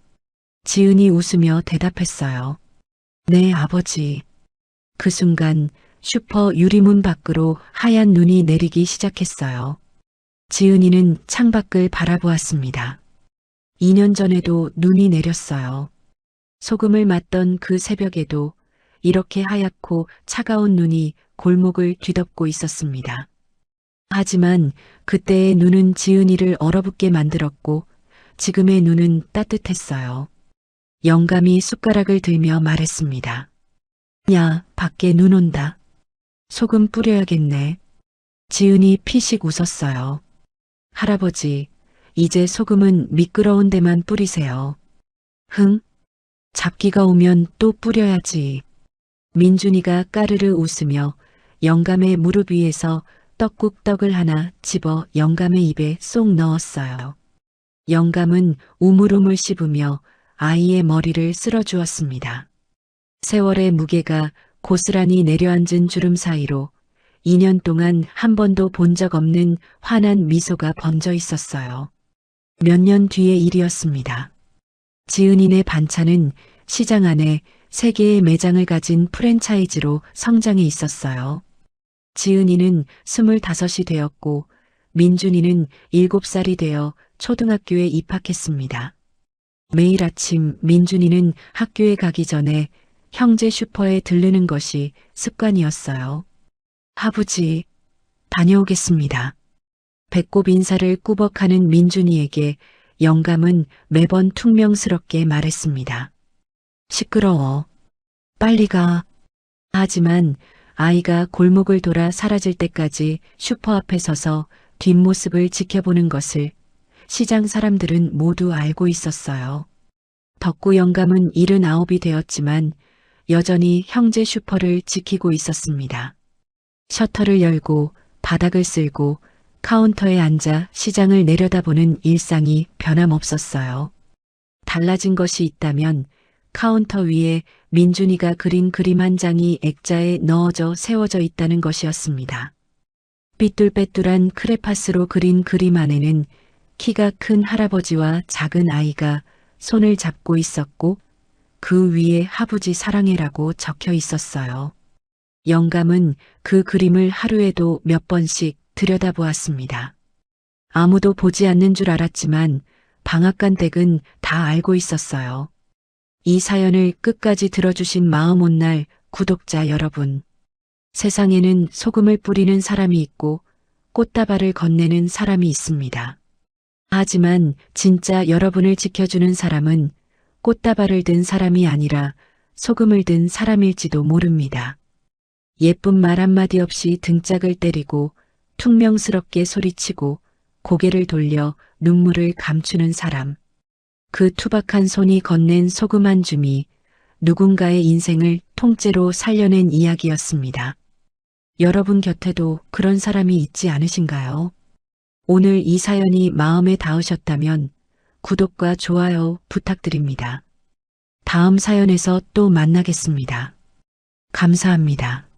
지은이 웃으며 대답했어요. 네, 아버지. 그 순간 슈퍼 유리문 밖으로 하얀 눈이 내리기 시작했어요. 지은이는 창밖을 바라보았습니다. 2년 전에도 눈이 내렸어요. 소금을 맞던 그 새벽에도 이렇게 하얗고 차가운 눈이 골목을 뒤덮고 있었습니다. 하지만 그때의 눈은 지은이를 얼어붙게 만들었고 지금의 눈은 따뜻했어요. 영감이 숟가락을 들며 말했습니다. 야, 밖에 눈 온다. 소금 뿌려야겠네. 지은이 피식 웃었어요. 할아버지, 이제 소금은 미끄러운 데만 뿌리세요. 흥? 잡기가 오면 또 뿌려야지. 민준이가 까르르 웃으며 영감의 무릎 위에서 떡국떡을 하나 집어 영감의 입에 쏙 넣었어요. 영감은 우물우물 씹으며 아이의 머리를 쓸어주었습니다. 세월의 무게가 고스란히 내려앉은 주름 사이로 2년 동안 한 번도 본 적 없는 환한 미소가 번져 있었어요. 몇 년 뒤의 일이었습니다. 지은이네 반찬은 시장 안에 3개의 매장을 가진 프랜차이즈로 성장해 있었어요. 지은이는 25이 되었고 민준이는 7살이 되어 초등학교에 입학했습니다. 매일 아침 민준이는 학교에 가기 전에 형제 슈퍼에 들르는 것이 습관이었어요. 아버지, 다녀오겠습니다. 배꼽 인사를 꾸벅하는 민준이에게 영감은 매번 퉁명스럽게 말했습니다. 시끄러워. 빨리 가. 하지만 아이가 골목을 돌아 사라질 때까지 슈퍼 앞에 서서 뒷모습을 지켜보는 것을 시장 사람들은 모두 알고 있었어요. 덕구 영감은 79이 되었지만 여전히 형제 슈퍼를 지키고 있었습니다. 셔터를 열고 바닥을 쓸고 카운터에 앉아 시장을 내려다보는 일상이 변함없었어요. 달라진 것이 있다면 카운터 위에 민준이가 그린 그림 한 장이 액자에 넣어져 세워져 있다는 것이었습니다. 삐뚤빼뚤한 크레파스로 그린 그림 안에는 키가 큰 할아버지와 작은 아이가 손을 잡고 있었고 그 위에 하부지 사랑해라고 적혀 있었어요. 영감은 그 그림을 하루에도 몇 번씩 들여다보았습니다. 아무도 보지 않는 줄 알았지만 방앗간 댁은 다 알고 있었어요. 이 사연을 끝까지 들어주신 마음 온 날 구독자 여러분. 세상에는 소금을 뿌리는 사람이 있고 꽃다발을 건네는 사람이 있습니다. 하지만 진짜 여러분을 지켜주는 사람은 꽃다발을 든 사람이 아니라 소금을 든 사람일지도 모릅니다. 예쁜 말 한마디 없이 등짝을 때리고 퉁명스럽게 소리치고 고개를 돌려 눈물을 감추는 사람. 그 투박한 손이 건넨 소금 한 줌이 누군가의 인생을 통째로 살려낸 이야기였습니다. 여러분 곁에도 그런 사람이 있지 않으신가요? 오늘 이 사연이 마음에 닿으셨다면 구독과 좋아요 부탁드립니다. 다음 사연에서 또 만나겠습니다. 감사합니다.